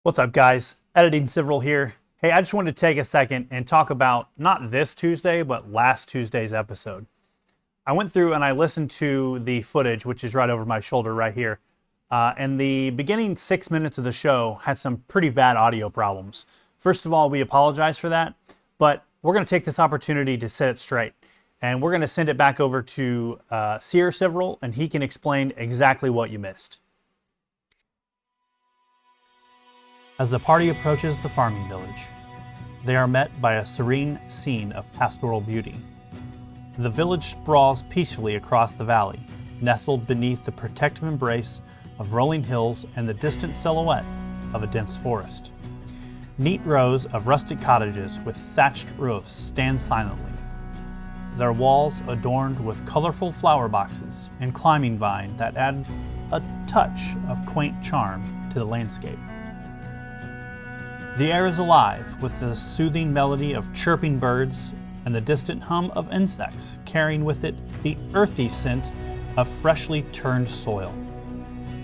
What's up, guys? Editing Several here. Hey, I just wanted to take a second and talk about not this Tuesday, but last Tuesday's episode. I went through and I listened to the footage, which is right over my shoulder right here. And the beginning 6 minutes of the show had some pretty bad audio problems. First of all, we apologize for that, but we're going to take this opportunity to set it straight. And we're going to send it back over to Several, and he can explain exactly what you missed. As the party approaches the farming village, they are met by a serene scene of pastoral beauty. The village sprawls peacefully across the valley, nestled beneath the protective embrace of rolling hills and the distant silhouette of a dense forest. Neat rows of rustic cottages with thatched roofs stand silently, their walls adorned with colorful flower boxes and climbing vine that add a touch of quaint charm to the landscape. The air is alive with the soothing melody of chirping birds and the distant hum of insects, carrying with it the earthy scent of freshly turned soil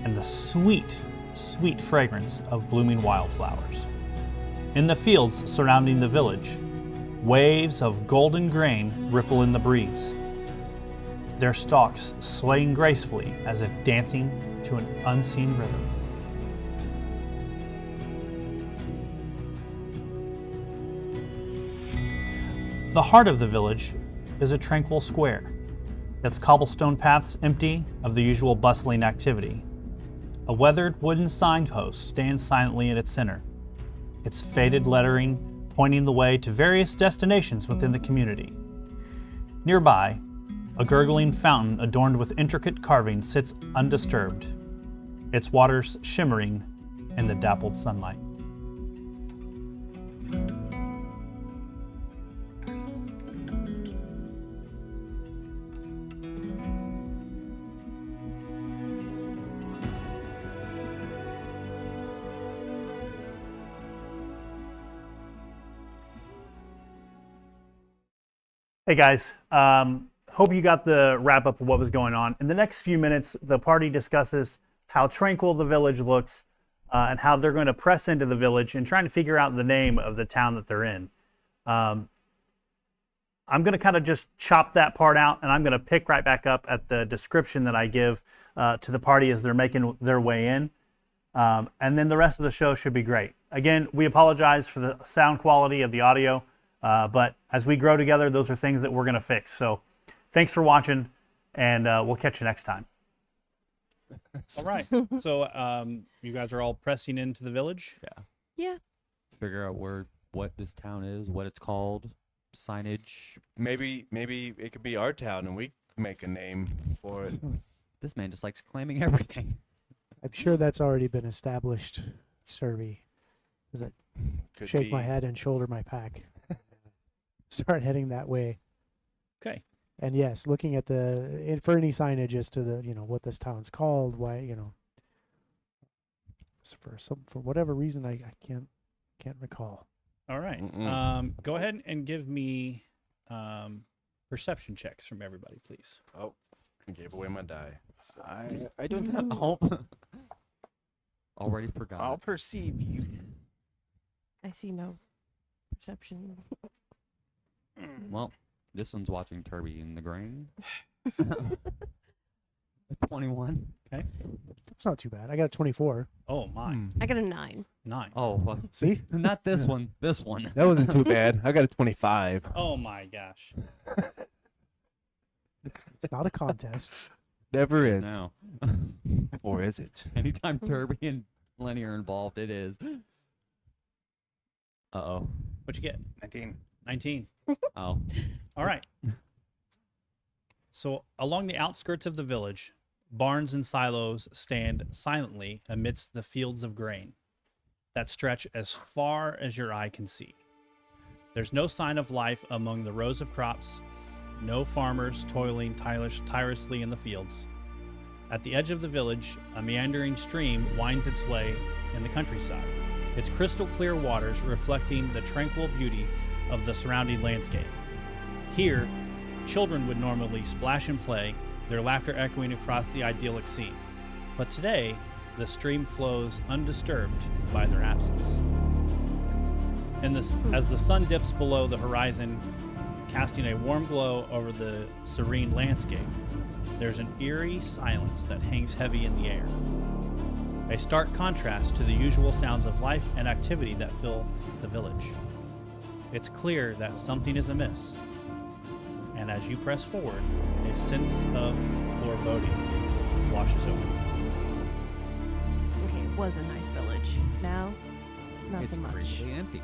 and the sweet, sweet fragrance of blooming wildflowers. In the fields surrounding the village, waves of golden grain ripple in the breeze, their stalks swaying gracefully as if dancing to an unseen rhythm. The heart of the village is a tranquil square, its cobblestone paths empty of the usual bustling activity. A weathered wooden signpost stands silently in its center, its faded lettering pointing the way to various destinations within the community. Nearby, a gurgling fountain adorned with intricate carving sits undisturbed, its waters shimmering in the dappled sunlight. Hey guys, hope you got the wrap up of what was going on. In the next few minutes, the party discusses how tranquil the village looks and how they're going to press into the village and trying to figure out the name of the town that they're in. I'm going to kind of just chop that part out, and I'm going to pick right back up at the description that I give to the party as they're making their way in. And then the rest of the show should be great. Again, we apologize for the sound quality of the audio. But as we grow together, those are things that we're going to fix. So thanks for watching, and we'll catch you next time. All right. So you guys are all pressing into the village? Yeah. Figure out what this town is, what it's called, signage. Maybe it could be our town and we make a name for it. This man just likes claiming everything. I'm sure that's already been established, Serby. As I Could shake be. my head and shoulder my pack. Start heading that way. Okay. And yes, looking at for any signage as to the, what this town's called, why, for whatever reason I can't recall. All right. Go ahead and give me perception checks from everybody, please. Oh, I gave away my die. I don't have. Oh. Already forgot. I'll perceive you. I see no perception. Well, this one's watching Turby in the grain. 21. Okay. That's not too bad. I got a 24. Oh, my. I got a 9. 9. Oh, well, See? not this one. This one. That wasn't too bad. I got a 25. Oh, my gosh. It's not a contest. Never is. No. Or is it? Anytime Turby and Lenny are involved, it is. Uh-oh. What'd you get? 19. 19. Oh. All right. So along the outskirts of the village, barns and silos stand silently amidst the fields of grain that stretch as far as your eye can see. There's no sign of life among the rows of crops, no farmers toiling tirelessly in the fields. At the edge of the village, a meandering stream winds its way in the countryside, its crystal clear waters reflecting the tranquil beauty of the surrounding landscape. Here, children would normally splash and play, their laughter echoing across the idyllic scene. But today, the stream flows undisturbed by their absence. And as the sun dips below the horizon, casting a warm glow over the serene landscape, there's an eerie silence that hangs heavy in the air. A stark contrast to the usual sounds of life and activity that fill the village. It's clear that something is amiss, and as you press forward, a sense of foreboding washes over you. Okay, it was a nice village. Now, not It's so much. creepily empty.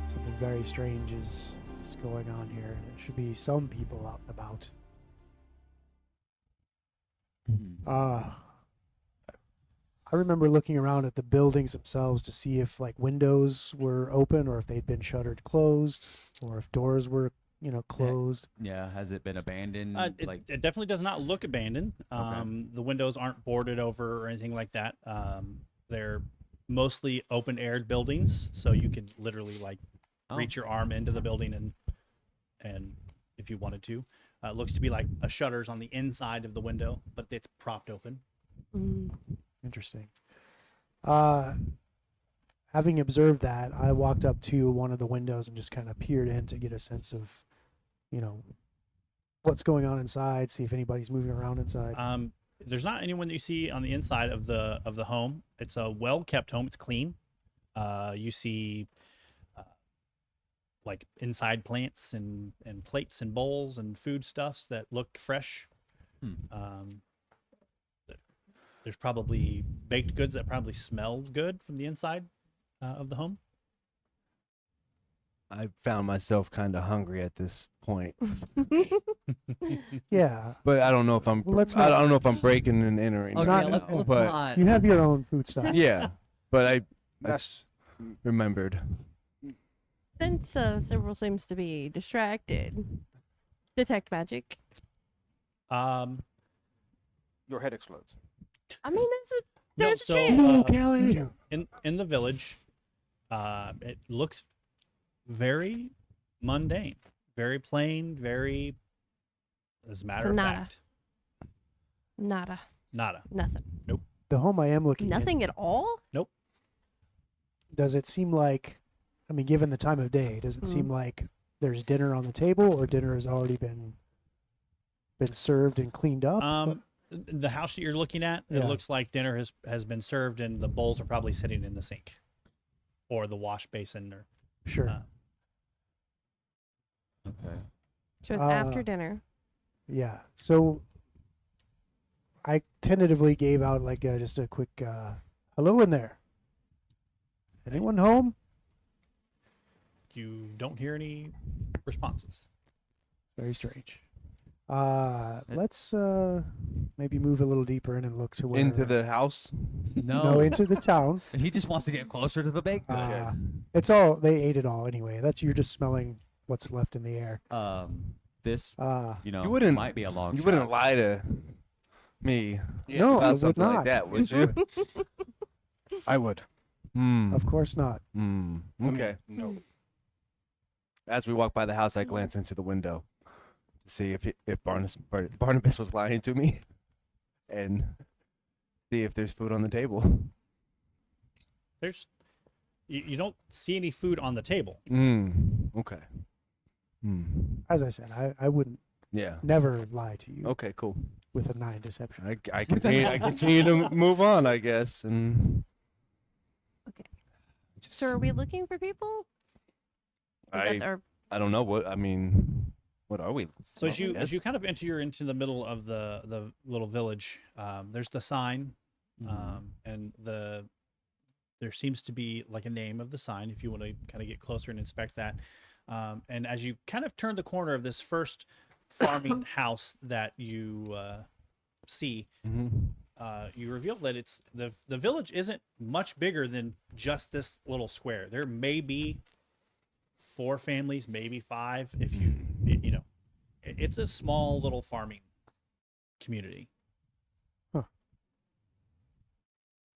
Something very strange is going on here. There should be some people out and about. I remember looking around at the buildings themselves to see if like windows were open or if they'd been shuttered closed or if doors were, closed. Yeah, has it been abandoned? It definitely does not look abandoned. The windows aren't boarded over or anything like that. They're mostly open-aired buildings, so you could literally reach your arm into the building and if you wanted to. It looks to be like a shutters on the inside of the window, but it's propped open. Mm. Interesting. Having observed that, I walked up to one of the windows and just kind of peered in to get a sense of, what's going on inside, see if anybody's moving around inside. There's not anyone that you see on the inside of the home. It's a well-kept home. It's clean. You see like inside plants and plates and bowls and foodstuffs that look fresh. There's probably baked goods that probably smelled good from the inside of the home. I found myself kind of hungry at this point, Yeah. but I don't know if I'm. Well, let's I not- don't know if I'm breaking and entering. Okay, right not- now, but not. You have your own food stuff. yeah, but I just remembered. Since several seems to be distracted, detect magic. Um, Your head explodes. I mean, no, there's so a chance. Kelly. in the village, it looks very mundane, very plain, very. As a matter of Nada. fact, Nada. nada. Nothing. The home I am looking at, Nothing at all? does it seem like, given the time of day, does it seem like there's dinner on the table or dinner has already been served and cleaned up? The house that you're looking at, it Yeah. looks like dinner has been served and the bowls are probably sitting in the sink or the wash basin or Sure. Okay. So it's after Uh, dinner. Yeah. So I tentatively gave out just a quick hello in there. Anyone home? you don't hear any responses. Very strange. Let's maybe move a little deeper in and look to where Into the house. no into the town. He just wants to get closer to the baked goods. It's all they ate it all anyway. You're just smelling what's left in the air. This, You wouldn't- might be a long You shot. wouldn't lie to me No, I about would something not. like that, would you? I would. Of course not. Okay. No. As we walk by the house, I glance into the window to see if Barnabas was lying to me, and see if there's food on the table. There's you don't see any food on the table. Okay. As I said, I wouldn't Yeah. never lie to you Okay. Cool. with a 9 deception. I continue. I continue to move on, I guess, and. Okay. Just, So are we looking for people? Is that our- I don't know what I mean. What are we? So as you Yes. kind of enter into the middle of the little village, there's the sign, and there seems to be like a name of the sign if you want to kind of get closer and inspect that. And as you kind of turn the corner of this first farming house that you see, you reveal that it's the village isn't much bigger than just this little square. There may be 4 families, maybe 5, if it's a small little farming community.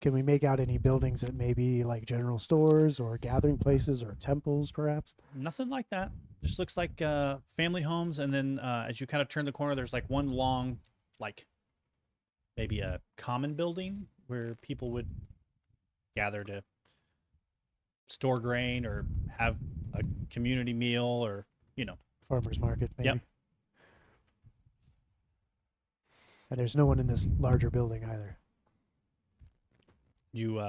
Can we make out any buildings that may be like general stores or gathering places or temples, perhaps? Nothing like that. Just looks like family homes, and then as you kind of turn the corner, there's like one long, like maybe a common building where people would gather to store grain or have a community meal, or Farmer's market, maybe. Yep. And there's no one in this larger building either. you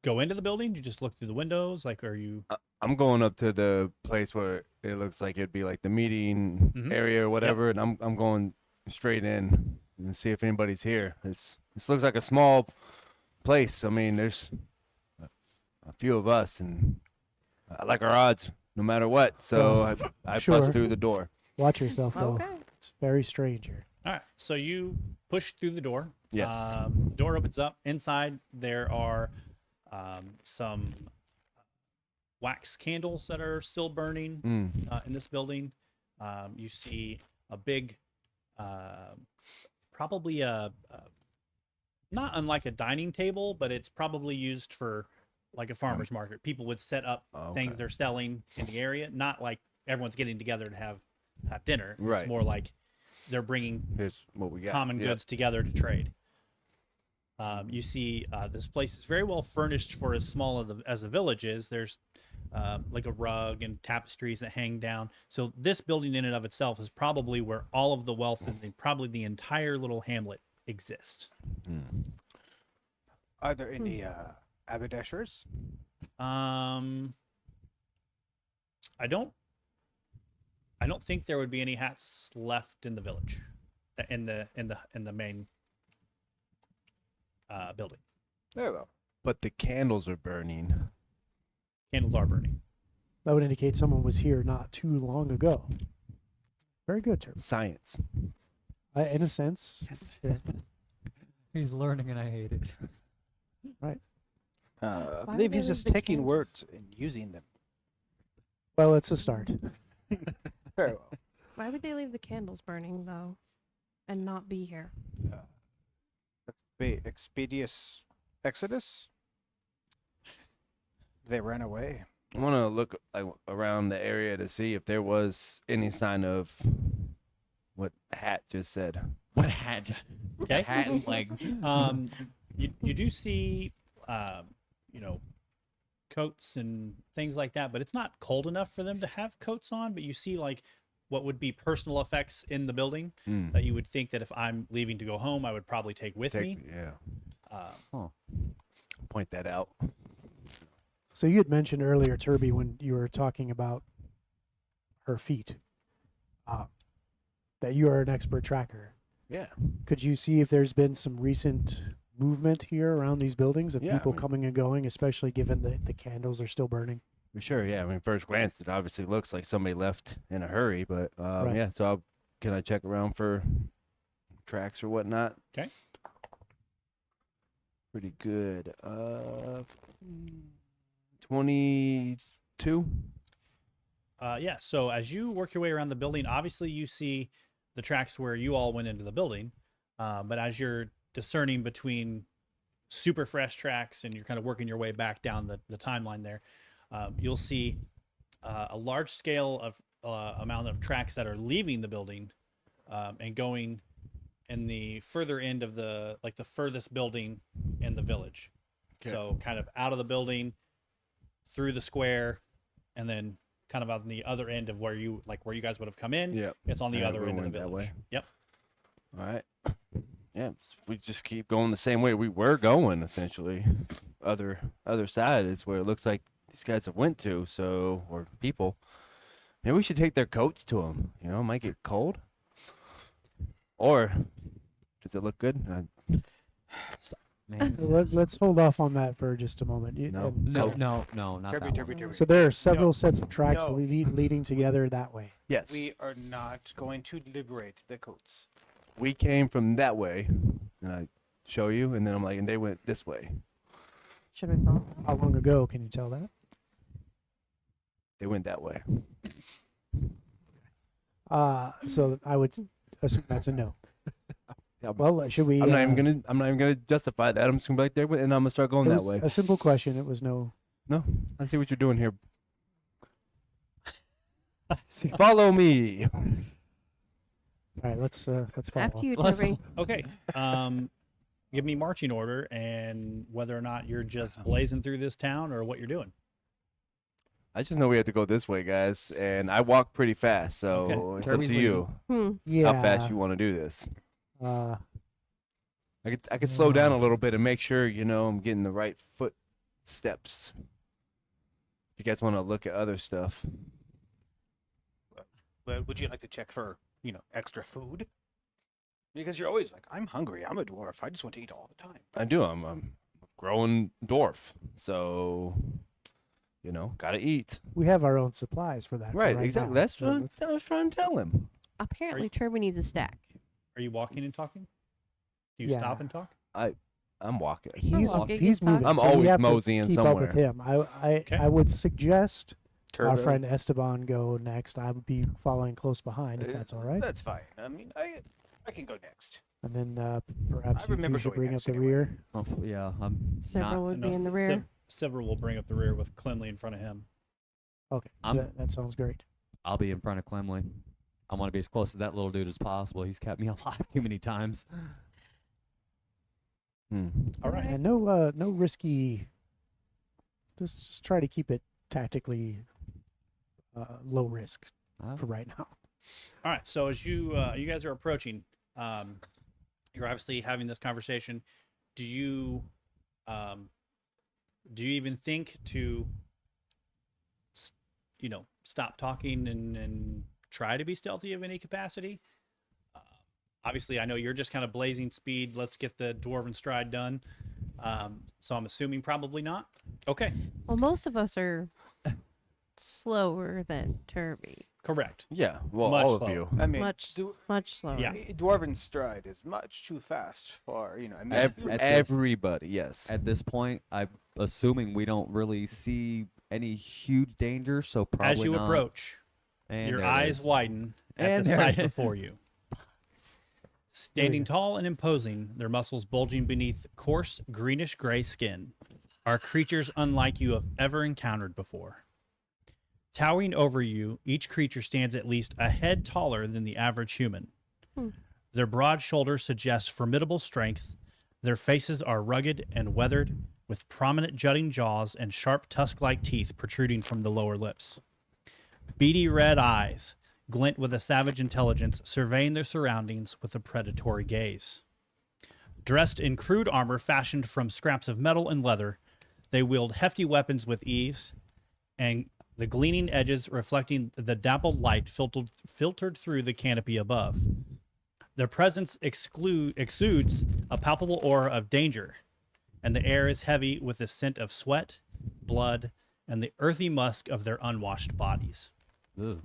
go into the building. You just look through the windows. Like, are you? I'm going up to the place where it looks like it'd be like the meeting Mhm. area or whatever, and I'm going straight in and see if anybody's here. This looks like a small place. I mean, there's a few of us, and I like our odds no matter what. So I Sure. bust through the door. Watch yourself, though. Okay. It's very strange here. All right. So you push through the door. Yes. Door opens up. Inside there are some wax candles that are still burning in this building. You see a big, probably not unlike a dining table, but it's probably used for like a farmer's market. People would set up things they're selling in the area, not like everyone's getting together to have dinner. Right. It's more like they're bringing Here's what we got. common Yep. goods together to trade. You see, this place is very well furnished for as small as the village is. There's like a rug and tapestries that hang down. So this building in and of itself is probably where all of the wealth and probably the entire little hamlet exists. Are there any haberdashers? I don't think there would be any hats left in the village, in the main building. Very well. But the candles are burning. Candles are burning. That would indicate someone was here not too long ago. Very good, Turb. Science. In a sense. Yes. Yeah. He's learning and I hate it. I Why believe would he's they just leave the taking candles? words and using them. Well, it's a start. Very well. Why would they leave the candles burning though, and not be here? That's the expeditious exodus. They ran away. I want to look around the area to see if there was any sign of what Hat just said. What hat? Okay. Hat and legs. You do see, coats and things like that, but it's not cold enough for them to have coats on. But you see like what would be personal effects in the building that you would think that if I'm leaving to go home, I would probably take with me. Yeah. Point that out. So you had mentioned earlier, Turby, when you were talking about her feet, that you are an expert tracker. Yeah. Could you see if there's been some recent movement here around these buildings of Yeah, I people mean- coming and going, especially given that the candles are still burning? For sure. Yeah. I mean, first glance, it obviously looks like somebody left in a hurry, but Right. yeah. So can I check around for tracks or whatnot? Okay. Pretty good. 22. Yeah. So as you work your way around the building, obviously you see the tracks where you all went into the building. But as you're discerning between super fresh tracks and you're kind of working your way back down the timeline there, you'll see a large scale of amount of tracks that are leaving the building and going in the further end of the furthest building in the village. Okay. So kind of out of the building, through the square, and then kind of on the other end of where you guys would have come in. Yep. It's on the Yeah, other we end of the went that village. way. Yep. All right. Yeah. If we just keep going the same way we were going, essentially, other side is where it looks like these guys have went to. So, or people, maybe we should take their coats to them. You know, it might get cold. Or does it look good? Man. Let's hold off on that for just a moment. No. And- No, not Turby, that turby, one. turby. So there are several sets of tracks No. leading together that way. Yes. We are not going to liberate the coats. We came from that way, and I show you, and then I'm like, and they went this way. Should we follow? How long ago? Can you tell that? They went that way. So I would assume that's a no. Yeah, Well, should we? I'm not even gonna justify that. I'm just gonna be like there, and I'm gonna start going it that was way. a simple question. It was no. No, I see what you're doing here. Follow me. All right, let's follow. After you, Let's- Toby. Okay. give me marching order and whether or not you're just blazing through this town or what you're doing. I just know we have to go this way, guys, and I walk pretty fast, so Okay. it's Kirby's up to you Yeah. how fast you want to do this. Uh, I could slow down a little bit and make sure I'm getting the right footsteps. If you guys want to look at other stuff, But would you like to check for, extra food? Because you're always like, I'm hungry. I'm a dwarf. I just want to eat all the time. I do. I'm a growing dwarf, so gotta eat. we have our own supplies for that. for Right, now. exactly. That's So what let's- I was trying to tell him. Apparently, Turby needs a stack. Are you walking and talking? Do you Yeah. stop and talk? I'm walking. He's walking, he's talking. moving. I'm so we always have to moseying keep up with somewhere. him. I Okay. would suggest our Turbo. friend Esteban go next. I would be following close behind if that's all right. That's fine. I mean, I can go next. And then perhaps you remember two should going bring up next the anyway. rear. Oh, yeah, I'm Several not. would be in the Sev- rear. Sever will bring up the rear with Clemley in front of him. Okay, I'm- that sounds great. I'll be in front of Clemley. I want to be as close to that little dude as possible. He's kept me alive too many times. All right. And no risky. Just try to keep it tactically low risk for right now. All right. So as you guys are approaching, you're obviously having this conversation. Do you even think to stop talking and try to be stealthy of any capacity? Obviously, I know you're just kind of blazing speed. Let's get the dwarven stride done. So I'm assuming probably not. Okay. Well, most of us are slower than Turby. Correct. Yeah, well, Much all of slower. you. I mean, Much slower. Yeah. Dwarven stride is much too fast for, I mean, At this- Everybody, yes. At this point, I'm assuming we don't really see any huge danger, so probably As you not. approach, And your there it eyes is. widen at And the there sight it is. before you. Standing tall and imposing, their muscles bulging beneath coarse greenish gray skin, are creatures unlike you have ever encountered before. Towering over you, each creature stands at least a head taller than the average human. Their broad shoulders suggest formidable strength. Their faces are rugged and weathered, with prominent jutting jaws and sharp tusk-like teeth protruding from the lower lips. Beady red eyes glint with a savage intelligence, surveying their surroundings with a predatory gaze. Dressed in crude armor fashioned from scraps of metal and leather, they wield hefty weapons with ease, and the gleaming edges reflecting the dappled light filtered through the canopy above. Their presence exudes a palpable aura of danger, and the air is heavy with the scent of sweat, blood, and the earthy musk of their unwashed bodies. Ugh.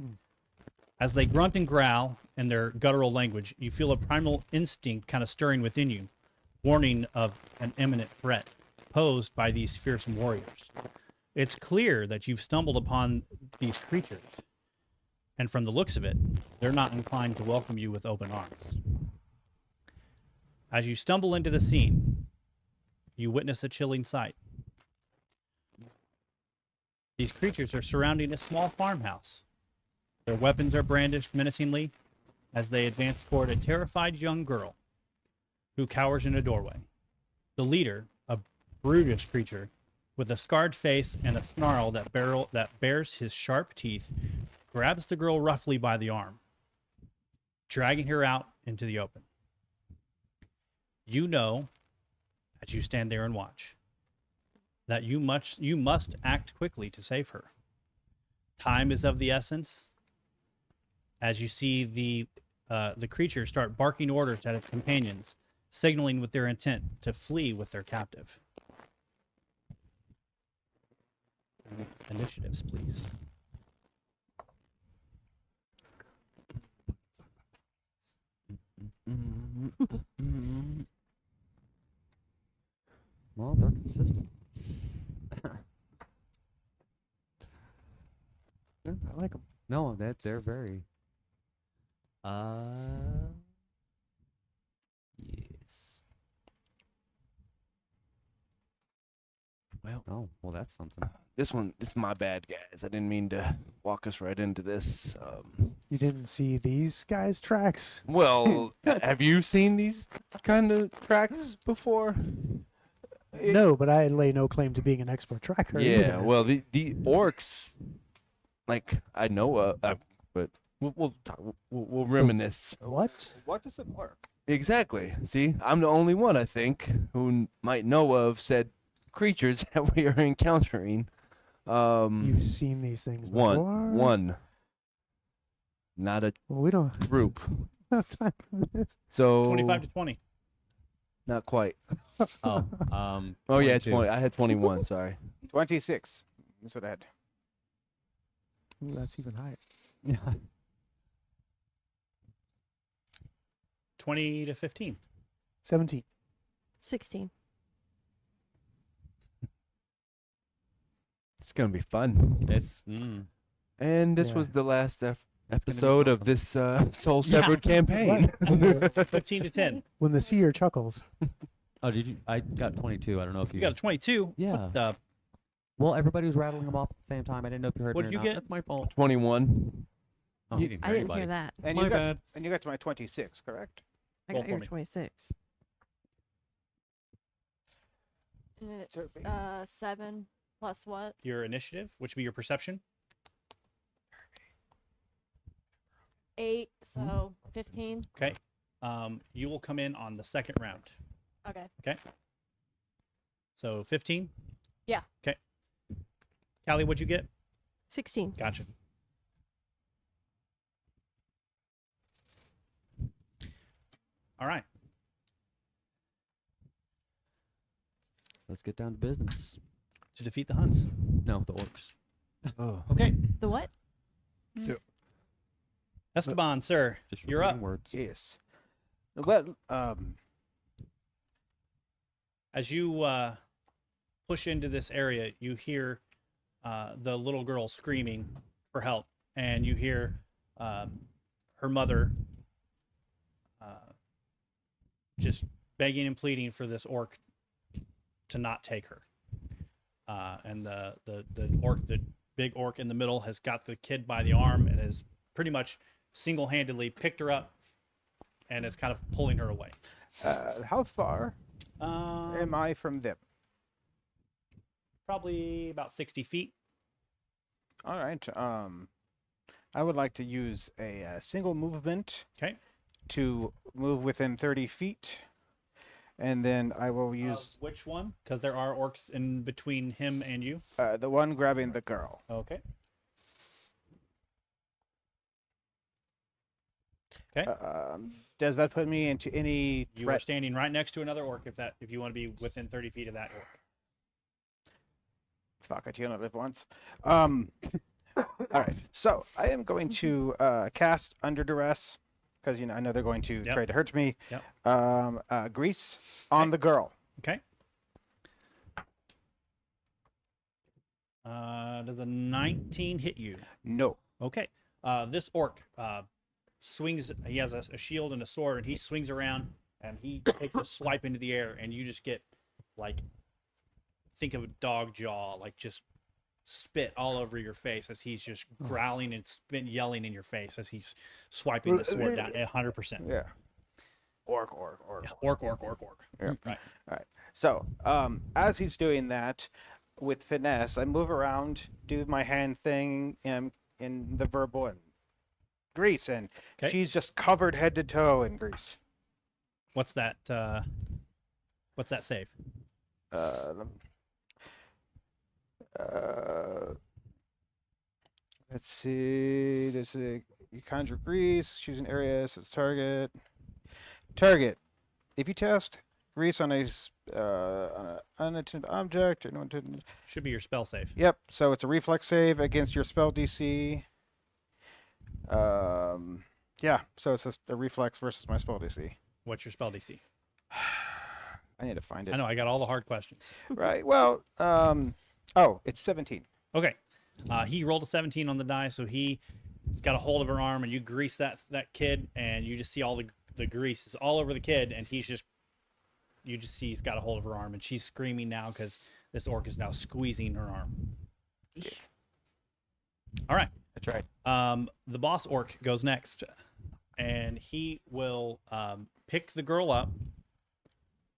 As they grunt and growl in their guttural language, you feel a primal instinct kind of stirring within you, warning of an imminent threat posed by these fearsome warriors. It's clear that you've stumbled upon these creatures, and from the looks of it, they're not inclined to welcome you with open arms. As you stumble into the scene, you witness a chilling sight. These creatures are surrounding a small farmhouse. Their weapons are brandished menacingly as they advance toward a terrified young girl who cowers in a doorway. The leader, a brutish creature with a scarred face and a snarl that bears his sharp teeth, grabs the girl roughly by the arm, dragging her out into the open. You know, as you stand there and watch, that you must act quickly to save her. Time is of the essence. As you see the creature start barking orders at its companions, signaling with their intent to flee with their captive. Initiatives, please. Well, they're consistent. Yeah, I like them. No, that they're very. Yes. Well, Well, that's something. this is my bad, guys. I didn't mean to walk us right into this. You didn't see these guys' tracks? Well, have you seen these kind of tracks before? No, but I lay no claim to being an expert tracker. Yeah, either. well, the orcs, like I know, but we'll reminisce. What? What does it work? Exactly. See, I'm the only one, I think, who might know of said creatures that we are encountering. You've seen these things before? One, not a Well, we don't group. have time for this. So 25 to 20. not quite. Oh, Oh yeah, 22. 20. I had 21. Sorry. 26. That's what I had. Ooh, that's even higher. Yeah. 20 to 15. 17. 16. It's gonna be fun. It's And this Yeah. was the last be episode of this Soul Severed campaign. Right. 15 to 10. When the seer chuckles. Oh, did you? I got 22. I don't know if you. You got a 22. Yeah. What the? Well, everybody was rattling them off at the same time. I didn't know if you heard What'd me or you not. get? That's my fault. 21. Oh, you didn't I hear didn't anybody. hear that. And My you got bad. and you got to my 26, correct? I Roll got for your me. 26. It's 7 plus what? Your initiative, which would be your perception. 8, so 15. Okay. You will come in on the second round. Okay. Okay. So 15? Yeah. Okay. Callie, what'd you get? 16. Gotcha. All right. Let's get down to business. To defeat the Huns. No, the orcs. Oh. Okay. The what? Esteban, sir, Just you're up. repeating words. Yes. Well, As you push into this area, you hear the little girl screaming for help, and you hear her mother just begging and pleading for this orc to not take her. And the orc, the big orc in the middle, has got the kid by the arm and has pretty much single-handedly picked her up and is kind of pulling her away. how far am I from them? Probably about 60 feet. All right. I would like to use a single movement Okay. to move within 30 feet, and then I will use Which one? Because there are orcs in between him and you. the one grabbing the girl. Okay. Okay. Does that put me into any You are threat? standing right next to another orc if you want to be within 30 feet of that orc. Fuck it, you only live once. All right. So I am going to cast under duress because I know they're going to Yep. try to hurt me. Yep. Grease on the girl. Okay. Does a 19 hit you? No. Okay. This orc swings. He has a shield and a sword, and he swings around and he takes a swipe into the air, and you just get like, think of a dog jaw, like just spit all over your face as he's just growling and yelling in your face as he's swiping the sword down. 100%. Yeah. Orc. Yeah, orc. Yeah. Right. All right. So, as he's doing that, with finesse, I move around, do my hand thing in the verbal and grease, and 'Kay. she's just covered head to toe in grease. What's that? What's that save? Let's see. There's a you conjure grease. Choose an area. Says target. Target. If you test grease on an unattended object or no intended. Should be your spell save. Yep. So it's a reflex save against your spell DC. Yeah. So it's just a reflex versus my spell DC. What's your spell DC? I need to find it. I know I got all the hard questions. Right. Well. Oh, it's 17. Okay. He rolled a 17 on the die, so he's got a hold of her arm, and you grease that kid, and you just see all the grease is all over the kid, and you just see he's got a hold of her arm, and she's screaming now because this orc is now squeezing her arm. All right. That's right. The boss orc goes next, and he will pick the girl up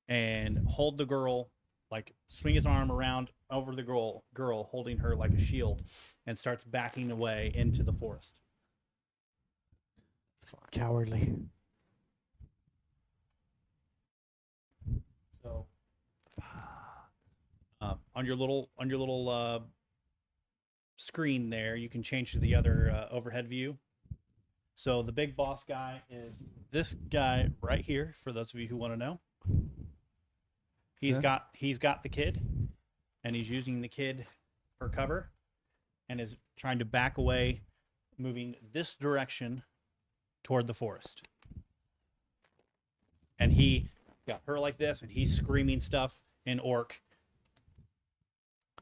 and hold the girl, like swing his arm around over the girl, holding her like a shield, and starts backing away into the forest. Cowardly. So, on your little screen there, you can change to the other overhead view. So the big boss guy is this guy right here. For those of you who want to know, he's got the kid, and he's using the kid for cover, and is trying to back away, moving this direction toward the forest. And he got her like this, and he's screaming stuff in orc,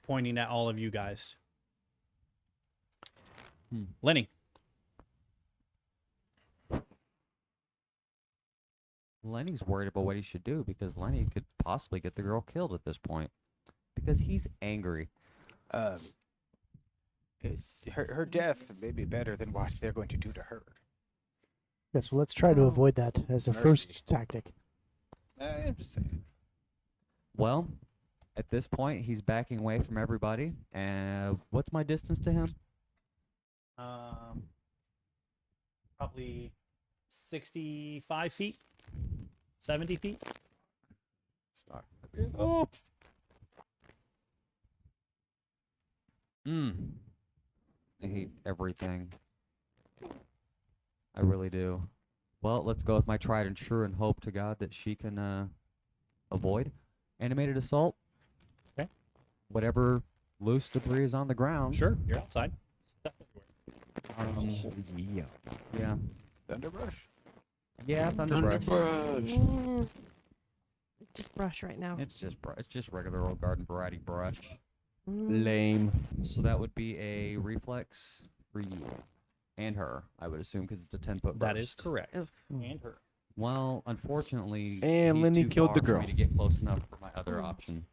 pointing at all of you guys. Lenny. Lenny's worried about what he should do because Lenny could possibly get the girl killed at this point because he's angry. Her death may be better than what they're going to do to her. Yeah, so let's try to Oh. avoid that as a Mercy. first tactic. I'm just saying. Well, at this point, he's backing away from everybody. And what's my distance to him? Probably 65 feet, 70 feet. It's not gonna be enough. I hate everything. I really do. Well, let's go with my tried and true and hope to God that she can avoid animated assault. Okay. Whatever loose debris is on the ground. Sure, you're outside. Yeah. Thunderbrush? Yeah, thunderbrush. Mm, just brush right now. It's just regular old garden variety brush. Lame. So that would be a reflex for you and her, I would assume, because it's a 10-foot burst. That is correct. Oof. And her. Well, unfortunately, And he's Lenny too killed far the for girl. me to get close enough for my other option.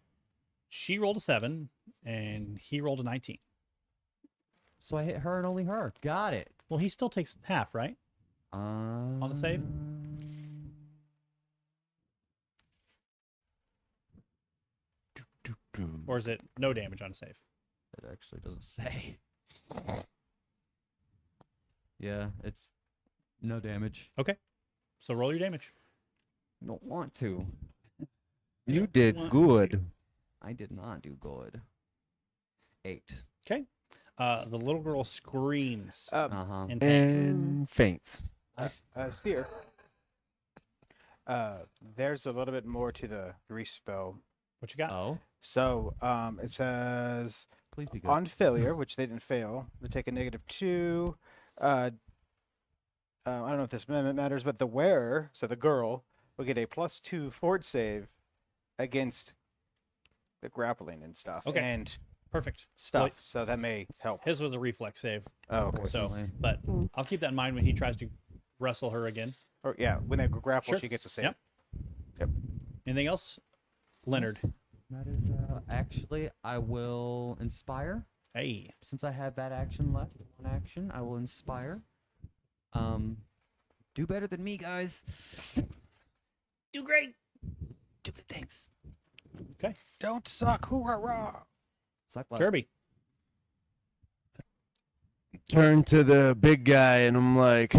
She rolled a 7, and he rolled a 19. So I hit her and only her. Got it. Well, he still takes half, right? On the save? Or is it no damage on a save? It actually doesn't say. Yeah, it's no damage. So roll your damage. I don't want to. You did want good. I did not do good. 8. The little girl screams Uh-huh. in pain. And faints. Steer. There's a little bit more to the grease spell. What you got? Oh, So, it says please be good. on failure, which they didn't fail, they take a -2. I don't know if this matters, but the wearer, so the girl, will get a +2 fort save against the grappling and stuff. Okay. And Perfect. stuff. So that may help. His was a reflex save. Oh, okay. So, Unfortunately. but Mm. I'll keep that in mind when he tries to wrestle her again. Or yeah, when they grapple, Sure. she gets a save. Yep. Anything else? Leonard. That is actually, I will inspire. Hey. Since I have that action left, one action, I will inspire. Do better than me, guys. Do great. Do good things. Don't suck, hoorah! Suck less. Kirby. Turn to the big guy and I'm like,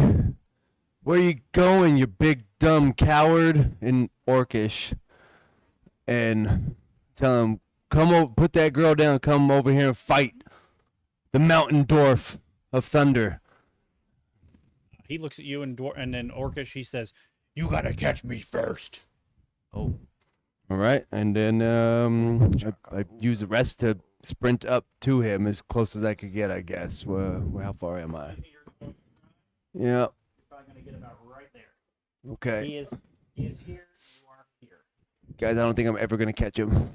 where you going, you big dumb coward? In Orcish. And tell him, come over, put that girl down, come over here and fight the mountain dwarf of thunder. He looks at you and then Orcish, he says, "You gotta catch me first." Oh, All right, and then I use the rest to sprint up to him as close as I could get, I guess. How far am I? Yeah. Probably gonna get about right there. Okay, He is here. You are here. guys, I don't think I'm ever gonna catch him.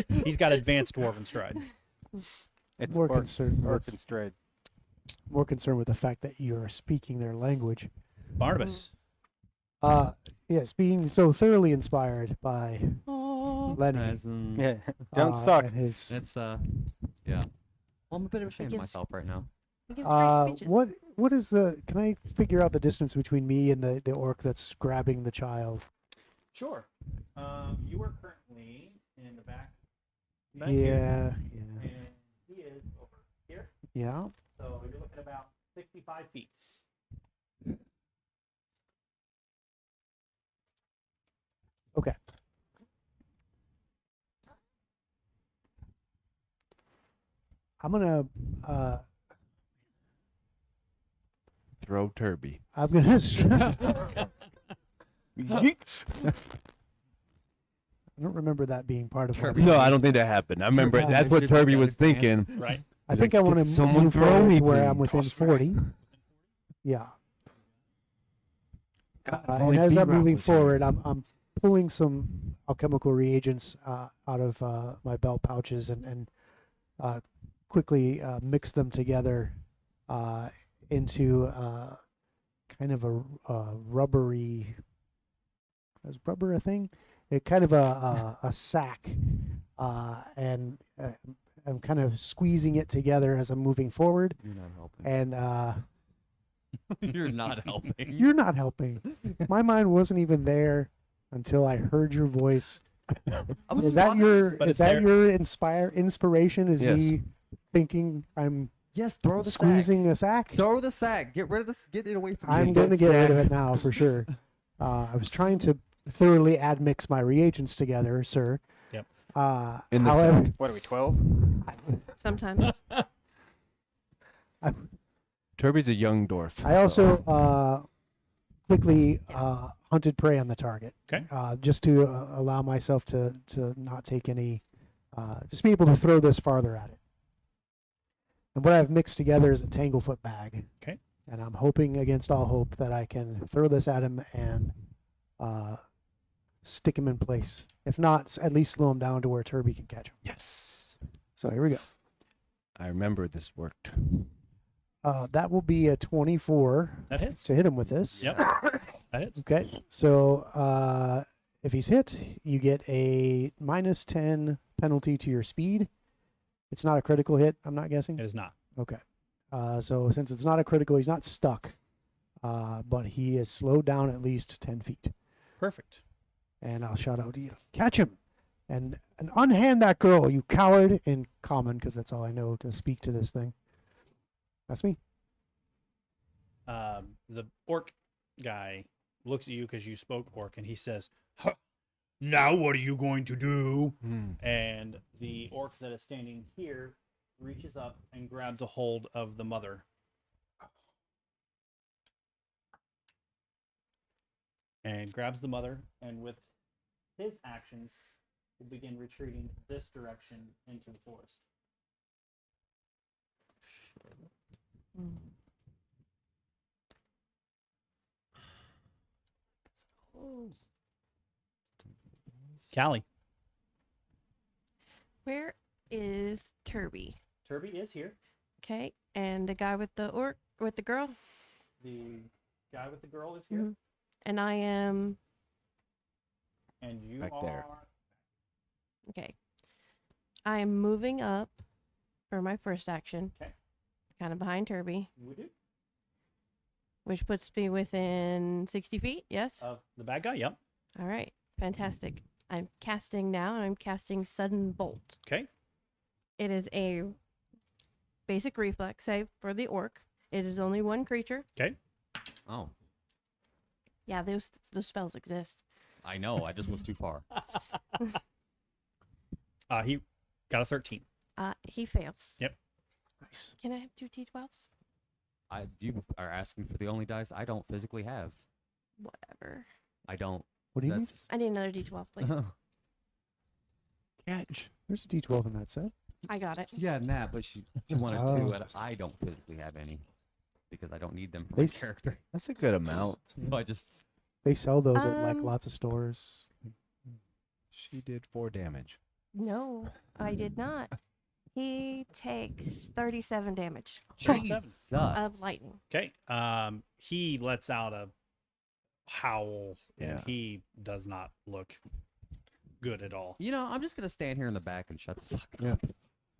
He's got advanced dwarven stride. It's More concerned with Orphan Stride. more concerned with the fact that you're speaking their language. Barnabas. Yes, being so thoroughly inspired by Lenny. as in, Yeah. Don't suck. And his it's yeah. Well, I'm a bit ashamed of gives- myself right now. He gives great speeches. What is the? Can I figure out the distance between me and the orc that's grabbing the child? Sure. You are currently in the back. Yeah, here, yeah, and he is over here. yeah. So you're looking about 65 feet. Okay. I'm gonna Throw Turby. I'm gonna. I don't remember that being part of Turby. my. No, I don't think that happened. I remember Yeah, that's it what should be Turby down was your pants. thinking. Right. I think I Like, want "Can to someone move throw forward me, to where I'm please?" within 40. Yeah. God, if And only as I'm B-Rock moving was here. forward, I'm pulling some alchemical reagents out of my belt pouches and quickly mix them together into kind of a rubbery. Is rubber a thing? It kind of a sack, and I'm kind of squeezing it together as I'm moving forward. You're not helping. And You're not helping. you're not helping. My mind wasn't even there until I heard your voice. Is that But it's there. your inspiration? Is Yes. me thinking I'm Yes, throw the squeezing sack. a sack? Throw the sack. Get rid of this. Get it away from me. I'm going to get rid of it now for sure. I was trying to thoroughly admix my reagents together, sir. Yep. In the However, What are we, 12? Sometimes. Turby's a young dwarf. I also quickly hunted prey on the target. Okay. Just to allow myself to not take any, just be able to throw this farther at it. And what I've mixed together is a tanglefoot bag. Okay. And I'm hoping against all hope that I can throw this at him and stick him in place. If not, at least slow him down to where Turby can catch him. Yes. So here we go. I remember this worked. That will be a 24 That hits. to hit him with this. Yep. That hits. Okay. So if he's hit, you get a -10 penalty to your speed. It's not a critical hit, I'm not guessing. It is not. Okay. So since it's not a critical, he's not stuck, but he is slowed down at least 10 feet. Perfect. And I'll shout out to you, catch him, and unhand that girl, you coward, in common, because that's all I know to speak to this thing. That's me. The orc guy looks at you because you spoke orc, and he says, "Huh, now what are you going to do?" And the orc that is standing here reaches up and grabs a hold of the mother. And grabs the mother, and with his actions, will begin retreating this direction into the forest. Mm. Callie. Where is Turby? Turby is here. Okay, and the guy with the girl, The guy with the girl is here. Mhm. And I am And you Back are there. okay. I am moving up for my first action. Okay. Kind of behind Turby, We do. which puts me within 60 feet. Yes. Of the bad guy, yep. All right. Fantastic. I'm casting now, and I'm casting Sudden Bolt. Okay. It is a basic reflex save for the orc. It is only one creature. Okay. Oh, Yeah, those spells exist. I know. I just was too far. He got a 13. He fails. Nice. Can I have 2 d12s? You are asking for the only dice I don't physically have. Whatever. I don't. What do you need? That's I need another d12, please. Catch. There's a D12 in that set. I got it. Yeah, Nat, but she wanted Oh. two, and I don't physically have any because I don't need them for They my s- character. That's a good amount. So I just They sell those at like Um, lots of stores. She did 4 damage. No, I did not. He takes 37 damage Jesus. of lightning. Okay. He lets out a howl, and Yeah. he does not look good at all. You know, I'm just gonna stand here in the back and shut the fuck up.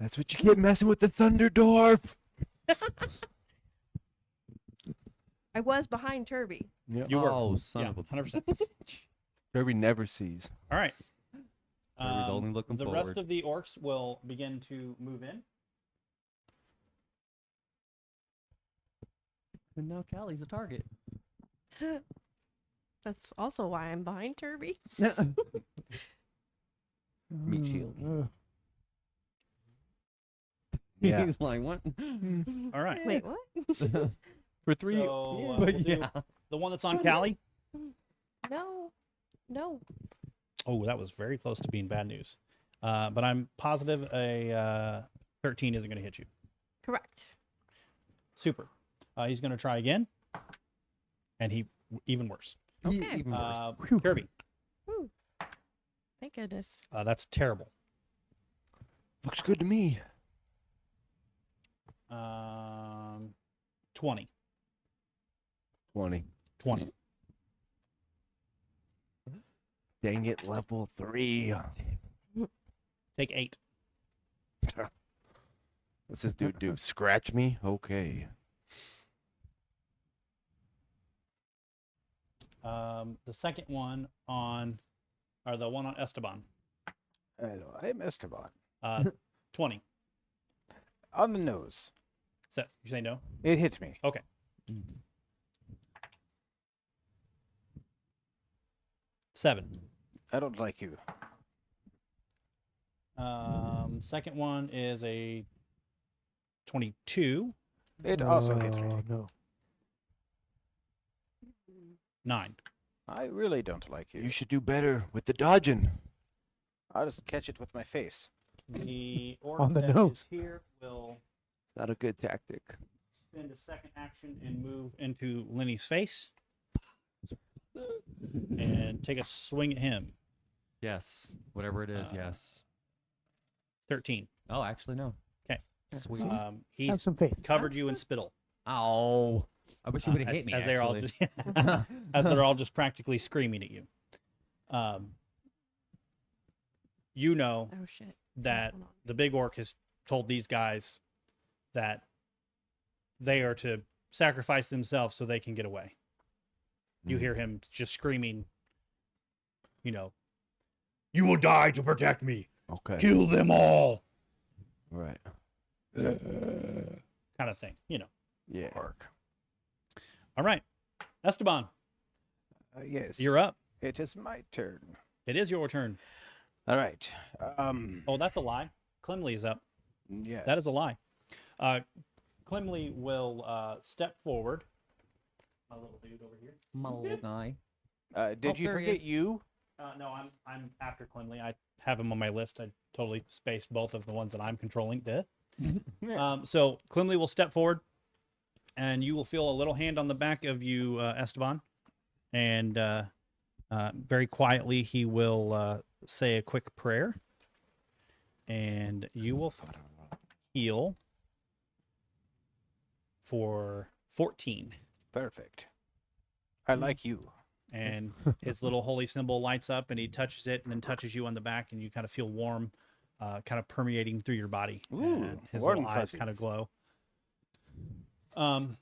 That's what you get messing with the Thunder Dwarf. I was behind Turby. Yeah. You were. Oh, son Yeah, of a. 100%. Kirby never sees. All right. Kirby's only looking the forward. rest of the orcs will begin to move in. And now Callie's a target. That's also why I'm behind Turby. Meat shield. Yeah. He's like, what? All right. Wait, what? For 3. So, But we'll do yeah. the one that's on Callie. No. No. Oh, that was very close to being bad news. But I'm positive a 13 isn't going to hit you. Correct. Super. He's going to try again. And he even worse. Okay. Even worse. Kirby. Woo. Thank goodness. That's terrible. Looks good to me. 20. 20. 20. Dang it, level 3. Take 8. What's this dude do? Scratch me? Okay. The second one on, or the one on Esteban. Hello, I'm Esteban. 20. On the nose. Is that, you say no? It hit me. Okay. 7. I don't like you. Second one is a 22. It also hit me. Oh, no. 9. I really don't like you. You should do better with the dodging. I'll just catch it with my face. The orc On the that is nose. here will It's not a good tactic. spend a second action and move into Lenny's face and take a swing at him. Yes. Whatever it is, yes. 13. Oh, actually, no. 'Kay. Sweet. Have He's some faith. covered you in spittle. Ow. I wish you would have as, hit me, as they're all actually. just as they're all just practically screaming at you. You know Oh shit. that Hold on. the big orc has told these guys that they are to sacrifice themselves so they can get away. You hear him just screaming, you know, you will die to protect me. Okay. Kill them all. Right. Kind of thing, you know. Yeah. All right. Esteban, Yes. you're up. It is my turn. It is your turn. All right. Oh, that's a lie. Clemley is up. Yes. That is a lie. Clemley will step forward. My little dude over here. Maloney. Did you there he forget is. you? No, I'm after Clemley. I have him on my list. I totally spaced both of the ones that I'm controlling. Duh. So Clemley will step forward, and you will feel a little hand on the back of you, Esteban, and very quietly he will say a quick prayer, and you will heal for 14. Perfect. I like you. And his little holy symbol lights up, and he touches it, and then touches you on the back, and you kind of feel warm, kind of permeating through your body. Ooh, And his warm little eyes kind of fuzzies. glow.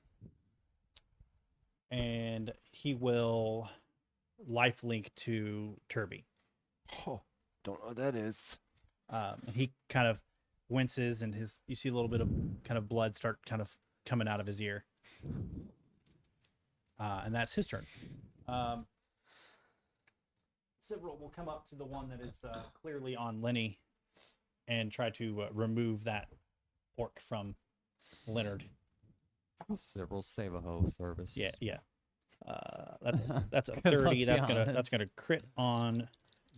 And he will lifelink to Turby. Oh, don't know what that is. And he kind of winces, and you see a little bit of kind of blood start kind of coming out of his ear. And that's his turn. Several will come up to the one that is clearly on Lenny and try to remove that orc from Leonard. Several save-a-ho service. Yeah. That's a 'Cause 30. let's That's be gonna honest. crit on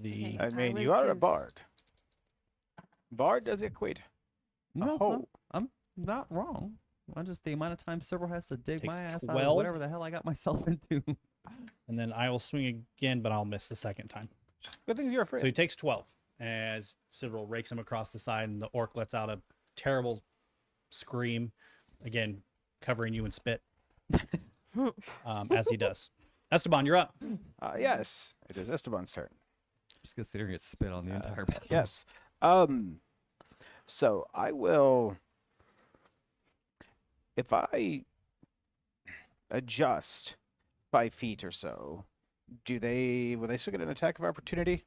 the. Okay. I mean, was you are a just- bard. Bard does equate. No, hoe. I'm not wrong. I just the amount of time Several has to dig Takes my ass out 12. of whatever the hell I got myself into. And then I will swing again, but I'll miss the second time. Good thing you're afraid. So he takes 12 as Cyril rakes him across the side, and the orc lets out a terrible scream, again covering you in spit, as he does. Esteban, you're up. Yes, it is Esteban's turn. Just considering it spit on the entire body. Yes. So I will. If I adjust 5 feet or so, will they still get an attack of opportunity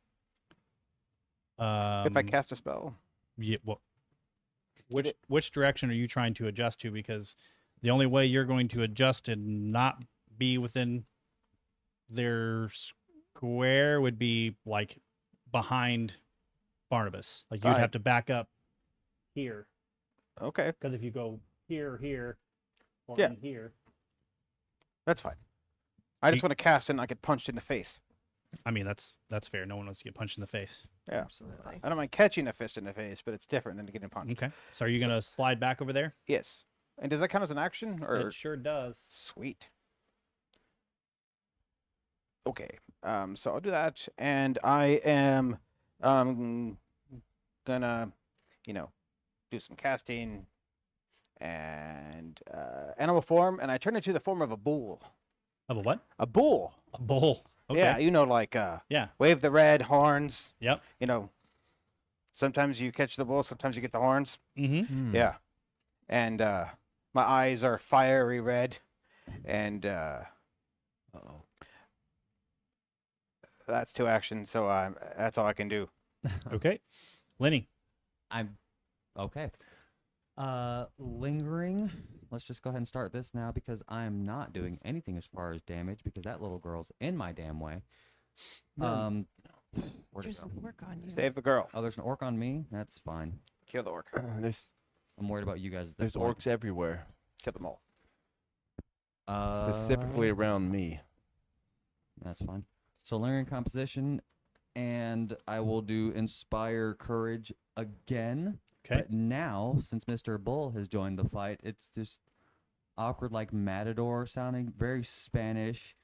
if I cast a spell? Yeah, well, which direction are you trying to adjust to? Because the only way you're going to adjust and not be within their square would be like behind Barnabas. Like you'd Alright. have to back up here. Okay, Because if you go here, or Yeah. in here, that's fine. I just You- want to cast and not get punched in the face. I mean that's fair. No one wants to get punched in the face. Yeah. Absolutely. I don't mind catching a fist in the face, but it's different than getting punched. Okay. So are you gonna slide back over there? Yes. And does that count as an action? Or It sure does. sweet. Okay. So I'll do that, and I am gonna, do some casting and animal form, and I turn into the form of a bull. Of a what? A bull. A bull. Okay. Yeah, like Yeah. wave the red horns. Yep. Sometimes you catch the bull, sometimes you get the horns. Mm-hmm. Yeah. And my eyes are fiery red, and Uh-oh. that's 2 actions, so that's all I can do. Okay. Lenny. I'm okay. Lingering. Let's just go ahead and start this now because I'm not doing anything as far as damage because that little girl's in my damn way. Where'd it There's go? some work on you. Save the girl. Oh, there's an orc on me. That's fine. Kill the orc. There's I'm worried about you guys at this there's point. orcs everywhere, Kill them all. specifically around me. That's fine. So lingering composition, and I will do inspire courage again. Okay. But now, since Mr. Bull has joined the fight, it's just awkward, like Matador sounding, very Spanish.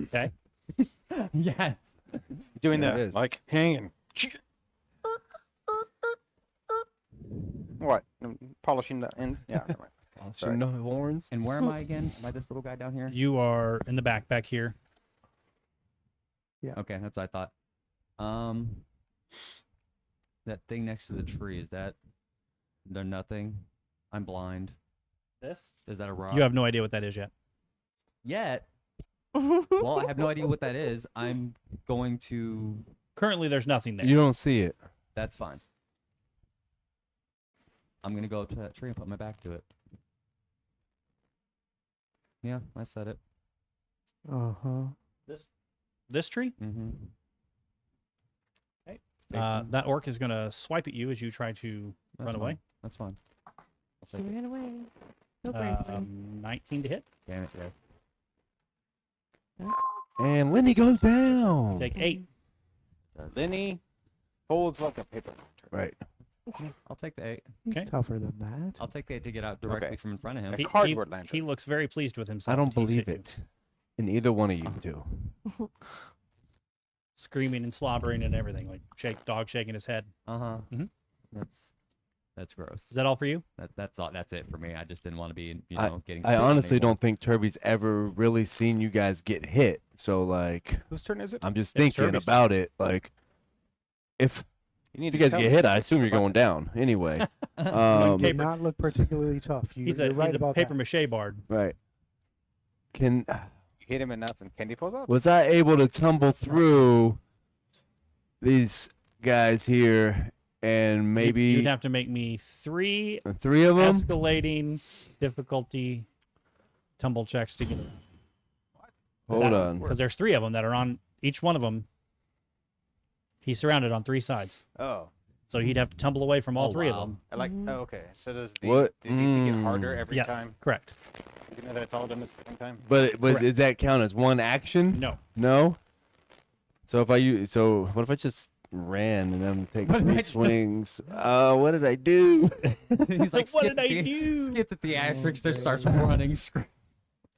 Okay. Yes. Doing Yeah, it that, is. like hanging. What? Polishing the ends? Yeah. never mind. So Sorry. no horns. And where am I again? Am I this little guy down here? You are in the back here. Okay, that's what I thought. That thing next to the tree, is that there nothing? I'm blind. This? Is that a rock? You have no idea what that is yet. Yet. Well, I have no idea what that is. I'm going to. Currently, there's nothing there. You don't see it. That's fine. I'm gonna go up to that tree and put my back to it. Yeah, I said it. Uh-huh. This tree? Mm-hmm. That orc is going to swipe at you as you try to run away. That's fine. I'll She take it. ran away. So bravely. 19 to hit. Damn it, yes. And Lenny goes down. Take 8. Lenny folds like a paper. Right. I'll take the 8. He's Okay. tougher than that. I'll take the 8 to get out directly Okay. from in front of him. A He, cardboard he, lantern. he looks very pleased with himself. I don't that he's believe hit you. it. And either one of you do. Screaming and slobbering and everything, like dog shaking his head. Uh-huh. Mhm. That's gross. Is that all for you? That's all. That's it for me. I just didn't want to be, getting. I spit on honestly anymore. don't think Turby's ever really seen you guys get hit. So like, Whose turn is it? I'm just It's thinking Turby's about it. Like, if need you to guys tell get me. hit, I assume you're going down anyway. You Um, did not look particularly tough. He's You're a, right he's a about paper that. mache bard. right. Can You hit him enough and candy pulls up. was I able to tumble through these guys here and maybe You'd have to make me 3 3 of them? escalating difficulty tumble checks to get it. Hold on. Because there's 3 of them that are on each one of them. He's surrounded on 3 sides. Oh. So he'd have to tumble away from all Oh, 3 of wow. them. I like. Oh, okay. So does the, What? the DC get harder every Yeah. time? Correct. You know that it's all done at the same time? But Correct. does that count as one action? No. No. So if I use what if I just ran and then take What if I 3 just- swings? What did I do? He's like, What skip did I the, do? Skip the theatrics. There starts running.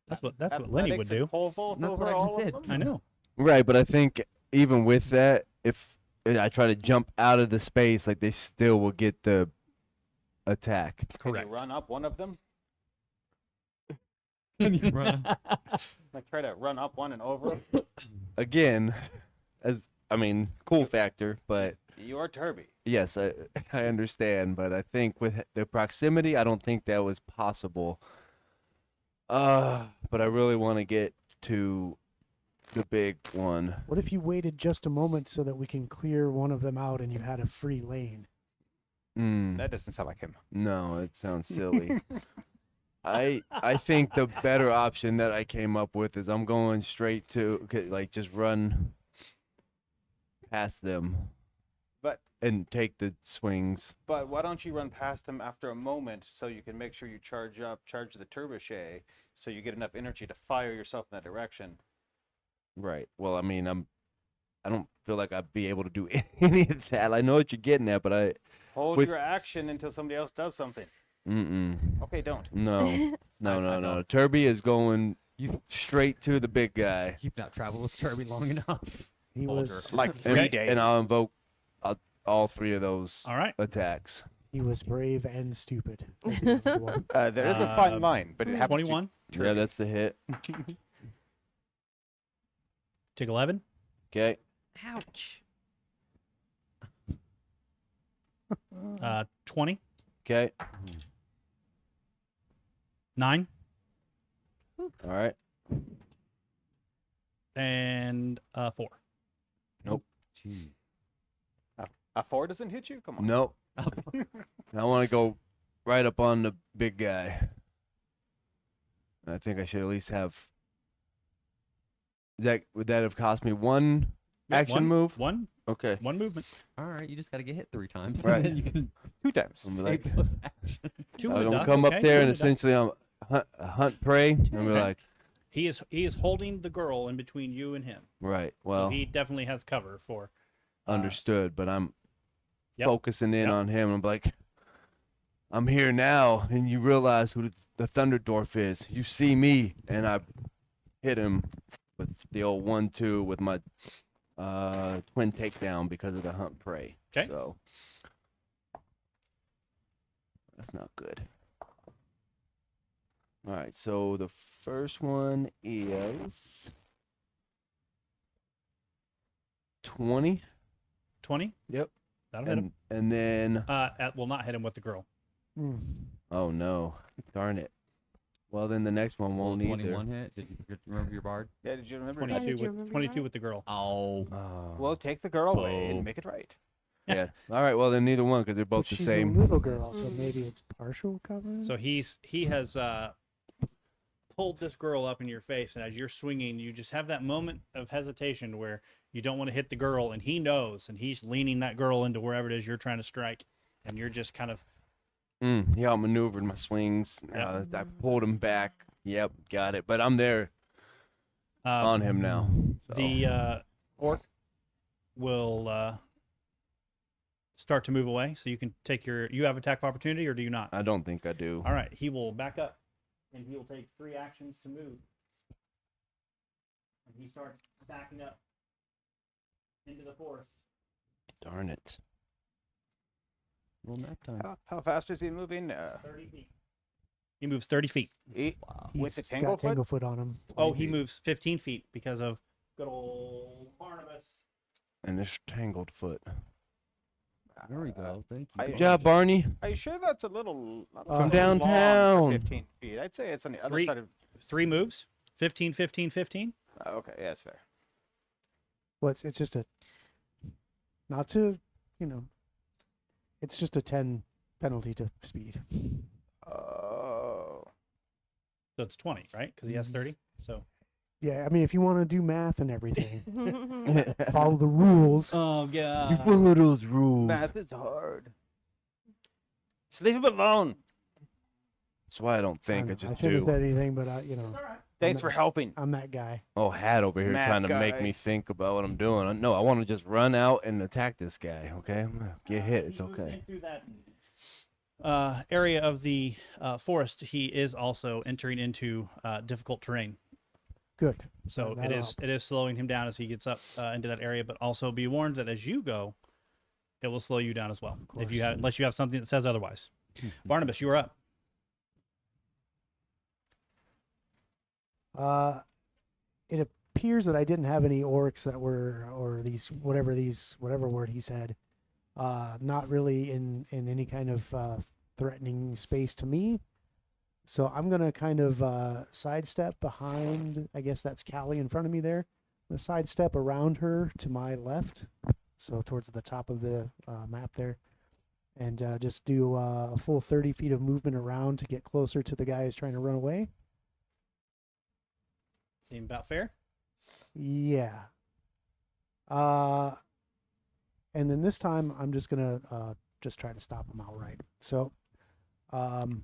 That's what Lenny would do. That's what I just did. I know. Right, but I think even with that, if I try to jump out of the space, like they still will get the attack. Can Correct. you run up one of them? Run. Like try to run up one and over? Again, cool factor, but You are Turby. Yes, I understand, but I think with the proximity, I don't think that was possible. But I really want to get to the big one. What if you waited just a moment so that we can clear one of them out and you had a free lane? That doesn't sound like him. No, it sounds silly. I think the better option that I came up with is I'm going straight to like just run past them But and take the swings. why don't you run past him after a moment so you can make sure you charge the trebuchet, so you get enough energy to fire yourself in that direction. Right. Well, I mean, I don't feel like I'd be able to do any of that. I know what you're getting at, but Hold With- your action until somebody else does something. mm-mm. Okay, don't. No. I No. Turby is going You straight to the big guy. You've not traveled with Turby long enough. He Vulgar. was Like And, 3 days. and I'll invoke all 3 of those All right. attacks. he was brave and stupid. at the end of the war. There is a fine line, but it happens 21. Yeah, that's the hit. Take 11. Okay. Ouch. 20. Okay. 9. All right. And 4. Jeez. A 4 doesn't hit you? Come on. Nope. I want to go right up on the big guy. I think I should at least have. Would that have cost me one action one, move? One Okay. movement. All right, you just got to get hit 3 times. Right. And then you can 2 times. I'm like, save those actions. 2 I'm and a gonna duck. come okay, up there 2 and and a duck. essentially I'm hunt prey. And be Okay. like, He is holding the girl in between you and him. right. So Well, he definitely has cover for. understood. But I'm Yep. focusing in Yep. on him. I'm like, I'm here now, and you realize who the Thunderdorf is. You see me, and I hit him with the old 1-2 with my twin takedown because of the hunt prey. 'Kay. So that's not good. All right, so the first one is 20. 20. Yep. That'll hit him. And then Will not hit him with the girl. Mm. oh no, darn it. Well, then the next one Will won't 21 either. hit. Did you remember your bard? Yeah, did you remember? 22 did you with remember 22 that? with the girl. Oh. Oh. Well, take the girl away Whoa. and make it right. yeah. All right. Well, then neither one because they're But both the she's same. a little girl, so Mhm. maybe it's partial cover. So he has pulled this girl up in your face, and as you're swinging, you just have that moment of hesitation where you don't want to hit the girl, and he knows, and he's leaning that girl into wherever it is you're trying to strike, and you're just kind of He outmaneuvered my swings. I pulled him back. Yep, got it. But I'm there on him now. So. The orc will start to move away, so you can take you have attack of opportunity, or do you not? I don't think I do. All right, he will back up, and he will take 3 actions to move. And he starts backing up into the forest. Darn it. Little nap time. How fast is he moving? 30 feet. He moves 30 feet. Wow. With the He's Tanglefoot? got Tanglefoot on him. Oh, he moves 15 feet because of good old Barnabas. And this tangled foot. There we go. Thank you. I- Good job, Barney. Are you sure that's a little not From too long for downtown. 15 feet. I'd say it's on the other Three. side of. 3 moves. 15, 15, 15. Okay, yeah, that's fair. Well, it's just a, not to, it's just a 10 penalty to speed. Oh. So it's 20, right? Because he has 30. So. Yeah, I mean, if you want to do math and everything, follow the rules. Oh, You God. follow those rules. Math is hard. Just leave him alone. That's why I don't think I I just shouldn't have do. said anything, but Thanks for helping. I'm that guy. Oh, Hat over here Math trying to make guy. me think about what I'm doing. No, I want to just run out and attack this guy. Okay, I'm gonna get hit. It's He moves okay. into that area of the forest. He is also entering into difficult terrain. Good. So it That'll is slowing him down as he gets up into that area. But also be warned that as you go, it will slow you down as well. If you course. unless you have something that says otherwise. Barnabas, you are up. It appears that I didn't have any orcs that were, or whatever word he said, not really in any kind of threatening space to me. So I'm gonna kind of sidestep behind. I guess that's Callie in front of me there. I'm gonna sidestep around her to my left, so towards the top of the map there, and just do a full 30 feet of movement around to get closer to the guy who's trying to run away. Seem about fair? Yeah. And then this time I'm just gonna just try to stop him outright. So, I'm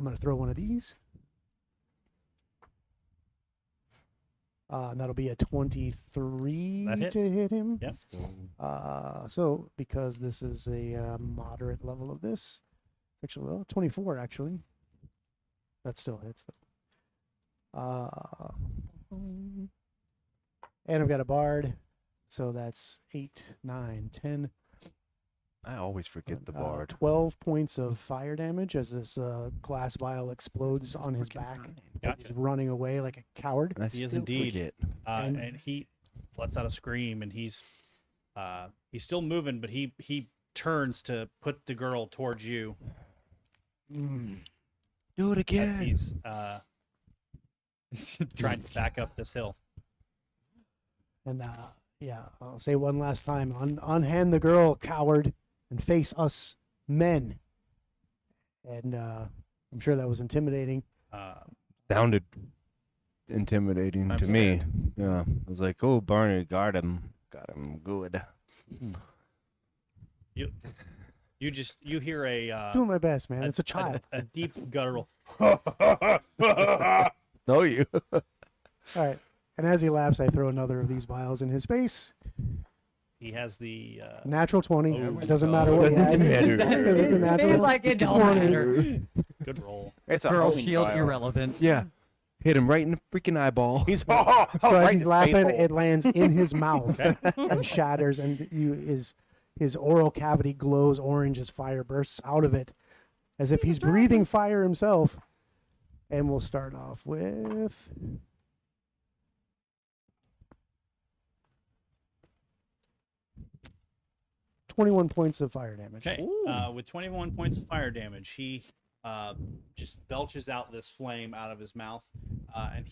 gonna throw one of these. And that'll be a 23 That hits. to hit him. Yes. So because this is a moderate level of this, actually, well, 24 actually. That still hits though. And I've got a bard, so that's 8, 9, 10. I always forget the bard. 12 points of fire damage as this glass vial explodes on his back as he's Gotcha. running away like a coward. I He is still indeed. forget. And- And he lets out a scream, and he's still moving, but he turns to put the girl towards you. Do it As again. he's trying to back up this hill. And yeah, I'll say one last time: unhand the girl, coward, and face us men. And I'm sure that was intimidating. Sounded intimidating I'm to me. Yeah, I was like, "Oh, Barney got him good." You hear a Doing my best, man. It's a child. a deep guttural. No, you. All right. And as he laughs, I throw another of these vials in his face. He has the Natural 20. Oh, It doesn't matter what he doesn't has. matter. It's a natural He's like, it don't 20. matter. good roll. It's a Girl homing shield vial. irrelevant. Yeah, hit him right in the freaking eyeball. He's So as he's laughing, it lands in his mouth and shatters, and his oral cavity glows orange as fire bursts out of it, as if he's breathing fire himself. And we'll start off with 21 points of fire damage. Okay. With 21 points of fire damage, he just belches out this flame out of his mouth, and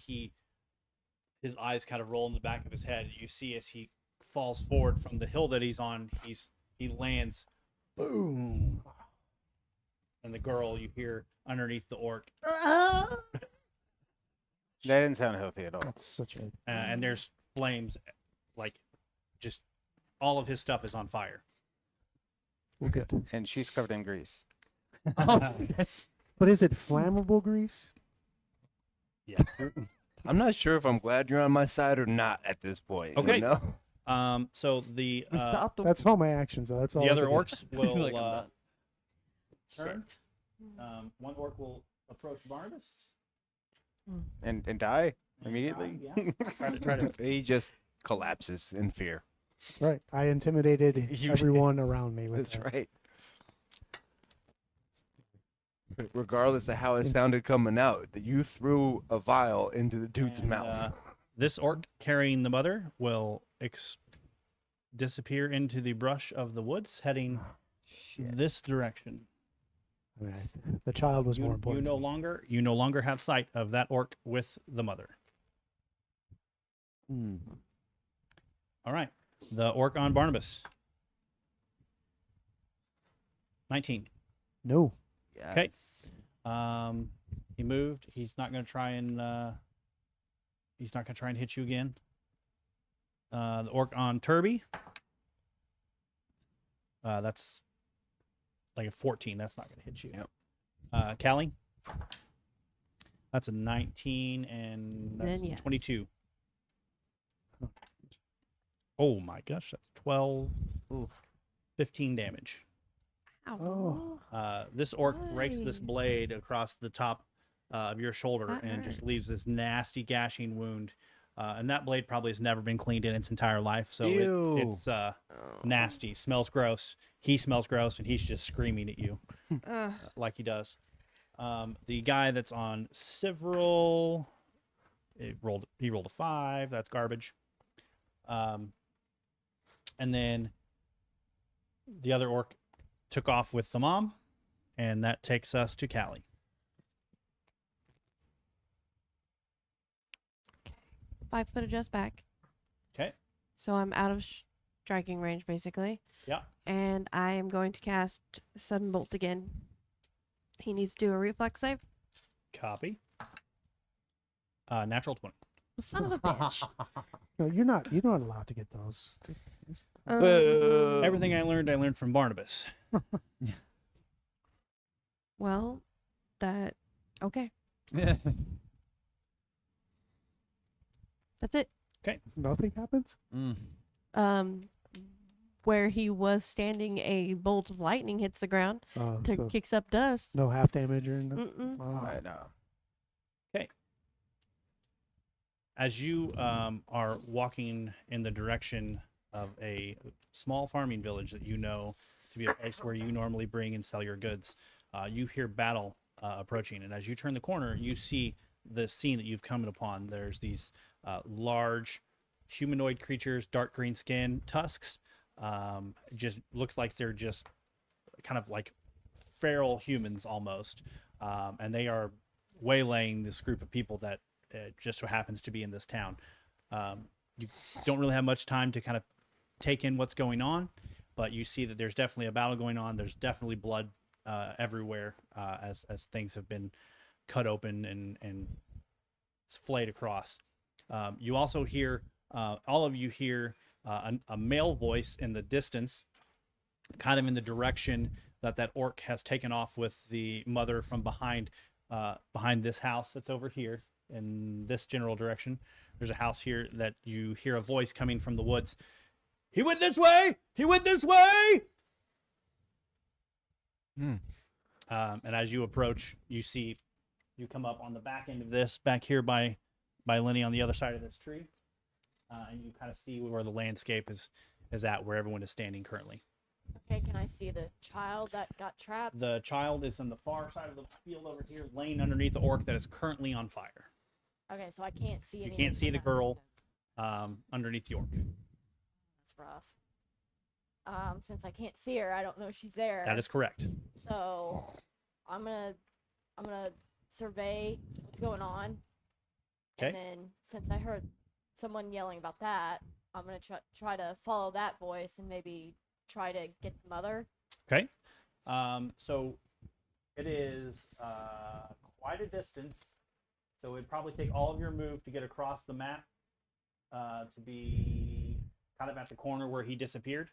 his eyes kind of roll in the back of his head. You see as he falls forward from the hill that he's on, he lands, boom, and the girl you hear underneath the orc, That didn't sound healthy at all. That's such a and there's flames, like just all of his stuff is on fire. well, good. And she's covered in grease. But is it flammable grease? Yes. I'm not sure if I'm glad you're on my side or not at this point. Okay. You know? So the Stop them. That's all my actions, though. That's all. the I other can do. orcs will Like, I'm not- turn. One orc will approach Barnabas. And die immediately. Yeah. Try to. He just collapses in fear. Right. I intimidated You- everyone around me with That's that. right. Regardless of how it sounded coming out, that you threw a vial into the dude's And, mouth. This orc carrying the mother will disappear into the brush of the woods, heading this direction. I mean, the child was more You important. no to me. longer have sight of that orc with the mother. All right, the orc on Barnabas. 19. No. Okay. Yes. He moved. He's not going to try and hit you again. The orc on Turby. That's like a 14. That's not going to hit you. Yep. Callie. That's a 19 and that's Then yes. 22. Oh my gosh, that's 12, 15 damage. Ow. This orc rakes this Why? blade across the top of your shoulder That and just hurts. leaves this nasty gashing wound. And that blade probably has never been cleaned in its entire life, so Ew. it's nasty. Smells gross. He smells gross, and he's just screaming at you Ugh. like he does. The guy that's on Several, he rolled a 5. That's garbage. And then the other orc took off with the mom, and that takes us to Callie. 5 foot adjust back. Okay. So I'm out of striking range, basically. Yeah. And I am going to cast Sudden Bolt again. He needs to do a reflex save. Copy. Natural 20. Well, son of a bitch. No, you're not allowed to get those. Everything I learned from Barnabas. Well, that okay. That's it. Nothing happens. Where he was standing, a bolt of lightning hits the ground to So kicks up dust. no half damage or anything. Mm-mm. Oh. I know. As you are walking in the direction of a small farming village that you know to be a place where you normally bring and sell your goods, you hear battle approaching. And as you turn the corner, you see the scene that you've come upon. There's these large humanoid creatures, dark green skin, tusks. Just looks like they're just kind of like feral humans almost. And they are waylaying this group of people that just so happens to be in this town. You don't really have much time to kind of take in what's going on, but you see that there's definitely a battle going on. There's definitely blood everywhere as things have been cut open and flayed across. You also hear, all of you hear a male voice in the distance, kind of in the direction that orc has taken off with the mother from behind this house that's over here. In this general direction, there's a house here that you hear a voice coming from the woods. He went this way. He went this way. And as you approach, you come up on the back end of this, back here by Lenny on the other side of this tree, and you kind of see where the landscape is at, where everyone is standing currently. Okay, can I see the child that got trapped? The child is on the far side of the field over here, laying underneath the orc that is currently on fire. Okay, so I can't see You anything can't see from the that girl. distance. Underneath the orc. That's rough. Since I can't see her, I don't know if she's there. That is correct. So I'm gonna survey what's going on. Okay. And then since I heard someone yelling about that, I'm gonna try to follow that voice and maybe try to get the mother. Okay. So it is quite a distance. So it'd probably take all of your move to get across the map to be kind of at the corner where he disappeared.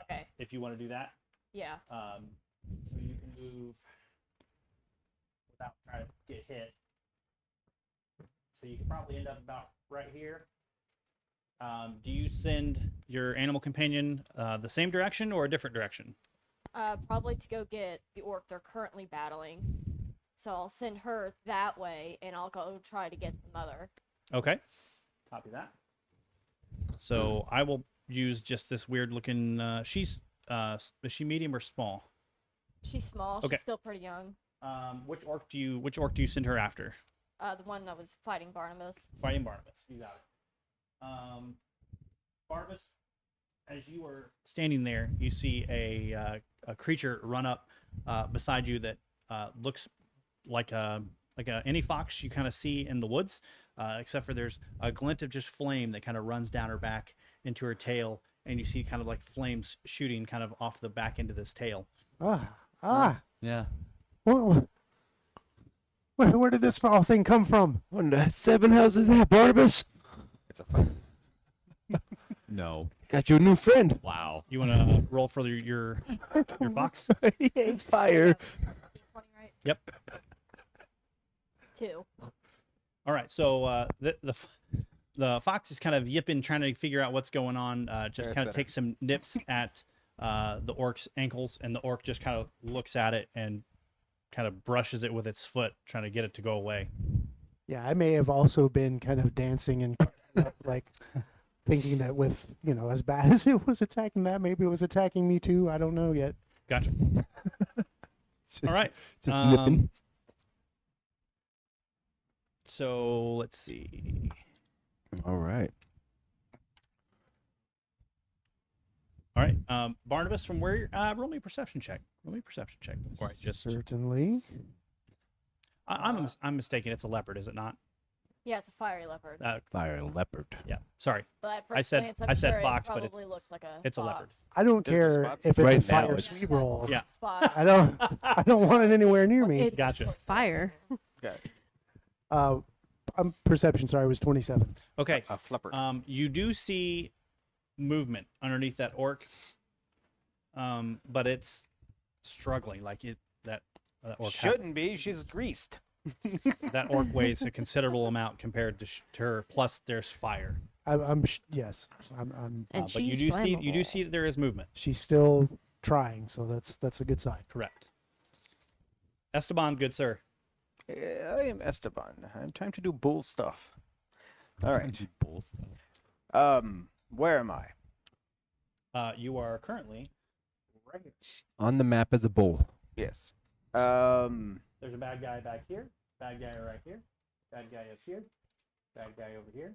Okay. If you want to do that. Yeah. So you can move without trying to get hit. So you can probably end up about right here. Do you send your animal companion the same direction or a different direction? Probably to go get the orc they're currently battling. So I'll send her that way, and I'll go try to get the mother. Okay. Copy that. So I will use just this weird looking. Is she medium or small? She's small. Okay. She's still pretty young. Which orc do you send her after? The one that was fighting Barnabas. Fighting Barnabas. You got it. Barnabas, as you were standing there, you see a creature run up beside you that looks like any fox you kind of see in the woods, except for there's a glint of just flame that kind of runs down her back into her tail, and you see kind of like flames shooting kind of off the back end of this tail. Yeah. Where did this foul thing come from? What in the 7 houses is that, Barnabas? It's a fight. No. Got you a new friend. Wow. You want to roll for your fox? He hates fire. D20, right? Yep. 2. All right, so the fox is kind of yipping, trying to figure out what's going on. Just That's kind of better. takes some nips at the orc's ankles, and the orc just kind of looks at it and kind of brushes it with its foot, trying to get it to go away. Yeah, I may have also been kind of dancing and like thinking that with, as bad as it was attacking that, maybe it was attacking me too. I don't know yet. Gotcha. Just, All right. Just nipping. So let's see. All right. All right. Barnabas, from where you're, roll me a perception check. Roll me a perception check before I just. Certainly. I'm mistaken. It's a leopard, is it not? Yeah, it's a fiery leopard. Fire leopard. Yeah. Sorry. But at I first said- glance, I'm I said sure fox, it but probably looks like a it's a leopard. fox. I don't There's the care spots. if it's Right a now, fire it's- sweep roll. Yeah. Spot. I don't want it anywhere near me. It's Gotcha. fire. Okay. Perception, sorry, was 27. Okay. A flipper. You do see movement underneath that orc, but it's struggling. Like that orc has- Shouldn't be. She's greased. that orc weighs a considerable amount compared to her. Plus, there's fire. Yes. I'm And But you she's do see that there is movement. she's still trying, so that's a good sign. Correct. Esteban, good sir. I am Esteban. I'm time to do bull stuff. All right. Bull stuff. Where am I? You are currently right here. On the map as a bull. Yes. There's a bad guy back here. Bad guy right here. Bad guy up here. Bad guy over here.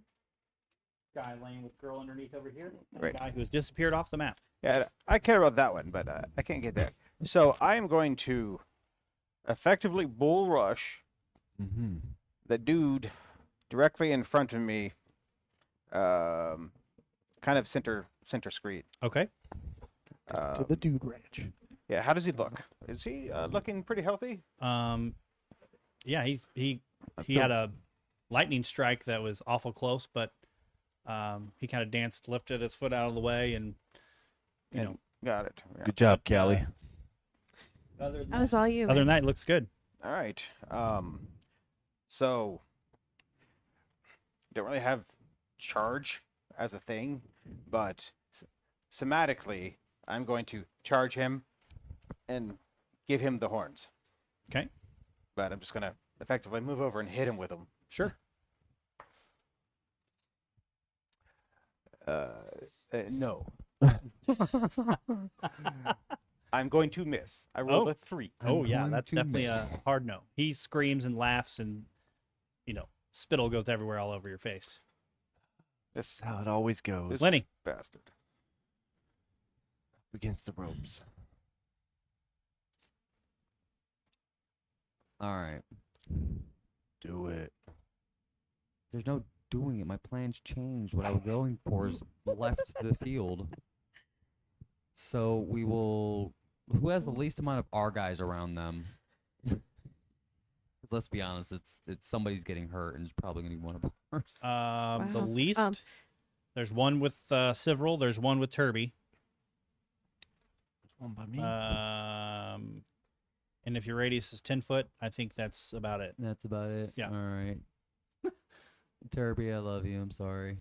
Guy laying with girl underneath over here. And Right. a guy who has disappeared off the map. Yeah, I care about that one, but I can't get there. So I am going to effectively bull rush Mm-hmm. the dude directly in front of me, kind of center screen. Okay. To the dude ranch. Yeah, how does he look? Is he looking pretty healthy? Yeah, he had a lightning strike that was awful close, but he kind of danced, lifted his foot out of the way, and you know. Got it. Yeah. Good job, Callie. Other than That was all you. other than that, it looks good. All right. So don't really have charge as a thing, but somatically, I'm going to charge him and give him the horns. Okay. But I'm just gonna effectively move over and hit him with them. Sure. No. I'm going to miss. I rolled Oh. a 3. Oh yeah, going that's to definitely a hard no. He screams and laughs, and spittle goes everywhere all over your face. That's how it always goes. This- Lenny. Bastard. Against the ropes. All right. Do it. There's no doing it. My plans changed. What I was going for is left the field. So we will. Who has the least amount of our guys around them? 'Cause let's be honest, it's somebody's getting hurt, and it's probably gonna be one of ours. The Wow. least. There's one with Several. There's one with Turby. One by me. And if your radius is 10 foot, I think that's about it. That's about it. Yeah. All right. Turby, I love you. I'm sorry.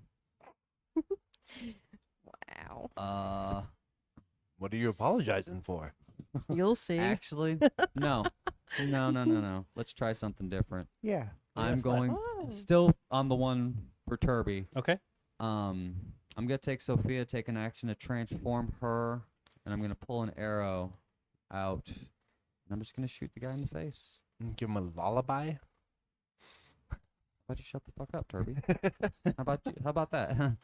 Wow. What are you apologizing for? You'll see. Actually, no. No. Let's try something different. Yeah. I'm Yes, going Oh. still on the one for Turby. Okay. I'm gonna take Sophia, take an action to transform her, and I'm gonna pull an arrow out. And I'm just gonna shoot the guy in the face. Give him a lullaby. How about you shut the fuck up, Turby? How about that?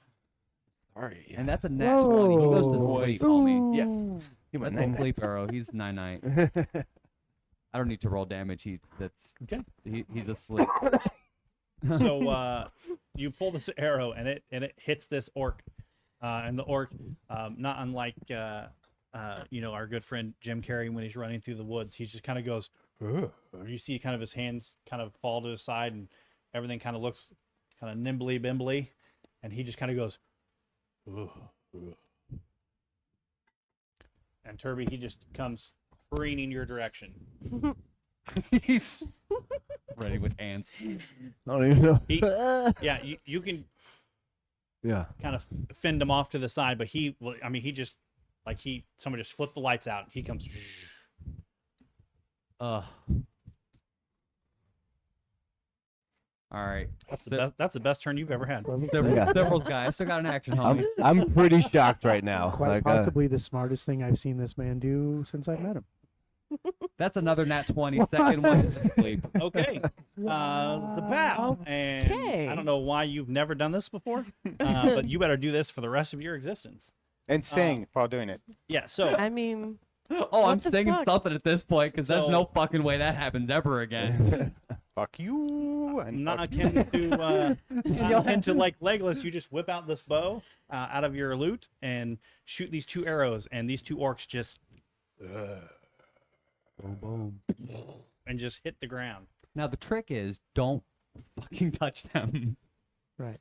Sorry. And that's a nat 20. He goes to Whoa. sleep, homie. Yeah. Give him That's a a sleep arrow. He's 9-9. I don't need to roll damage. Okay. He's asleep. So you pull this arrow, and it hits this orc, and the orc, not unlike our good friend Jim Carrey when he's running through the woods, he just kind of goes. You see kind of his hands kind of fall to his side, and everything kind of looks kind of nimbly bimbly, and he just kind of goes. And Turby, he just comes careening your direction. He's ready with hands. I don't even know. He, yeah, you can Yeah. kind of fend him off to the side, but he just somebody just flipped the lights out. He comes. Ugh. All right. That's the best turn you've ever had. Several's guy. I still got an action, homie. I'm pretty shocked right now. Quite Like, possibly the smartest thing I've seen this man do since I met him. That's another nat 20. Second one is asleep. Okay, the bow, and Okay. I don't know why you've never done this before, but you better do this for the rest of your existence. And sing while doing it. Yeah. So I mean, Oh, I'm What the singing fuck? something at this point because there's So- no fucking way that happens ever again. Fuck you. And not fuck you. akin to not akin to like Legolas. You just whip out this bow out of your loot and shoot these 2 arrows, and these 2 orcs just Boom, boom. and just hit the ground. Now the trick is don't fucking touch them. Right.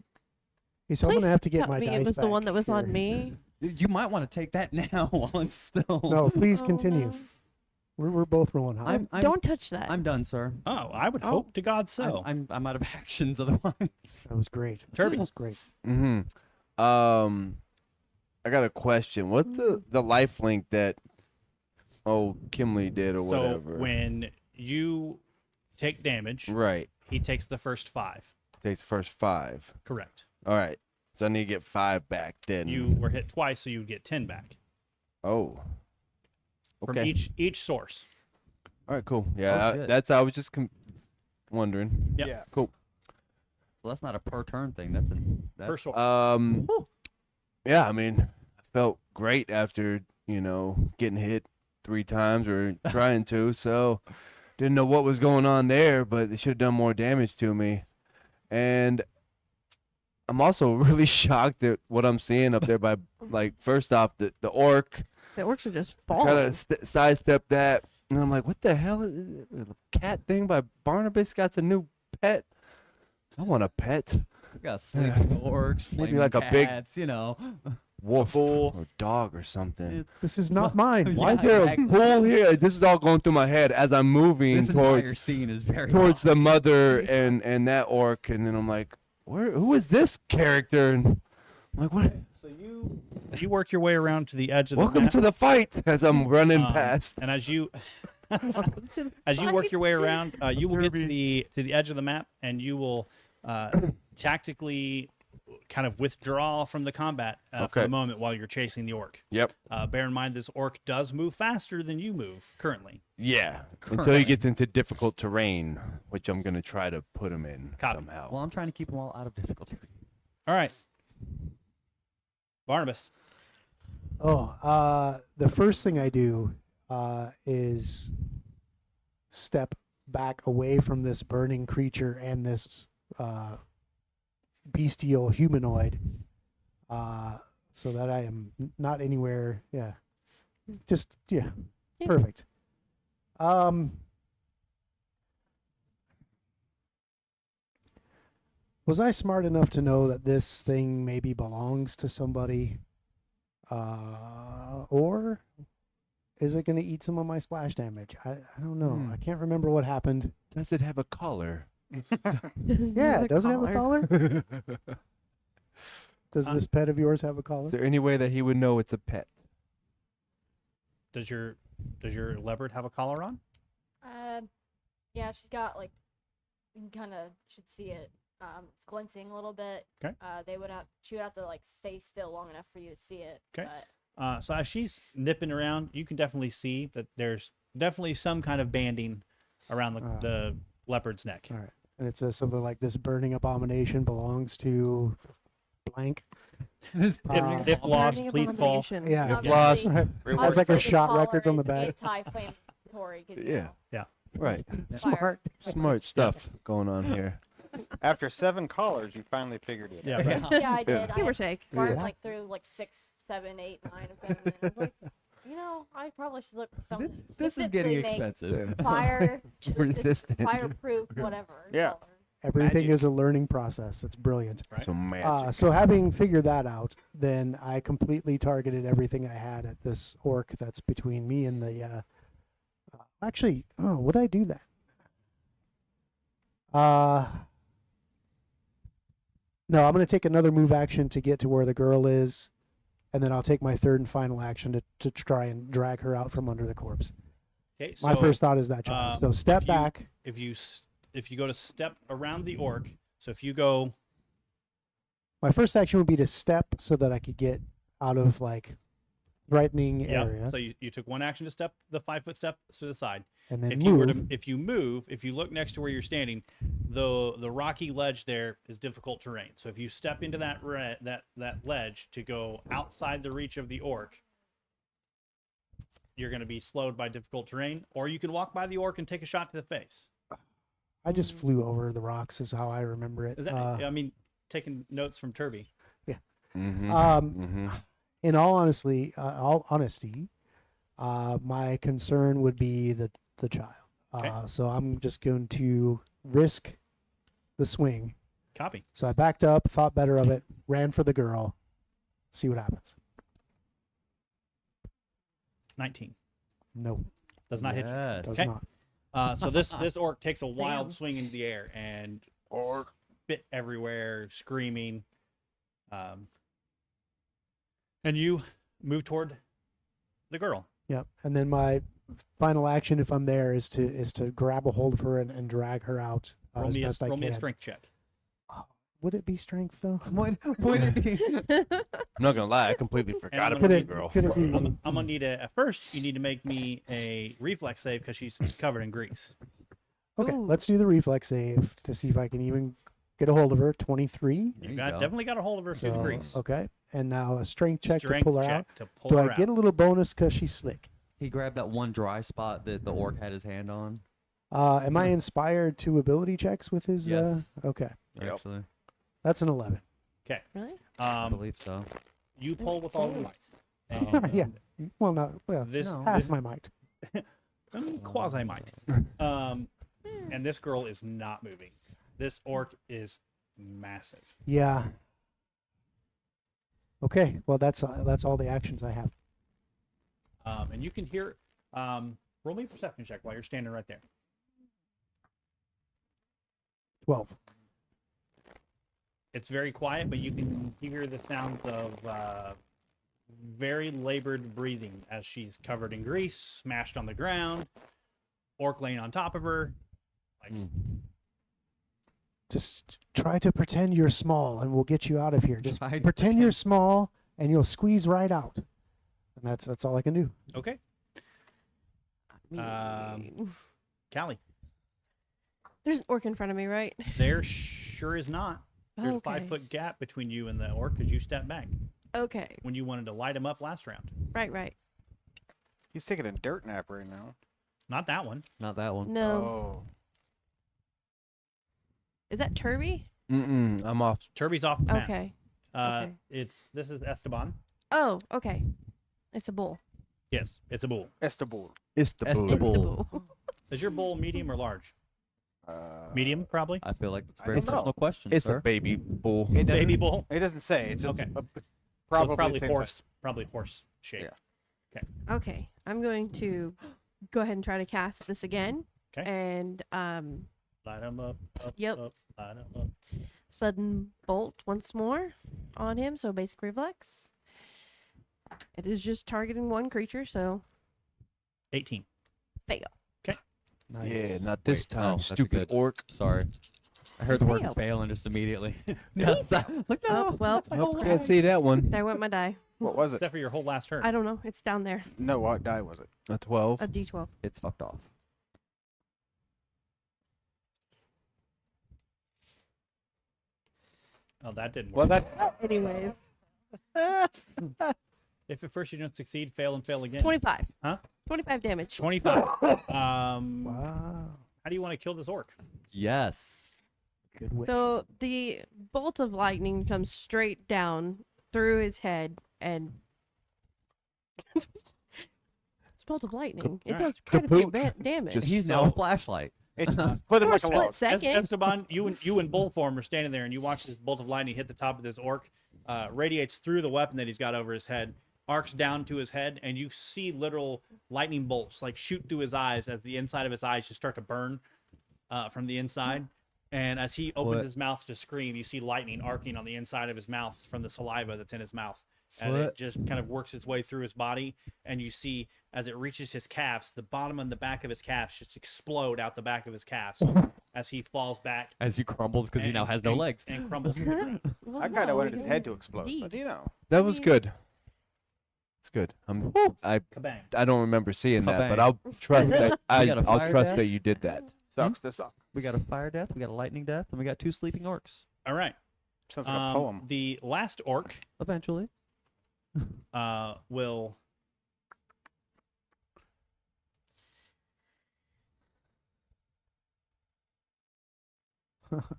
Okay, so I'm please gonna have to get tell my me dice it was the one back that was on here. me. You might want to take that now while it's still. No, please Oh, continue. no. We're both rolling high. I'm Don't touch that. I'm done, sir. Oh, I would Oh. hope to God so. I'm out of actions otherwise. That was great. Turby. That was great. Mm-hmm. I got a question. What's the life link that Kimley did or So whatever? when you take damage, Right. he takes the first 5. Takes the first 5. Correct. All right. So I need to get 5 back then. You were hit twice, so you would get 10 back Oh. from Okay. each source. All right. Cool. Yeah. shit. I was just wondering. Yep. Yeah. Cool. So that's not a per turn thing. That's Per source. Yeah. I mean, I felt great after getting hit 3 times or trying to. So didn't know what was going on there, but they should have done more damage to me. And I'm also really shocked at what I'm seeing up there. By first off, the orc The orcs are just kind falling. of sidestepped that, and I'm like, what the hell is it? The cat thing by Barnabas got a new pet. I want a pet. We got sleeping orcs, Maybe flaming like a big- cats, you know. Wolf or dog or something. This is not mine. Why is Yeah, there exactly. a pool here? This is all going through my head as I'm moving This entire towards scene is very the odd. mother and that orc, and then I'm like, who is this character? And I'm like, what? So you work your way around to the edge of the Welcome map, to the fight as I'm running past. and as you Welcome to the as you work your way fight. around, you will get to the edge of the map, and you will tactically kind of withdraw from the combat for Okay. the moment while you're chasing the orc. Yep. Bear in mind, this orc does move faster than you move currently. Yeah. Until he Currently. gets into difficult terrain, which I'm gonna try to put him in Copy. somehow. Well, I'm trying to keep them all out of difficulty. All right, Barnabas. The first thing I do is step back away from this burning creature and this bestial humanoid, so that I am not anywhere. Yeah, just Yeah. perfect. Was I smart enough to know that this thing maybe belongs to somebody, or is it going to eat some of my splash damage? I don't know. I can't remember what happened. Does it have a collar? Yeah, does it have a collar? Does this pet of yours have a collar? Is there any way that he would know it's a pet? Does your leopard have a collar on? Yeah, she's got like, you kind of should see it. It's glinting a little bit. Okay. She would have to like stay still long enough for you to see it. Okay. But So as she's nipping around, you can definitely see that there's definitely some kind of banding around the leopard's neck. All right. And it says something like, this burning abomination belongs to blank. This If lost, Burning please call. abomination. Yeah. If lost, Has like a obviously the shot collar records on the is back. Anti-inflammatory. 'cause, you Yeah. know, Right. Smart. Smart stuff going on here. After 7 callers, you finally figured it. Yeah, out. right. Yeah, I did. Give I or take. farmed Yeah. like through like 6, 7, 8, 9 of them. And I was like, I probably should look for something. This is getting specifically makes expensive. Fire Resistant. fireproof, whatever. Yeah. color. Everything Magic. is a learning process. It's brilliant. Right. So magic. So having figured that out, then I completely targeted everything I had at this orc that's between me and the. Actually, would I do that? No, I'm going to take another move action to get to where the girl is, and then I'll take my third and final action to try and drag her out from under the corpse. Okay, My so first thought is that, John. So step if you- back. If you go to step around the orc, so if you go, My first action would be to step so that I could get out of like threatening Yep. area, So you took one action to step the 5-foot step to the side. and then If move. you move, if you look next to where you're standing, the rocky ledge there is difficult terrain. So if you step into that that ledge to go outside the reach of the orc, you're going to be slowed by difficult terrain, or you can walk by the orc and take a shot to the face. I just flew over the rocks, is how I remember it. Is that? I mean, taking notes from Turby. Mm-hmm. Um, in all honesty, my concern would be the child. Okay. So I'm just going to risk the swing. Copy. So I backed up, thought better of it, ran for the girl, see what happens. 19. No, Does not hit you. Yes. does Okay. not. So this orc takes a wild Damn. swing into the air and spit everywhere, screaming. And you move toward the girl. Yep. And then my final action, if I'm there, is to grab a hold of her and drag her out Roll as me best I roll can. me a strength check. Would it be strength though? Would it be? I'm not gonna lie, I completely forgot I'm about gonna the girl. Could it be? I'm gonna need at first you need to make me a reflex save because she's covered in grease. Okay, Ooh. let's do the reflex save to see if I can even get a hold of her. 23. There You you got go. definitely got a hold of her through the So, grease. okay, and now a strength check Strength to pull her check out. to pull Do her I get out. a little bonus because she's slick? He grabbed that one dry spot that the orc had his hand on. Am I inspired to ability checks with his? Yes. Okay, Yep. Actually, that's an 11. Okay. Really? I believe so. You pull with all your might. Yeah. And Well, not well. This, No. Half this my might. quasi might. And this girl is not moving. This orc is massive. Yeah. Okay. Well, that's all the actions I have. And you can hear. Roll me a perception check while you're standing right there. 12. It's very quiet, but you can hear the sounds of very labored breathing as she's covered in grease, smashed on the ground, orc laying on top of her. Like, Just try to pretend you're small, and we'll get you out of here. Just Try to pretend you're small, and you'll squeeze right out. And that's all I can do. okay, Callie, There's an orc in front of me, right? there sure is not. There's Okay. a 5-foot gap between you and the orc because you stepped back Okay. when you wanted to light him up last round. Right. He's taking a dirt nap right now. Not that one. Not that one. No. Oh. Is that Turby? I'm off. Turby's off the map. Okay. okay. This is Esteban. Oh, okay. It's a bull. Yes, it's a bull. Estabul. It's the It's bull. the It's the bull. bull. Is your bull medium or large? Uh, Medium, probably. I feel like it's a I very don't know. personal question, It's sir. a baby bull. It doesn't, Baby bull. It doesn't say. It's just Okay. So it's probably, probably the same horse. Probably horse shape. Yeah. Okay. I'm going to go ahead and try to cast this again. 'Kay. And Light him up. Yep. Up, light him up. sudden bolt once more on him. So basic reflex. It is just targeting one creature, so 18. fail. Nice. Yeah, not this Wait, oh, time, that's stupid good. orc. Sorry. I heard the word Failed. fail and just immediately. Yes. Like, Oh, well, Nope, can't see that one. there went my die. What was it? Except for your whole last turn. I don't know. It's down there. No, what die was it? A 12. A D12. It's fucked off. Oh, that didn't Well, work. that Anyways. If at first you don't succeed, fail and fail again. 25. Huh? 25 damage. 25. Wow. How do you want to kill this orc? Yes. Good way. So the bolt of lightning comes straight down through his head and it's a bolt of lightning. It does quite a bit of damage. Just- He's So- now a flashlight. it split him For a like a split log. second. Esteban, you and bull form are standing there, and you watch this bolt of lightning hit the top of this orc, radiates through the weapon that he's got over his head, arcs down to his head, and you see literal lightning bolts like shoot through his eyes as the inside of his eyes just start to burn from the inside. And as he opens What? his mouth to scream, you see lightning arcing on the inside of his mouth from the saliva that's in his mouth. And it What? just kind of works its way through his body. And you see, as it reaches his calves, the bottom and the back of his calves just explode out the back of his calves as he falls back As he crumbles because he now has no legs. and crumbles to the ground. Well, I kind no, of wanted his because head to he's explode, deep. but you know. That was good. It's good. Kabang. I don't remember seeing that, but Kabang. I'll trust Is it? that. We got a I'll fire trust death? that you did that. Sucks to suck. We got a fire death, we got a lightning death, and we got 2 sleeping orcs. All right. Sounds like a poem. The last orc Eventually. will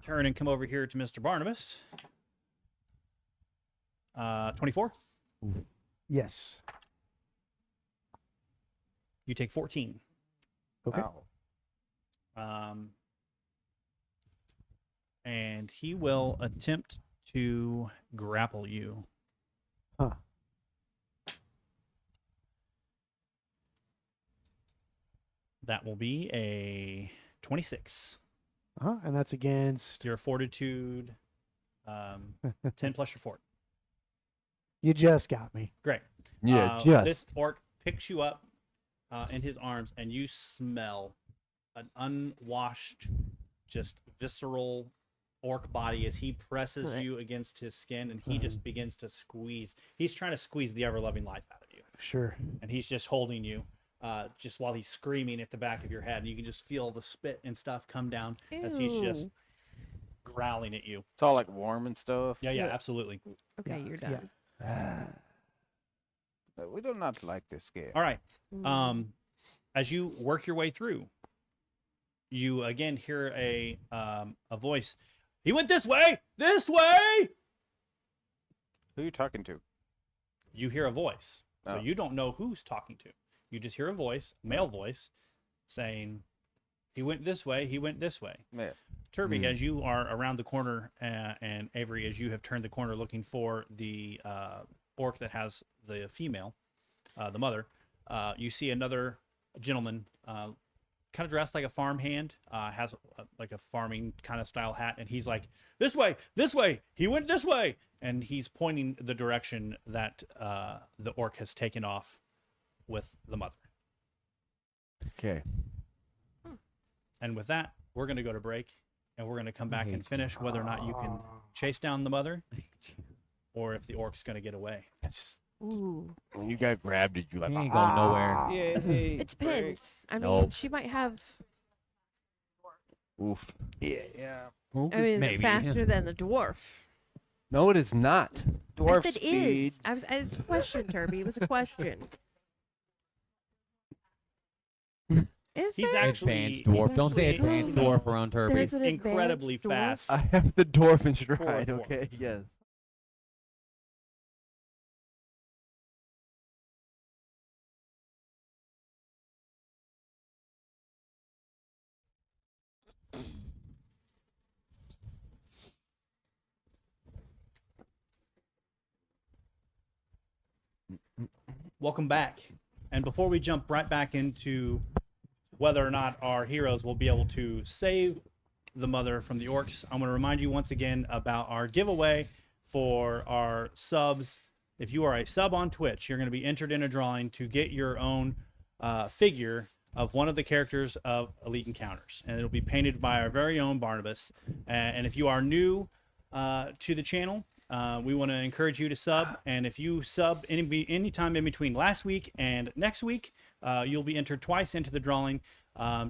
turn and come over here to Mr. Barnabas. 24. Yes. You take 14. Okay. Wow. And he will attempt to grapple you. Huh. That will be a 26. And that's against. Your fortitude, 10 plus your fort. You just got me. Great. Yeah, This orc picks you up in his arms, and you smell an unwashed, just visceral orc body as he presses you against his skin, and he just begins to squeeze. He's trying to squeeze the ever-loving life out of you, Sure. and he's just holding you just while he's screaming at the back of your head, and you can just feel the spit and stuff come down as he's just Ew. growling at you. It's all like warm and stuff. Yeah, absolutely. Okay, you're Yeah. done. But we do not like this game. All right. Mm. As you work your way through, you again hear a voice. He went this way. This way. Who are you talking to? You hear a voice, so Oh. you don't know who's talking to. You just hear a voice, male voice, saying, "He went this way. He went this way." Yes. Turby, as you are around the corner, and Avery, as you have turned the corner looking for the orc that has the female, the mother, you see another gentleman, kind of dressed like a farmhand, has like a farming kind of style hat, and he's like, this way, he went this way, and he's pointing the direction that the orc has taken off with the mother. Okay. And with that, we're going to go to break, and we're going to come back and finish whether or not you can chase down the mother, or if the orc's going to get away. It's just Ooh. when you got grabbed, it you like He ain't going nowhere. Yay. It depends. I mean, Nope. she might have. oof. Yeah. I mean, is it Maybe. faster than the dwarf? No, it is not. Dwarf I said speed. is. It was a question, Turby. It was a question. Is He's there? actually Advanced dwarf. Don't say actually, advanced dwarf around Turby. There's an incredibly advanced dwarf? fast. I have the dwarf in stride. dwarf. Okay. Yes. Welcome back. And before we jump right back into whether or not our heroes will be able to save the mother from the orcs, I'm going to remind you once again about our giveaway for our subs. If you are a sub on Twitch, you're going to be entered in a drawing to get your own figure of one of the characters of Elite Encounters. And it'll be painted by our very own Barnabas. And if you are new to the channel, we want to encourage you to sub, and if you sub any time in between last week and next week, you'll be entered twice into the drawing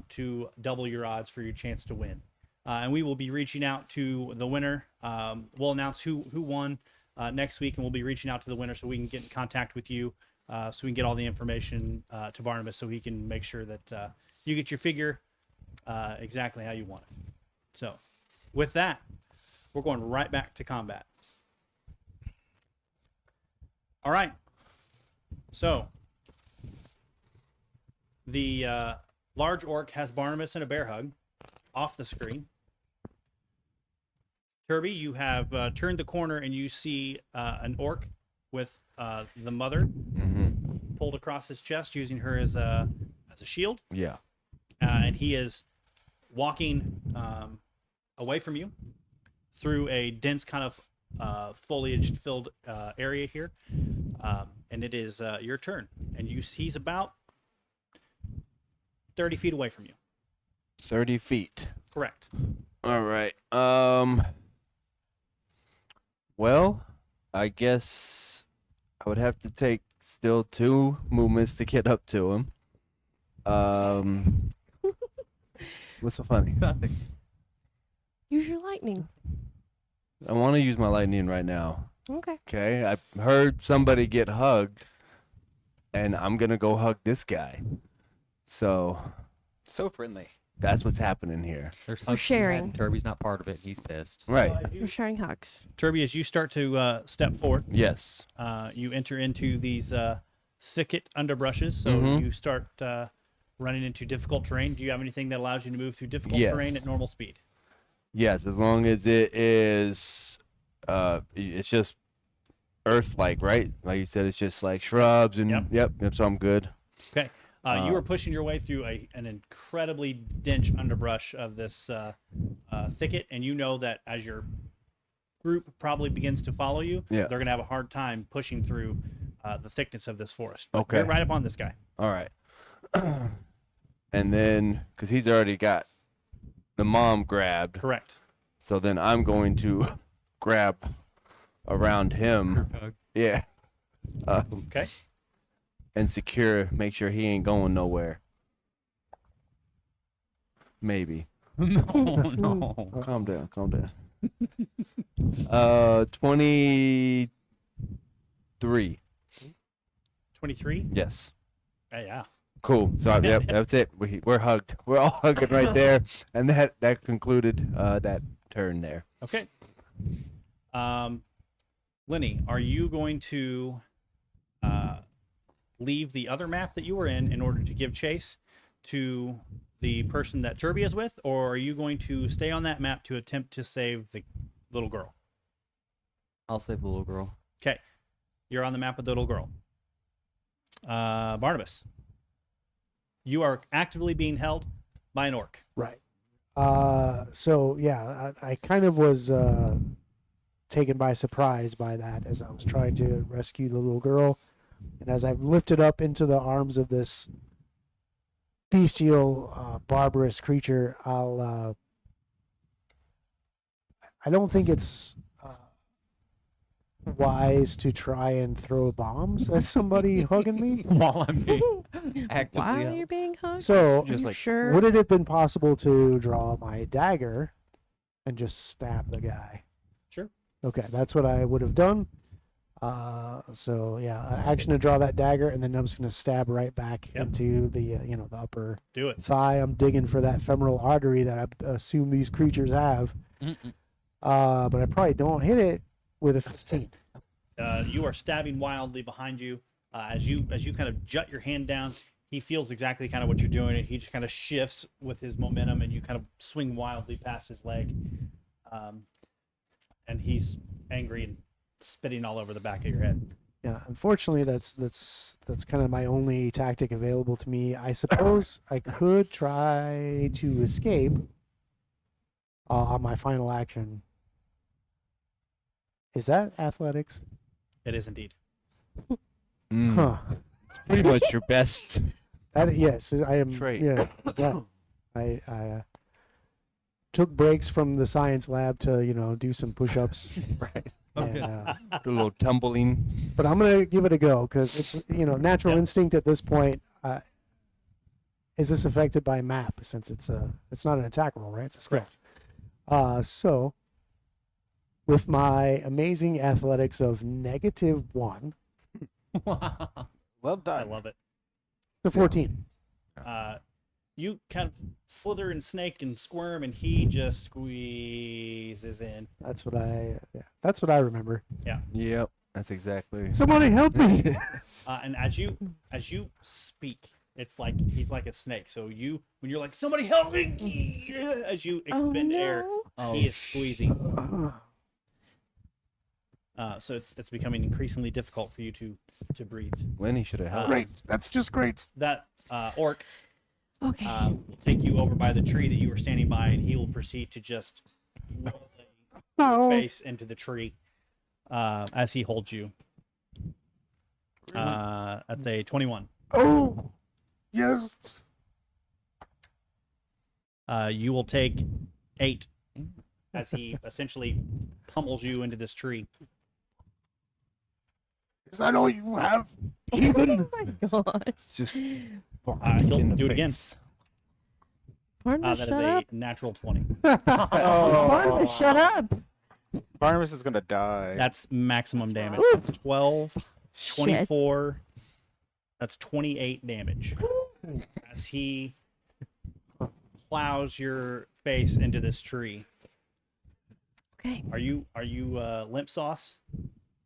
to double your odds for your chance to win. And we will be reaching out to the winner. We'll announce who won next week, and we'll be reaching out to the winner so we can get in contact with you, so we can get all the information to Barnabas so he can make sure that you get your figure exactly how you want it. So with that, we're going right back to combat. All right. So the large orc has Barnabas in a bear hug off the screen. Turby, you have turned the corner and you see an orc with the mother pulled across his chest, using her as a shield. Yeah. And he is walking away from you through a dense kind of foliage-filled area here, and it is your turn. And he's about 30 feet away from you. 30 feet. Correct. All right. Well, I guess I would have to take still 2 movements to get up to him. What's so funny? Nothing. Use your lightning. I want to use my lightning right now. Okay. Okay, I heard somebody get hugged, and I'm gonna go hug this guy. So So friendly. that's what's happening here. There's We're hugs to be had, sharing. and Kirby's not part of it. He's pissed. Right. We're sharing hugs. Turby, as you start to step forward, Yes. you enter into these thicket underbrushes, so Mhm. you start running into difficult terrain. Do you have anything that allows you to move through difficult Yes. terrain at normal speed? Yes, as long as it is, it's just earth-like, right? Like you said, it's just like shrubs and yep. So I'm good. Okay. You are pushing your way through an incredibly dense underbrush of this thicket, and you know that as your group probably begins to follow you, Yeah. they're going to have a hard time pushing through the thickness of this forest. But Okay. you're right up on this guy. All right. And then, because he's already got the mom grabbed, Correct. so then I'm going to grab around him. Yeah. Okay. And secure, make sure he ain't going nowhere. Maybe. No, no. Calm down, calm down. 23. 23. Yes. Yeah. Cool. So yep, that's it. We're hugged. We're all hugging right there, and that concluded that turn there. Okay. Lenny, are you going to leave the other map that you were in order to give chase to the person that Turby is with, or are you going to stay on that map to attempt to save the little girl? I'll save the little girl. Okay. You're on the map with the little girl. Barnabas, you are actively being held by an orc. Right. So yeah, I kind of was taken by surprise by that as I was trying to rescue the little girl, and as I've lifted up into the arms of this bestial, barbarous creature, I don't think it's wise to try and throw bombs at somebody hugging me. While I'm being actively While held. you're being hugged? So, Are Just you like, sure? would it have been possible to draw my dagger and just stab the guy? Sure. Okay, that's what I would have done. So yeah, action to draw that dagger, and then I'm just gonna stab right back Yep. into the the upper Do it. thigh. I'm digging for that femoral artery that I assume these creatures have. Mm-mm. But I probably don't hit it with a 15. You are stabbing wildly behind you. As you kind of jut your hand down, he feels exactly kind of what you're doing, and he just kind of shifts with his momentum, and you kind of swing wildly past his leg. And he's angry and spitting all over the back of your head. Yeah, unfortunately, that's kind of my only tactic available to me. I suppose I could try to escape on my final action. Is that athletics? It is indeed. Huh. It's pretty much your best. That yes, I am. Trait. Yeah, yeah. I took breaks from the science lab to do some push-ups. Right. And, Do a little tumbling. but I'm gonna give it a go because it's natural Yep. instinct at this point. Is this affected by map since it's not an attack roll, right? It's a skill. Correct. So with my amazing athletics of -1 Well I done. love it. to 14. You kind of slither and snake and squirm, and he just squeezes in. That's what I remember. Yep. That's exactly. Somebody help me! And as you speak, it's like he's like a snake. So when you're like, somebody help me, as you expend air, Oh, he is squeezing. So it's becoming increasingly difficult for you to breathe. Lenny should have helped. Great, that's just great. That orc Okay. will take you over by the tree that you were standing by, and he will proceed to just roll your No. face into the tree as he holds you. That's a 21. Oh, yes. You will take 8 as he essentially pummels you into this tree. Is that all you have? Even? Oh my gosh. Just He'll in the do it again. face. Barnabas, That is shut a up. natural 20. Barnabas, shut up. Barnabas is gonna die. That's maximum damage. Ooh. That's 12, Shit. 24. That's 28 damage. As he plows your face into this tree. Okay. Are you limp sauce?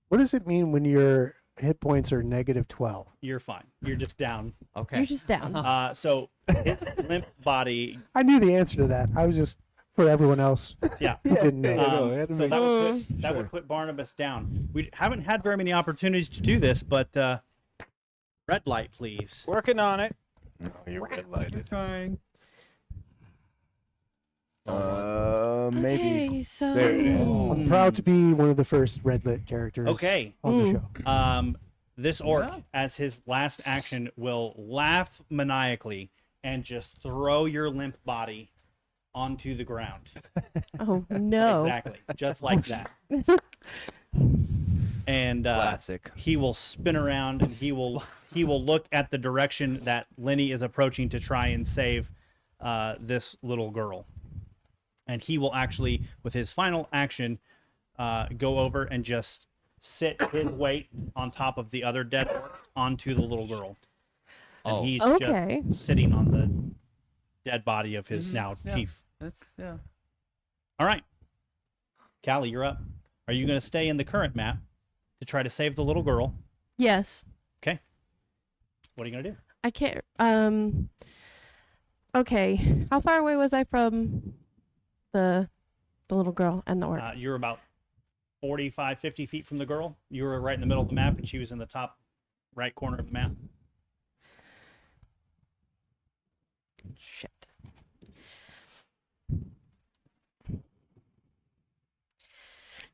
What does it mean when your hit points are -12? You're fine. You're just down. Okay. You're just down. So its limp body. I knew the answer to that. I was just for everyone else Yeah. who didn't know. I had to So make- that would put Barnabas down. We haven't had very many opportunities to do this, but red light, please. Working on it. No, you're red lighted. Trying. Maybe. Okay, so There it is. I'm proud to be one of the first red lit characters Okay. on the show. This orc, Yeah. as his last action, will laugh maniacally and just throw your limp body onto the ground. oh no. Exactly, just like that. And Classic. he will spin around and he will look at the direction that Lenny is approaching to try and save this little girl. And he will actually, with his final action, go over and just sit his weight on top of the other dead orc onto the little girl. And Oh. he's Okay. just sitting on the dead body of his now yeah. chief. That's yeah. All right. Callie, you're up. Are you going to stay in the current map to try to save the little girl? Yes. Okay. What are you going to do? I can't. Okay. How far away was I from the little girl and the orc? You're about 45, 50 feet from the girl. You were right in the middle of the map, and she was in the top right corner of the map. Shit.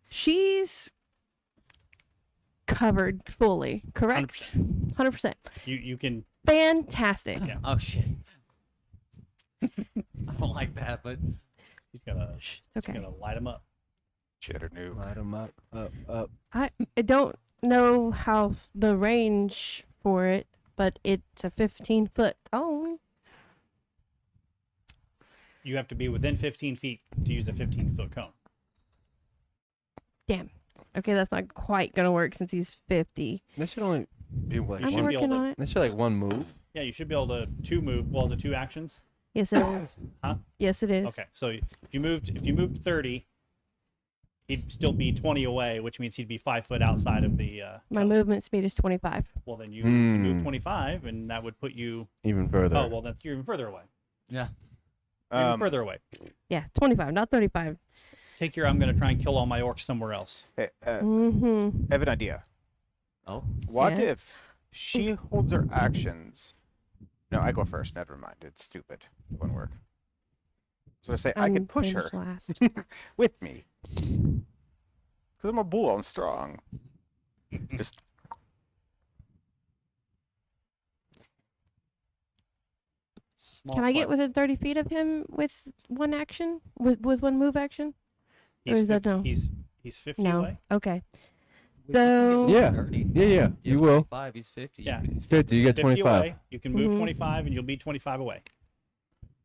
She's covered fully, correct? 100%. You can. Fantastic. Yeah. Oh shit. I don't like that, but You gotta. Shh, You it's okay. gotta light them up. Cheddar new. Light 'em up, up. I don't know how the range for it, but it's a 15-foot cone. You have to be within 15 feet to use a 15-foot cone. Damn. Okay, that's not quite gonna work since he's 50. They should only be like You I'm should be able working to- on it. They should like one move. Yeah, you should be able to move. Well, is it 2 actions? Yes, it is. Huh? Yes, it is. Okay, so if you moved 30, he'd still be 20 away, which means he'd be 5 foot outside of the. My cone. movement speed is 25. Well, then you move Hmm. 25, and that would put you. Even further. Oh, well, you're even further away. yeah. You're even further away. Yeah, 25, not 35. Take your. I'm gonna try and kill all my orcs somewhere else. Hey, Mm-hmm. I have an idea. Oh. What Yeah. if she holds her actions? No, I go first. Never mind. It's stupid. It wouldn't work. So I say I can push her Last. with me. Because I'm a bull. I'm strong. Just Small Can I get part. within 30 feet of him with one action? With one move action? Or is that 50, no? He's 50 No. away. Okay. We can get So- Yeah. 30. Yeah, you will. 25, he's 50. Yeah. It's 50. You get 50 25. away. You can move Mhm. 25, and you'll be 25 away.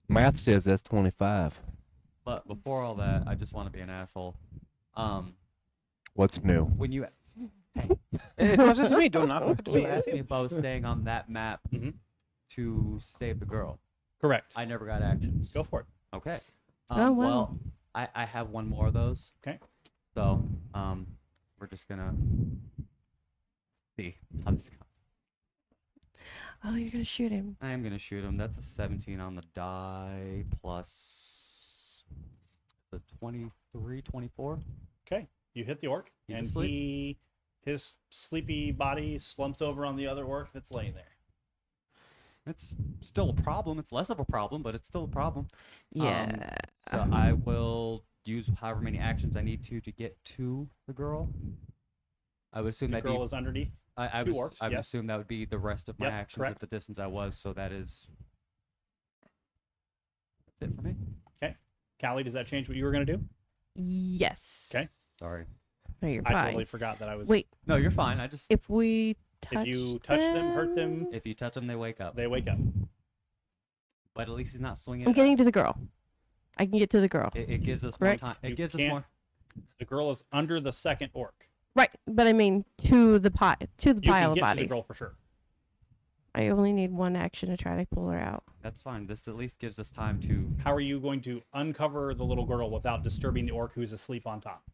Math says that's 25. But before all that, I just want to be an asshole. What's new? When you it wasn't to me. Do not look at you me. asked me if I was staying on that map Mhm. to save the girl, Correct. I never got actions. Go for it. Okay. Oh, wow. Well, I have one more of those. Okay. So, we're just gonna see how this goes. Oh, you're gonna shoot him. I am gonna shoot him. That's a 17 on the die plus the 23, 24. Okay. You hit the orc, He's and asleep. his sleepy body slumps over on the other orc that's laying there. It's still a problem. It's less of a problem, but it's still a problem. Yeah. So I will use however many actions I need to get to the girl. I would assume The that girl is underneath. I two would orcs, I would yes. assume that would be the rest of my Yep, actions correct. at the distance I was. So that is that's it for me. Okay. Callie, does that change what you were going to do? Yes. Okay. Sorry. No, you're I fine. totally forgot that I was. Wait, No, you're fine. I just if we touch If you touch them, hurt them, if you touch them, they wake up. they wake up. But at least he's not swinging. I'm at getting us. to the girl. I can get to the girl. It gives us Correct. more time. It You gives us can't- more. The girl is under the second orc. Right, but I mean to the pile You pile can of get to the bodies. girl for sure. I only need one action to try to pull her out. That's fine. This at least gives us time to. How are you going to uncover the little girl without disturbing the orc who's asleep on top?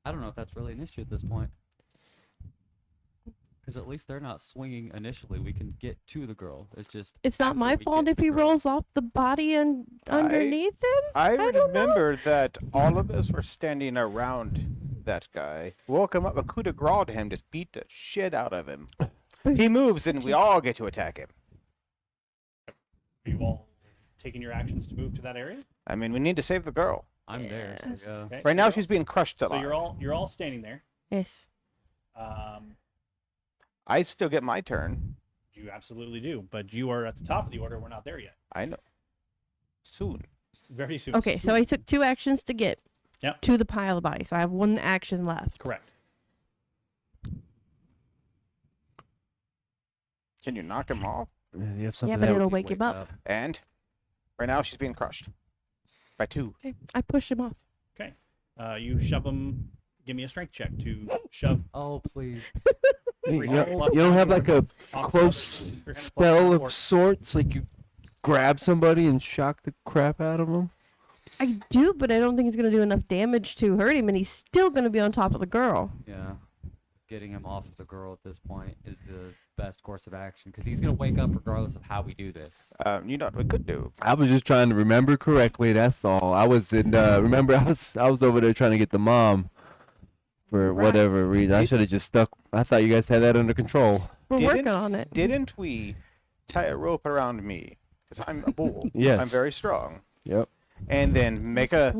I don't know if that's really an issue at this point. Because at least they're not swinging initially. We can get to the girl. It's just. It's not after my we fault get if the he girl. rolls off the body and underneath him. I don't know. remember that all of us were standing around that guy. Woke him up, a coup de grace to him, just beat the shit out of him. He moves, and we all get to attack him. Are you all taking your actions to move to that area? I mean, we need to save the girl. I'm there. Yes. So, Okay, Right so now, you're she's being crushed all, alive. so you're all standing there. Yes. I still get my turn. You absolutely do, but you are at the top of the order. We're not there yet. I know. Soon. Very soon. Okay, so I took 2 actions to get Yep. to the pile of bodies. So I have 1 action left. Correct. Can you knock him off? You have Yeah, something but that it'll would- wake him up. And right now, she's being crushed by 2. Okay, I push him off. Okay. You shove him. Give me a strength check to shove. Oh, please. You, Three you hundred don't, plus you don't have like a off- close 300 plus spell of orc. sorts, like you grab somebody and shock the crap out of them? I do, but I don't think he's going to do enough damage to hurt him, and he's still going to be on top of the girl. Yeah. Getting him off of the girl at this point is the best course of action. Because he's going to wake up regardless of how we do this. You know what we could do? I was just trying to remember correctly. That's all. I was in. Remember, I was over there trying to get the mom for Right. whatever reason. I should have just stuck. I thought you guys had that under control. We're Didn't- working on it. Didn't we tie a rope around me? Because I'm a bull. Yes. I'm very strong. Yep. And then make a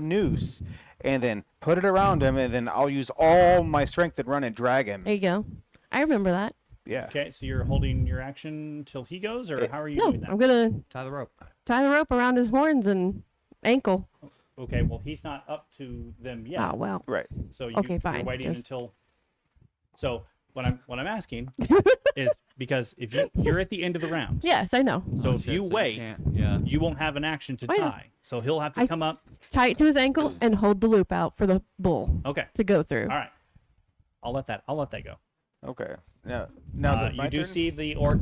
noose, and then put it around him, and then I'll use all my strength and run and drag him. There you go. I remember that. Yeah. Okay, so you're holding your action till he goes, or how are you No, doing that? I'm going to Tie the rope. tie the rope around his horns and ankle. Okay, well he's not up to them yet. Oh, well. Right. So Okay, you're fine, waiting just- until. So what I'm asking is because if you're at the end of the round, Yes, I know. so Oh, if shit, you wait, can't- yeah. you won't have an action to I know. tie. So he'll have to I- come up. Tie it to his ankle and hold the loop out for the bull Okay, to go through. all right. I'll let that go. Okay. Now is it my You do turn? see the orc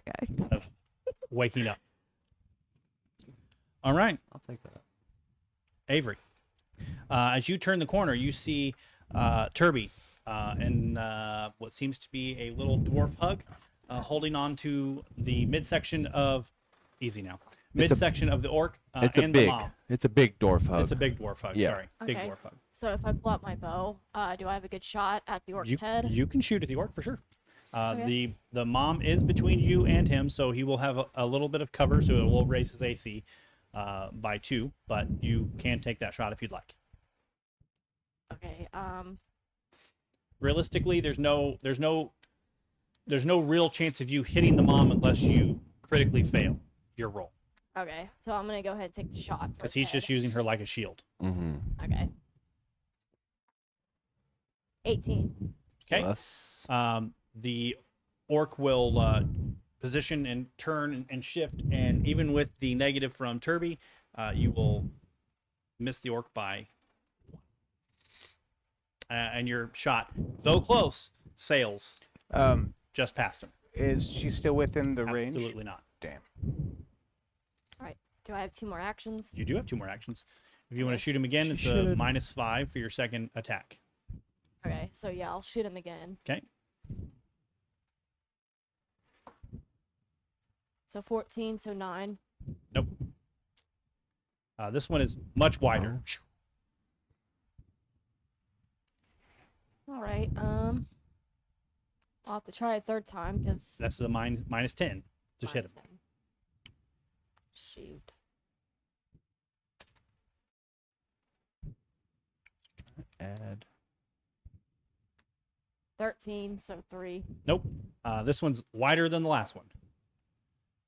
That guy. waking up. All right, I'll take that. Avery. As you turn the corner, you see Turby in what seems to be a little dwarf hug, holding on to the midsection of It's a- midsection of the orc It's a and big. the mom. It's a big dwarf hug. It's a big dwarf hug. Yeah. Sorry, big Okay. dwarf hug. So if I pull out my bow, do I have a good shot at the orc's You, head? you can shoot at the orc for sure. Okay. The mom is between you and him, so he will have a little bit of cover, so it will raise his AC by 2. But you can take that shot if you'd like. Okay. Realistically, there's no real chance of you hitting the mom unless you critically fail your roll, Okay. So I'm gonna go ahead and take the shot. for because his he's just head. using her like a shield. Mm-hmm. Okay. 18. Okay. Plus. The orc will position and turn and shift, and even with the negative from Turby, you will miss the orc by 1. And your shot, though close, sails just past him. Is she still within the range? Absolutely not. Damn. Do I have 2 more actions? You do have 2 more actions. If you want to shoot him again, She it's should. a -5 for your second attack. Okay. So yeah, I'll shoot him again. Okay. So 14. So 9. Nope. This one is much wider. All right. I'll have to try a third time because. That's the -10. Just hit him. Shoot. Add. 13. So 3. Nope. This one's wider than the last one.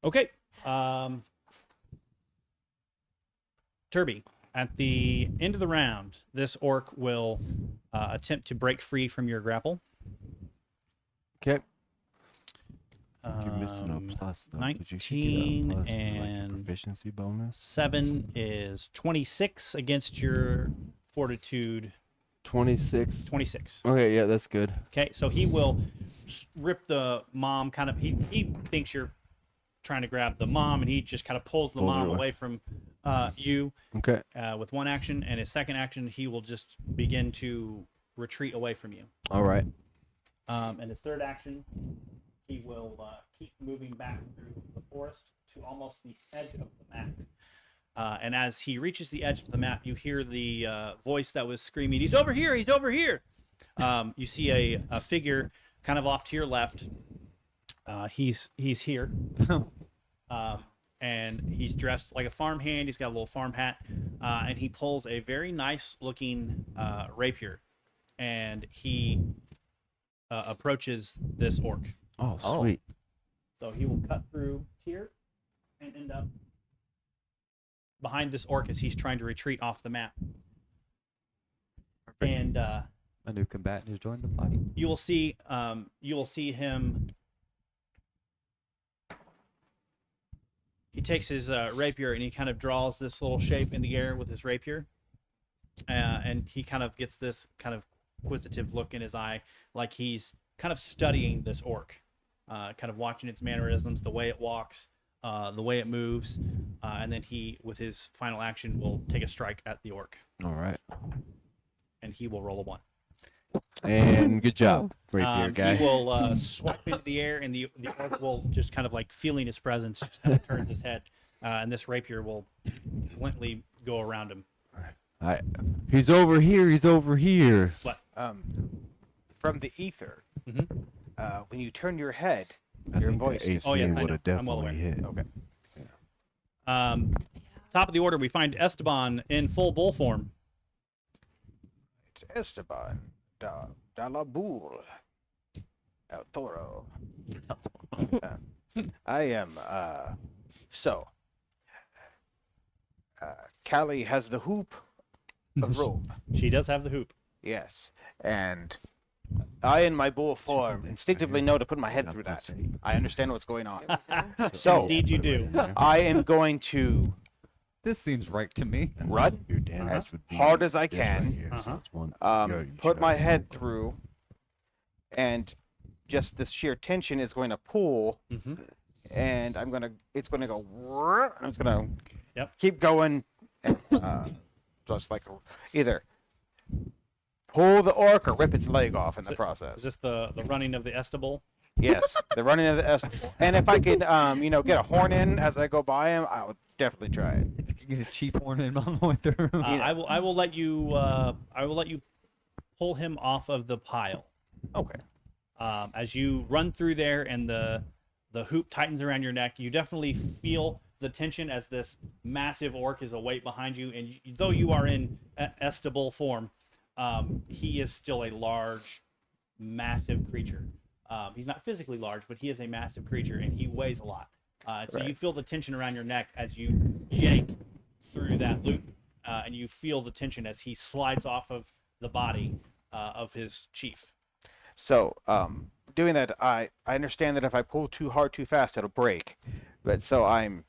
Okay. Turby, at the end of the round, this orc will attempt to break free from your grapple. Okay. You're missing a plus though, 'cause you should get a 19 plus for, like, your and proficiency bonus. 7 is 26 against your fortitude. 26. 26. Okay, yeah, that's good. Okay, so he will rip the mom kind of. He thinks you're trying to grab the mom, and he just kind of pulls the Pulls her mom away. away from you Okay. with one action, and his second action, he will just begin to retreat away from you. All right. And his third action, he will keep moving back through the forest to almost the edge of the map. And as he reaches the edge of the map, you hear the voice that was screaming, "He's over here! He's over here!" You see a figure kind of off to your left. He's here. And he's dressed like a farmhand. He's got a little farm hat. And he pulls a very nice looking rapier. And he approaches this orc. Oh, Oh. sweet. So he will cut through here and end up behind this orc as he's trying to retreat off the map. And A new combatant has joined the fight. you will see him. He takes his rapier and he kind of draws this little shape in the air with his rapier, and he kind of gets this kind of inquisitive look in his eye, like he's kind of studying this orc, kind of watching its mannerisms, the way it walks, the way it moves, and then he, with his final action, will take a strike at the orc, All right. and he will roll a 1. And good job, rapier guy. He will swipe into the air, and the orc will just kind of like feeling his presence, just kind of turns his head, and this rapier will gently go around him. All right. He's over here. He's over here. What? From the ether, Mhm. when you turn your head, I your think voice. the AC Oh, yes, I would know. have I'm well definitely hit. Okay. Top of the order, we find Esteban in full bull form. It's Esteban da la Bull El Toro. I am, so, Callie has the hoop of rope. She does have the hoop. Yes. And I, in my bull form, instinctively know to put my head through that. I understand what's going on. So, Indeed, you do. I am going to This seems right to me. run Your damage as would be hard as I this right can, here, so it's one- you put should my have- head through, and just this sheer tension is going to pull, and it's gonna go, I'm just gonna Yep. keep going, and, just like either pull the orc or rip its leg off in the Is process. this the running of the Estable? Yes, the running of the S. And if I could, get a horn in as I go by him, I would definitely try it. If you can get a cheap horn in on the way through. I will let you pull him off of the pile. Okay. As you run through there and the hoop tightens around your neck, you definitely feel the tension as this massive orc is a weight behind you. And though you are in Estable form, he is still a large, massive creature. He's not physically large, but he is a massive creature, and he weighs a lot. So you feel the tension around your neck as you yank through that loop, and you feel the tension as he slides off of the body of his chief. So, doing that, I understand that if I pull too hard, too fast, it'll break. But so I'm,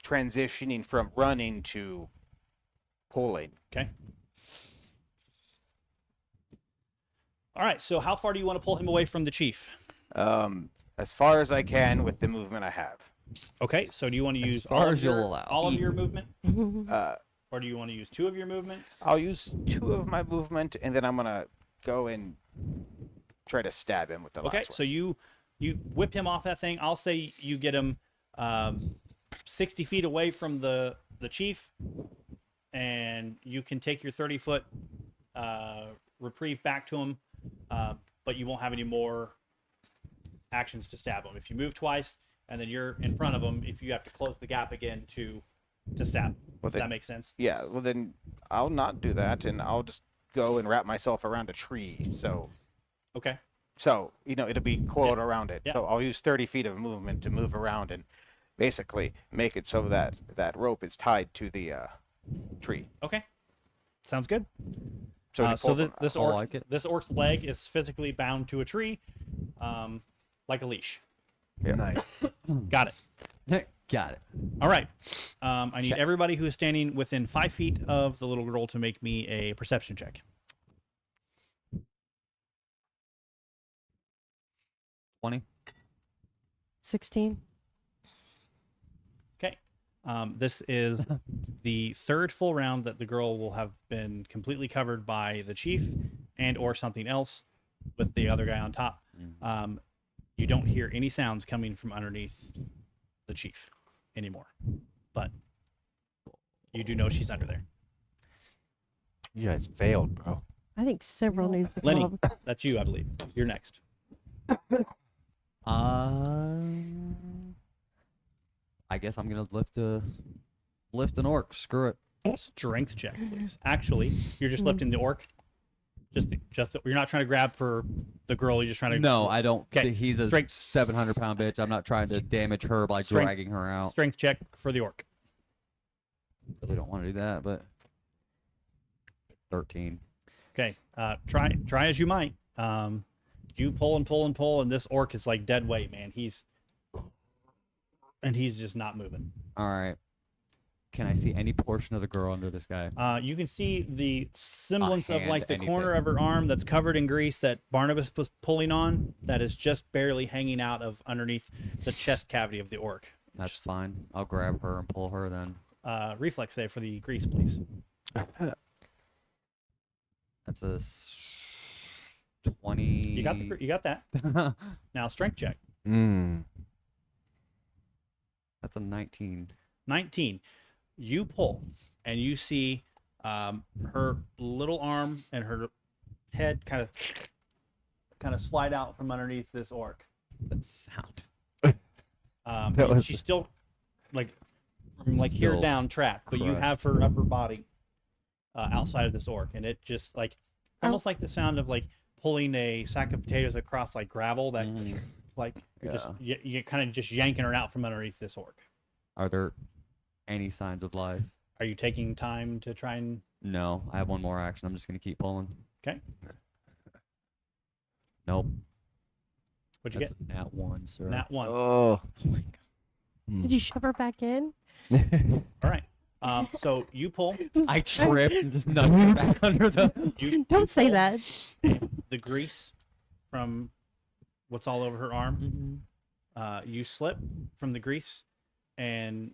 transitioning from running to pulling. Okay. All right. So how far do you want to pull him away from the chief? As far as I can with the movement I have. Okay. So do you want to As use far all as of you'll your, allow. all of your movement, Uh, or do you want to use 2 of your movement? I'll use 2 of my movement, and then I'm gonna go and try to stab him with the Okay. last So you whip him off that thing. I'll say you get him 60 feet away from the chief, and you can take your 30-foot reprieve back to him, but you won't have any more actions to stab him. If you move twice and then you're in front of him, if you have to close the gap again to stab. Does that make sense? Yeah, well then I'll not do that, and I'll just go and wrap myself around a tree. So Okay. it'll be coiled around it. Yeah. So I'll use 30 feet of movement to move around and basically make it so that that rope is tied to the tree. Okay. Sounds good. So, he So pulls on- this I orc, like it. this orc's leg is physically bound to a tree, like a leash. Yeah. Nice. Got it. Got it. All right. I need Check. everybody who is standing within 5 feet of the little girl to make me a perception check. 20. 16. Okay. This is the third full round that the girl will have been completely covered by the chief and or something else with the other guy on top. You don't hear any sounds coming from underneath the chief anymore, but you do know she's under there. You guys failed, bro. I think several needs to Lenny, come. that's you, I believe. You're next. I guess I'm gonna lift an orc. Screw it. Strength check, please. Actually, you're just lifting the orc. You're not trying to grab for the girl. You're just trying to. No, I don't. Okay, He's a strength- 700-pound bitch. I'm not trying to damage her by Strength- dragging her out. Strength check for the orc. Really don't want to do that, but 13. Okay. Try as you might. You pull and pull and pull, and this orc is like dead weight, man. He's just not moving. All right. Can I see any portion of the girl under this guy? You can see the semblance of hand, like the corner anything. of her arm that's covered in grease that Barnabas was pulling on. That is just barely hanging out of underneath the chest cavity of the orc. That's fine. I'll grab her and pull her then. Reflex save for the grease, please. That's a 20. You got that. Now strength check. That's a 19. 19. You pull, and you see her little arm and her head kind of slide out from underneath this orc. That sound. That was- She's still like from like here Still down trapped, but you crushed. have her upper body outside of this orc, and it just like it's almost like the sound of like pulling a sack of potatoes across like gravel that like you're just you're kind of just yanking her out from underneath this orc. Are there any signs of life? Are you taking time to try and? No, I have one more action. I'm just gonna keep pulling. Okay. Nope. What'd you That's a nat 1, sir. get? Nat 1. Oh. Did you shove her back in? All right. So you pull. I tripped and just nudged her back under the. You Don't say pull that. The grease from what's all over her arm. You slip from the grease, and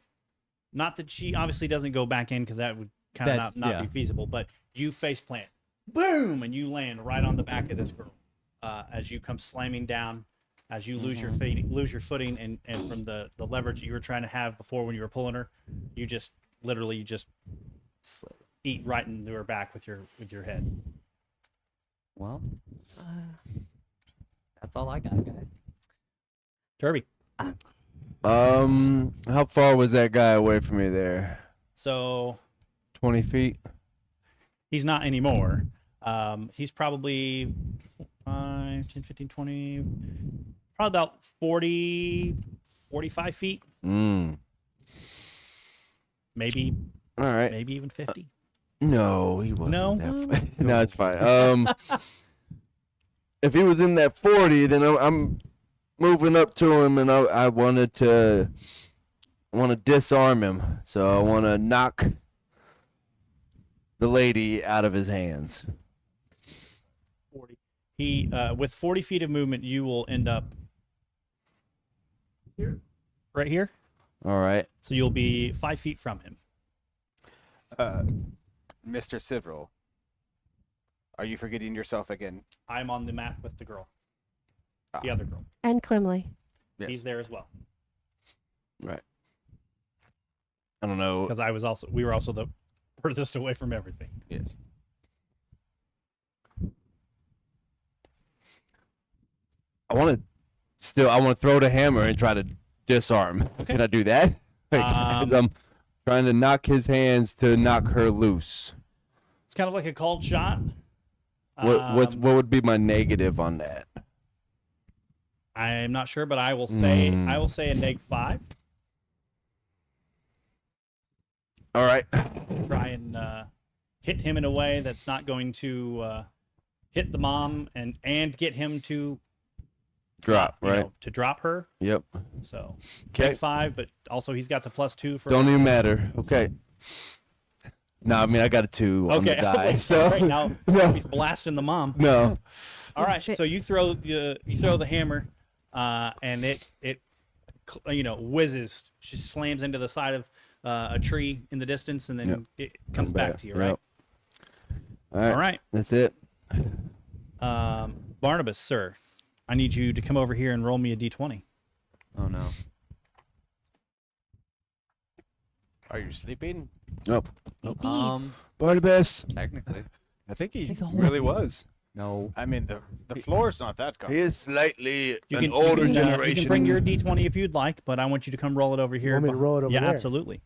not that she obviously doesn't go back in because that would kind of That's- not be yeah. feasible. But you face plant, boom, and you land right on the back of this girl as you come slamming down. As you lose your footing, and from the leverage you were trying to have before when you were pulling her, you just literally eat right into her back with your head. Well, that's all I got, guys. Derby. How far was that guy away from me there? So 20 feet? he's not anymore. He's probably 5, 10, 15, 20, probably about 40, 45 feet, Mm. maybe All right. maybe even 50. No, he wasn't. No? That no, it's fine. If he was in that 40, then I'm moving up to him, and I want to disarm him. So I want to knock the lady out of his hands. 40. He with 40 feet of movement, you will end up here, right here. All right. So you'll be 5 feet from him. Mr. Sivril, are you forgetting yourself again? I'm on the map with the girl, the Ah. other girl. And Climley. Yes. He's there as well Right. I don't know. because we were also the furthest away from everything. Yes. I want to throw the hammer and try to disarm. Okay. Can I do that? Because I'm trying to knock his hands to knock her loose. It's kind of like a called shot. What would be my negative on that? I'm not sure, but I will say Mm. a neg 5. All right. to try and hit him in a way that's not going to hit the mom and get him to Drop, you right? know, to drop her. Yep. So Okay. take 5, but also he's got the +2 for. Don't even matter. Okay. No, I mean I got a 2 on the Okay, I was die. like, So great, now no. he's blasting the mom. No. All right, shit. so you throw the hammer, and it whizzes. She slams into the side of a tree in the distance, and then Yep. it comes back to you, right? Yep. All right. All right, That's it. Barnabas, sir, I need you to come over here and roll me a d20. Oh no. Are you sleeping? Nope. Barnabas. Barnabas. Technically. I think he He's a whole- really was. No. I mean, the floor's not that He comfortable. is slightly You an can, older you can, generation. you can bring your d20 if you'd like, but I want you to come roll it over here. want me to roll it over yeah, there? absolutely.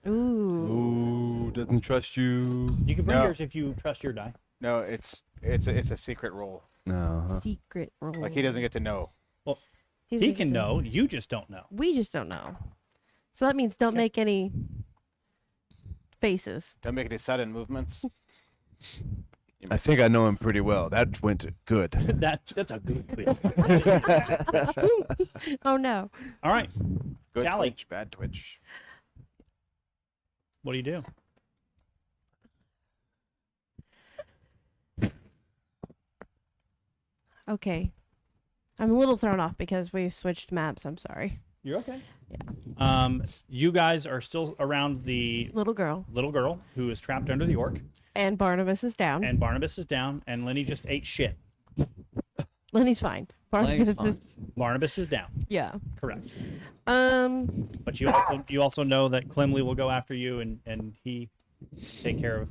Ooh. Ooh, doesn't trust you. You can bring No. yours if you trust your die. No, it's a secret roll. No. Huh? Secret roll. Like he doesn't get to know. He's He like, can know. You just don't know. We just don't know. So that means don't make any faces. Don't make any sudden movements. I think I know him pretty well. That went good. That's a good quiz. Oh no. All right, Good Golly. twitch, bad twitch. what do you do? Okay. I'm a little thrown off because we switched maps. I'm sorry. You're okay. Yeah. You guys are still around the Little girl. little girl who is trapped under the orc, And Barnabas is down. and Barnabas is down, and Lenny just ate shit. Lenny's fine. Lenny's Barnabas is Barnabas is down. yeah. Correct. But But you also know that Clemley will go after you, and he take care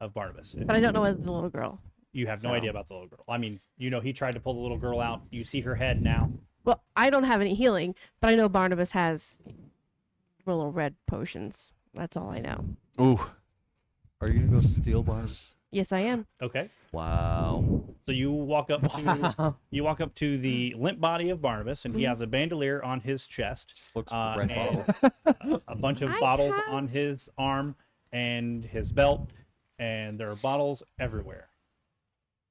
of Barnabas. I don't know whether the little girl. You have no So- idea about the little girl. I mean, he tried to pull the little girl out. You see her head now. Well, I don't have any healing, but I know Barnabas has little red potions. That's all I know. Ooh. Are you gonna go steal Barnabas? Yes, I am. Okay. Wow. So you walk up to the limp body of Barnabas, and he has a bandolier on his chest, Just looks for red and bottles. a bunch of I bottles have- on his arm and his belt, and there are bottles everywhere.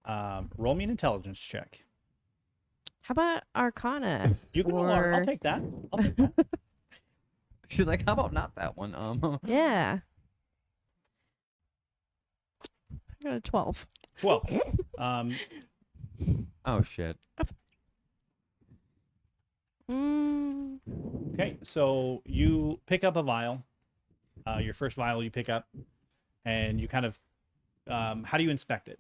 Roll me an intelligence check. How about Arcana? You can roll. I'll Or- take that. I'll take that. She's like, how about not that one? Yeah. I got a 12. 12. Oh shit. Mm, Okay, so you pick up a vial. Your first vial you pick up, and you kind of, how do you inspect it?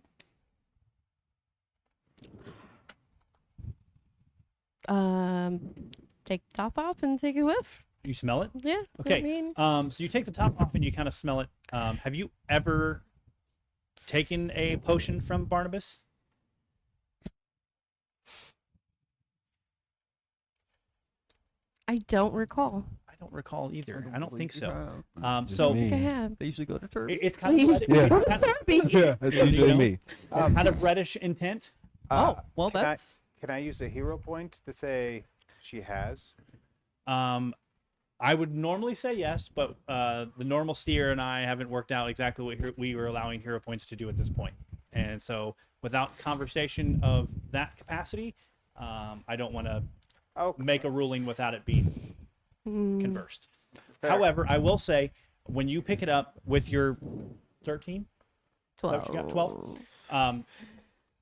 take the top off and take a whiff. You smell it? Yeah. Okay. I mean, So you take the top off and you kind of smell it. Have you ever taken a potion from Barnabas? I don't recall. I don't recall either. I don't think believe so. you have. Just So me. I think I have. They usually go to church. it's kind of red, Yeah. Yeah, that's You usually know? me. kind of reddish intent. Oh, well, can I- that's Can I use a hero point to say she has? I would normally say yes, but the normal seer and I haven't worked out exactly what we were allowing hero points to do at this point. And so, without conversation of that capacity, I don't want to Oh, make a ruling without it being Mm, conversed. fair. However, I will say when you pick it up with your 13, that 12. what you got? 12?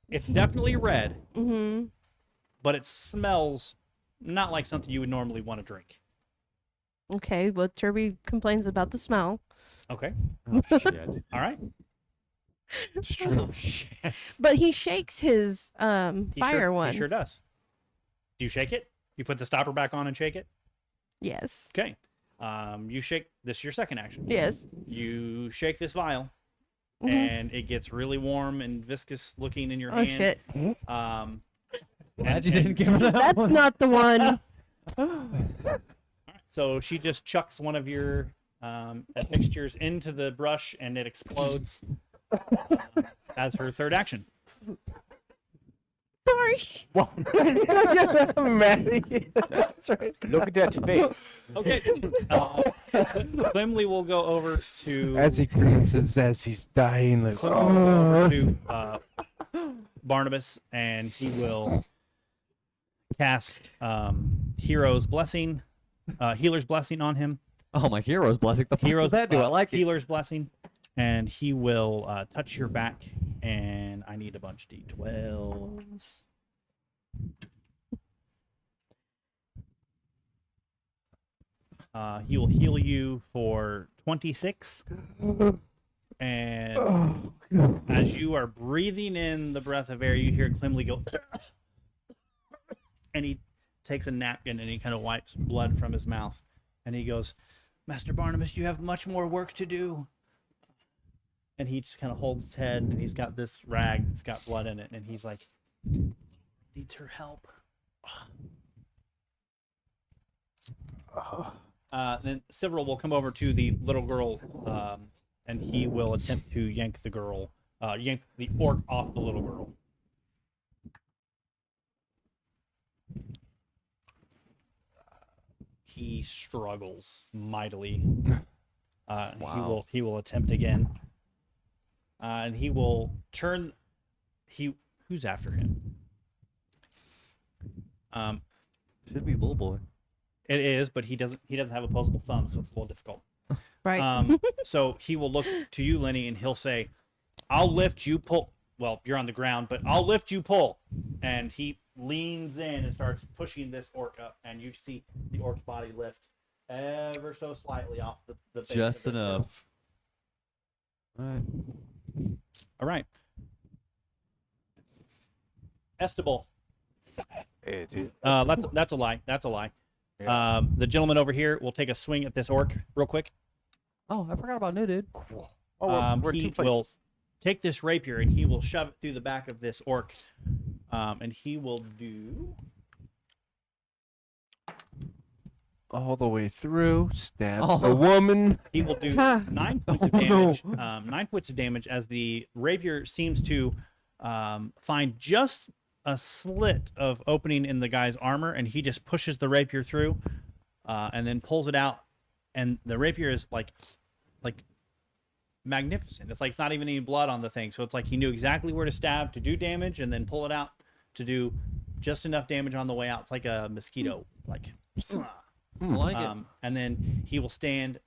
It's definitely red, Mm-hmm. but it smells not like something you would normally want to drink. Okay, well, Turby complains about the smell. Okay. oh shit. All right. It's true. Shit. But he shakes his He fire sure, ones. He sure does. Do you shake it? You put the stopper back on and shake it? Yes. Okay. You shake. This is your second action. Yes. You shake this vial, Mhm. and it gets really warm and viscous looking in your Oh hand. shit. Glad you didn't give her that That's one. not the one. So she just chucks one of your mixtures into the brush, and it explodes as her third action. So sorry. Maddie. That's right. Look at that face. Okay. Clemley will go over to. As he grinces as he's dying, like, Clemley will go over to Barnabas, and he will cast Hero's Blessing, Healer's Blessing on him. Oh, my hero's blessing. The fuck Hero's does that do? I like it. Healer's Blessing, and he will touch your back, and I need a bunch of D12s. He will heal you for 26. And as you are breathing in the breath of air, you hear Clemley go, and he takes a napkin and he kind of wipes blood from his mouth. And he goes, Master Barnabas, you have much more work to do. And he just kind of holds his head, and he's got this rag that's got blood in it. And he's like, needs her help. Then Several will come over to the little girl, and he will attempt to yank the orc off the little girl. He struggles mightily. Wow. He will attempt again, and he will turn. Who's after him? Should be Bullboy. It is, but he doesn't have opposable thumb, so it's a little difficult. Right. So he will look to you, Lenny, and he'll say, I'll lift, you pull. Well, you're on the ground, but I'll lift, you pull. And he leans in and starts pushing this orc up, and you see the orc's body lift ever so slightly off the base Just of this enough. All right. girl. All right. Estable. That's a lie. That's a lie. Yeah. The gentleman over here will take a swing at this orc real quick. Oh, I forgot about new dude. Oh, we're He two places. will take this rapier and he will shove it through the back of this orc, and he will do. all the way through, stabs Oh. the woman. He will do 9 points of damage. 9 points of damage as the rapier seems to find just a slit of opening in the guy's armor, and he just pushes the rapier through, and then pulls it out. And the rapier is like magnificent. It's like it's not even any blood on the thing, so it's like he knew exactly where to stab to do damage, and then pull it out to do just enough damage on the way out. It's like a mosquito, like. I like it. And then he will stand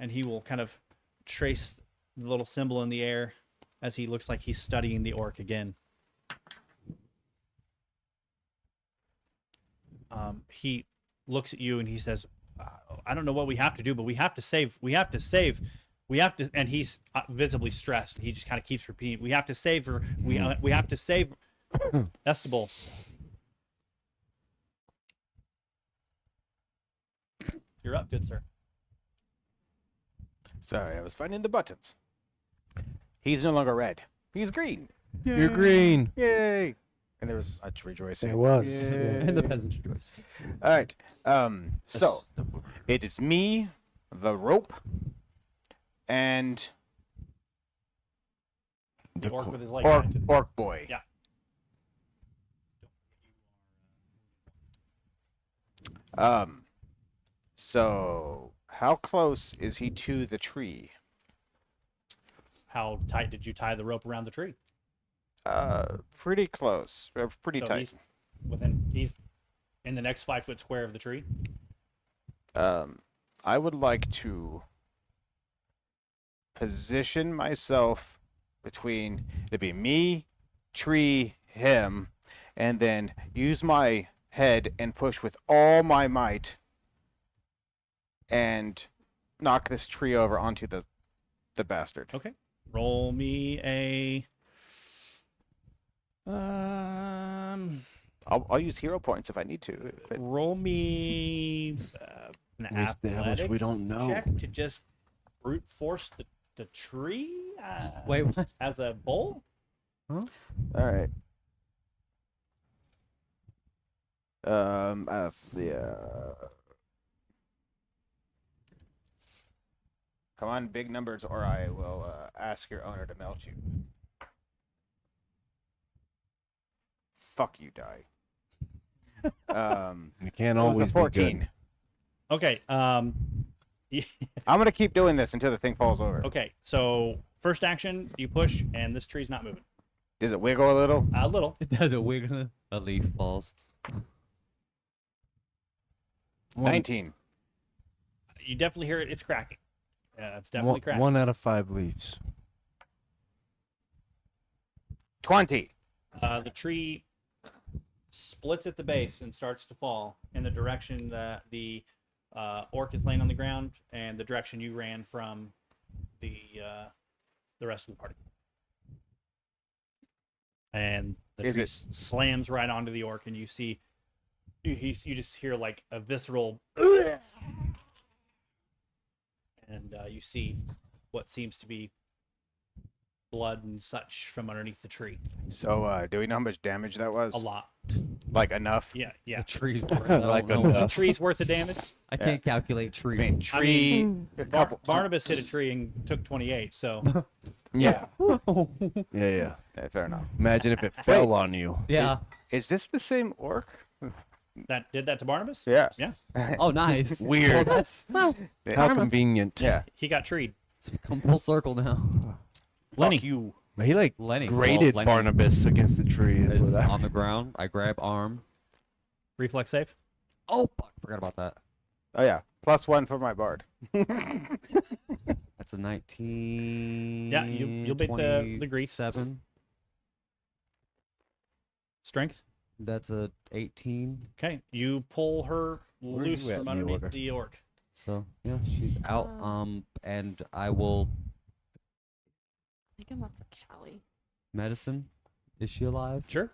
and he will kind of trace the little symbol in the air as he looks like he's studying the orc again. He looks at you and he says, I don't know what we have to do, but we have to save. We have to save. We have to. And he's visibly stressed. He just kind of keeps repeating, we have to save her. We have to save Estable. You're up, good sir. Sorry, I was finding the buttons. He's no longer red. He's green. You're green. Yay! And there was much rejoicing. There was. Yay. yes. And the peasants rejoiced. All right. So it is me, the rope, and The orc with his leg connected. orc boy. Yeah. So how close is he to the tree? How tight did you tie the rope around the tree? Pretty close. Pretty So tight. he's in the next 5 foot square of the tree. I would like to position myself between it'd be me, tree, him, and then use my head and push with all my might and knock this tree over onto the bastard. Okay. Roll me a I'll use hero points if I need to. But roll me an We established we athletics don't know. check to just brute force the tree Wait, what? as a bull. all right. Come on, big numbers, or I will ask your owner to melt you. Fuck you, die. You can't It was always a be 14. good. Okay. I'm gonna keep doing this until the thing falls over. Okay. So first action, you push, and this tree's not moving. Does it wiggle a little? A little. It does a wiggle. A leaf falls. 19. You definitely hear it. It's cracking. Yeah, it's definitely cracking. 1 out of 5 leaves. 20. The tree splits at the base and starts to fall in the direction that the orc is laying on the ground, and the direction you ran from the rest of the party. And the Is tree it- slams right onto the orc, and you see, you just hear like a visceral, and you see what seems to be blood and such from underneath the tree. So, do we know how much damage that was? A lot. Like enough? Yeah, yeah. The tree's worth. Like I don't know. A tree's worth of damage. I can't calculate I tree. mean, tree. A couple. Barnabas hit a tree and took 28. So Yeah. Yeah. Fair enough. Imagine if it fell on you. Yeah. Is this the same orc? that did that to Barnabas. Yeah. Yeah. Oh, nice. Weird. Well, that's How convenient. Yeah. He got treed. it's come full circle now. Lenny. Fuck you. He like Lenny. grated Lenny Barnabas against the tree. Is is what I- on the ground. I grab arm. Reflex save. Oh, fuck. Forgot about that. Oh yeah. +1 for my bard. That's a 19. Yeah, you'll beat the grease. 7. Strength. That's a 18. Okay. You pull her Where are loose you at from in the underneath order? the orc. So yeah, she's out. And I will I think I'm up for Callie. medicine. Is she alive? Sure.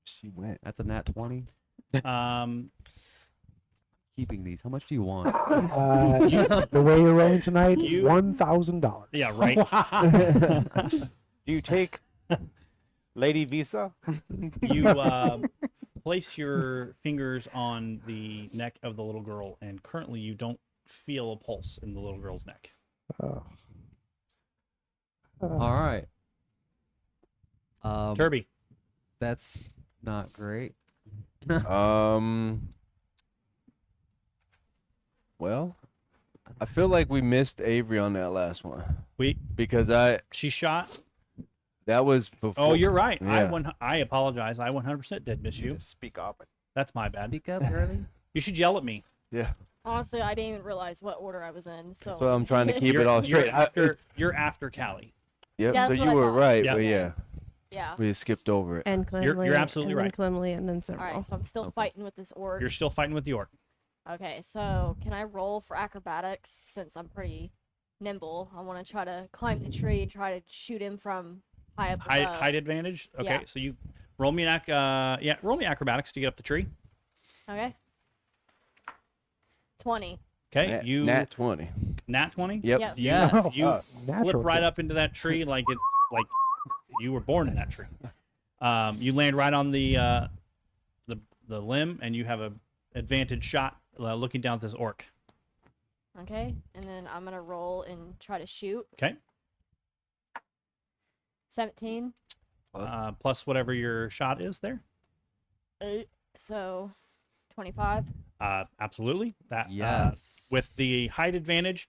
She went. That's a nat 20. Keeping these. How much do you want? The way you're rolling tonight, You- $1,000. Yeah. Right. Do you take Lady Visa? You place your fingers on the neck of the little girl, and currently you don't feel a pulse in the little girl's neck. Oh. All right. Turby. That's not great. Well, I feel like we missed Avery on that last one because She shot. that was before. Oh, you're right. Yeah. I apologize. I 100% did miss you. Speak up. That's my bad. Speak up, early. You should yell at me. Yeah. Honestly, I didn't even realize what order I was in. So That's why I'm trying to keep it all You're straight. you're after Callie. Yep. That's So what you I were thought. right, Yeah. but yeah, yeah. we just skipped over it. And Clemley. absolutely and then right. Clemley and then All several. right, so I'm still Okay. fighting with this orc. You're still fighting with the orc. Okay, so can I roll for acrobatics since I'm pretty nimble? I want to try to climb the tree and try to shoot him from high up above. Height advantage. Okay, Yeah. so you roll me roll me acrobatics to get up the tree. Okay. 20. Okay, Nat, you nat 20. nat 20. Yep. Yep. Yes. You Natural flip right thing. up into that tree like it's like you were born in that tree. You land right on the limb, and you have a advantage shot looking down at this orc. Okay, and then I'm gonna roll and try to shoot. Okay, 17. plus whatever your shot is there. So 25. Absolutely. That Yes. with the height advantage,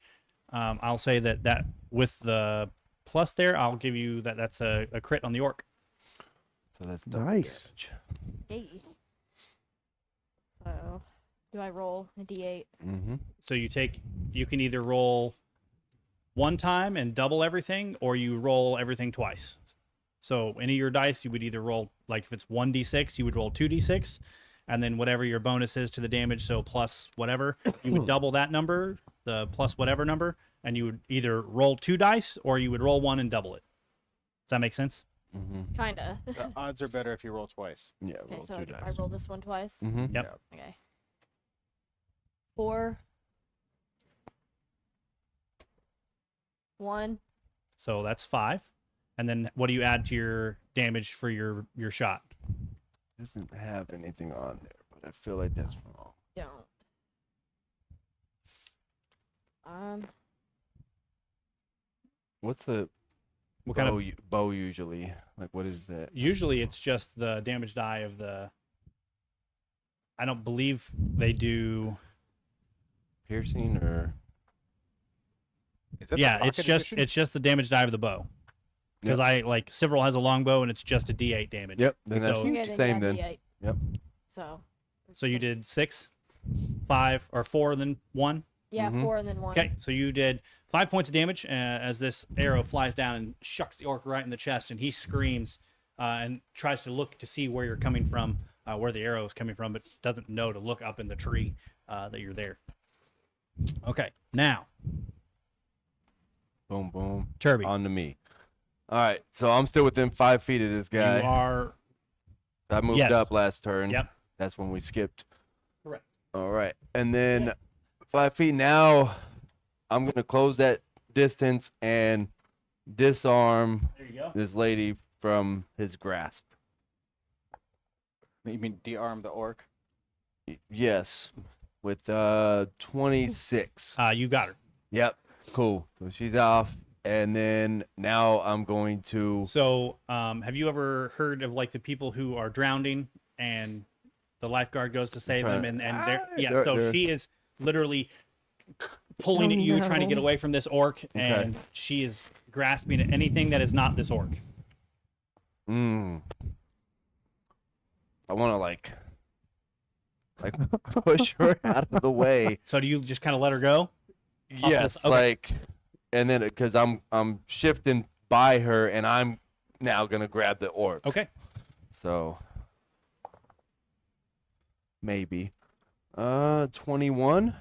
I'll say that with the plus there, I'll give you that's a crit on the orc. So that's double Nice. damage. Yay. So do I roll a d8? Mm-hmm. So you can either roll one time and double everything, or you roll everything twice. So any of your dice, you would either roll, like if it's 1d6, you would roll 2d6, and then whatever your bonus is to the damage, so plus whatever, you would double that number, the plus whatever number, and you would either roll 2 dice, or you would roll 1 and double it. Does that make sense? Mm-hmm. Kinda. The odds are better if you roll twice. Yeah. Okay, Roll so 2 I dice. roll this one twice. Mm-hmm. Yep. Okay. 4. 1. So that's 5. And then what do you add to your damage for your shot? Doesn't have anything on there, but I feel like that's wrong. Don't. What's the What kind of? Bow usually? Like what is that? Usually, it's just the damage die of the. I don't believe they do. Piercing or Is that the Yeah, it's pocket just edition? it's just the damage die of the bow. Because I like Several has a longbow and it's just a D8 damage. Yep. Then that's So- Okay, the same yeah, then. D8. Yep. So. So you did 6, 5, or 4, then 1. Yeah, Mhm. 4 and then 1. Okay, so you did 5 points of damage as this arrow flies down and shucks the orc right in the chest, and he screams and tries to look to see where you're coming from, where the arrow is coming from, but doesn't know to look up in the tree that you're there. Okay, now Boom, boom. Turby, On to me. All right, so I'm still within 5 feet of this guy. you are I moved yes. up last turn. Yep. That's when we skipped. Correct. All right, and then 5 feet now. I'm gonna close that distance and disarm There you go. this lady from his grasp. You mean de-arm the orc? Yes, with 26. You got her. Yep. Cool. So she's off, and then now I'm going to. So, have you ever heard of like the people who are drowning and the lifeguard goes to save them, and they're- she is literally pulling at you, trying to get no. away from this orc, and she is grasping at anything that is not this orc. I want to like push her out of the way. So do you just kind of let her go? Yes, okay. like, and then because I'm shifting by her, and I'm now gonna grab the orc. Okay. So maybe 21.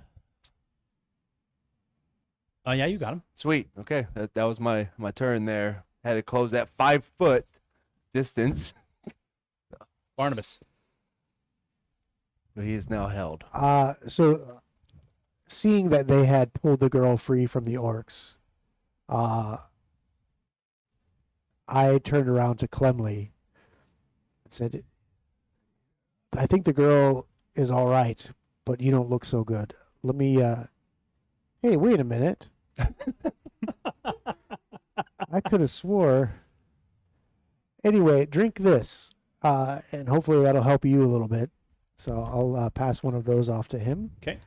Yeah, you got him. Sweet. Okay, that was my turn there. Had to close that 5 foot distance, Barnabas. but he is now held. So seeing that they had pulled the girl free from the orcs, I turned around to Clemley and said, I think the girl is all right, but you don't look so good. Let me, hey, wait a minute. I could have swore. Anyway, drink this, and hopefully that'll help you a little bit. So I'll pass one of those off to him. Okay.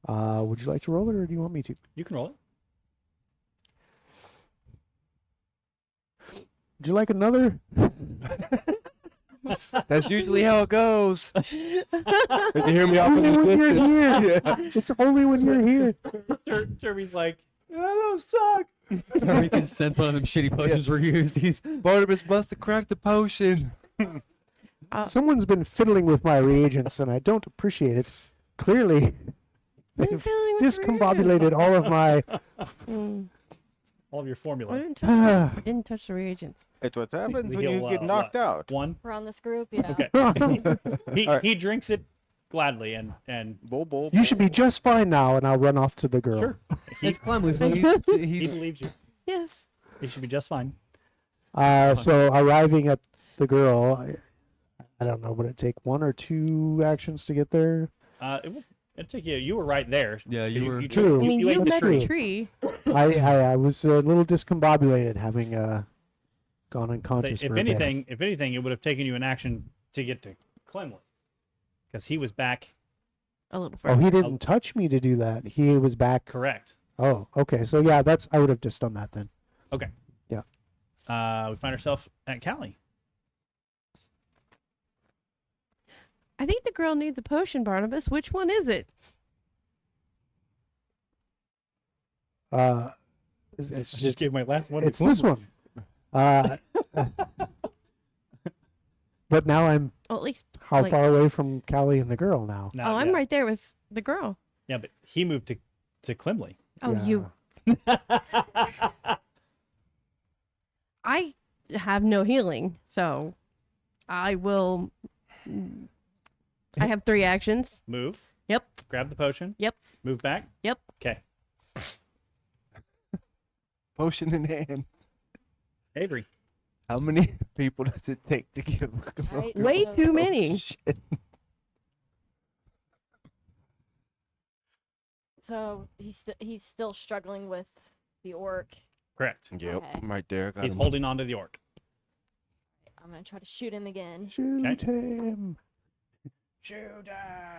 Would you like to roll it, or do you want me to? You can roll it. Would you like another? That's usually how it goes. Did you hear me off in Only the when you're distance? here. Yeah. It's only when you're here. Turby's like, I don't suck. Terry can sense one of them shitty potions were used. He's Barnabas must have cracked the potion. Someone's been fiddling with my reagents, and I don't appreciate it. Clearly, they've discombobulated all of my. All of your I formula. didn't touch the reagents. It's what happens We when you heal, get knocked what? out. 1. Around this group, yeah. Okay. He All right. he drinks it gladly and Bull, bull, You should be just fine now, and I'll run off to the girl. sure. it's Clemley, so He he's believes you. Yes. He should be just fine. So arriving at the girl, I don't know, would it take 1 or 2 actions to get there? It'll take you. You were right there. Yeah, you were- True. I mean, you you ate the met tree. the tree. I was a little discombobulated, having gone unconscious If for a bit. anything, it would have taken you an action to get to Clemley, because he was back. A little Oh, further. he didn't touch me to do that. He was back. Correct. Oh, okay. So yeah, I would have just done that then. Okay. Yeah. We find ourselves at Callie. I think the girl needs a potion, Barnabas. Which one is it? It's I just gave my last one. it's this one. But now I'm Well, at least. how Like- far away from Callie and the girl now? Now, I'm right there with the girl. Yeah, but he moved to Clemley. Oh, Yeah. you. I have no healing, so I will. I have 3 actions. Move. Yep. Grab the potion. Yep. Move back. Yep. Okay. Potion in hand. Avery. How many people does it take to give a girl? Right, Way so- too many. Shit. So he's still struggling with the orc, Correct. Yep, Okay. I'm right there. Got He's him. holding onto the orc. I'm gonna try to shoot him again. Shoot him. Shoot.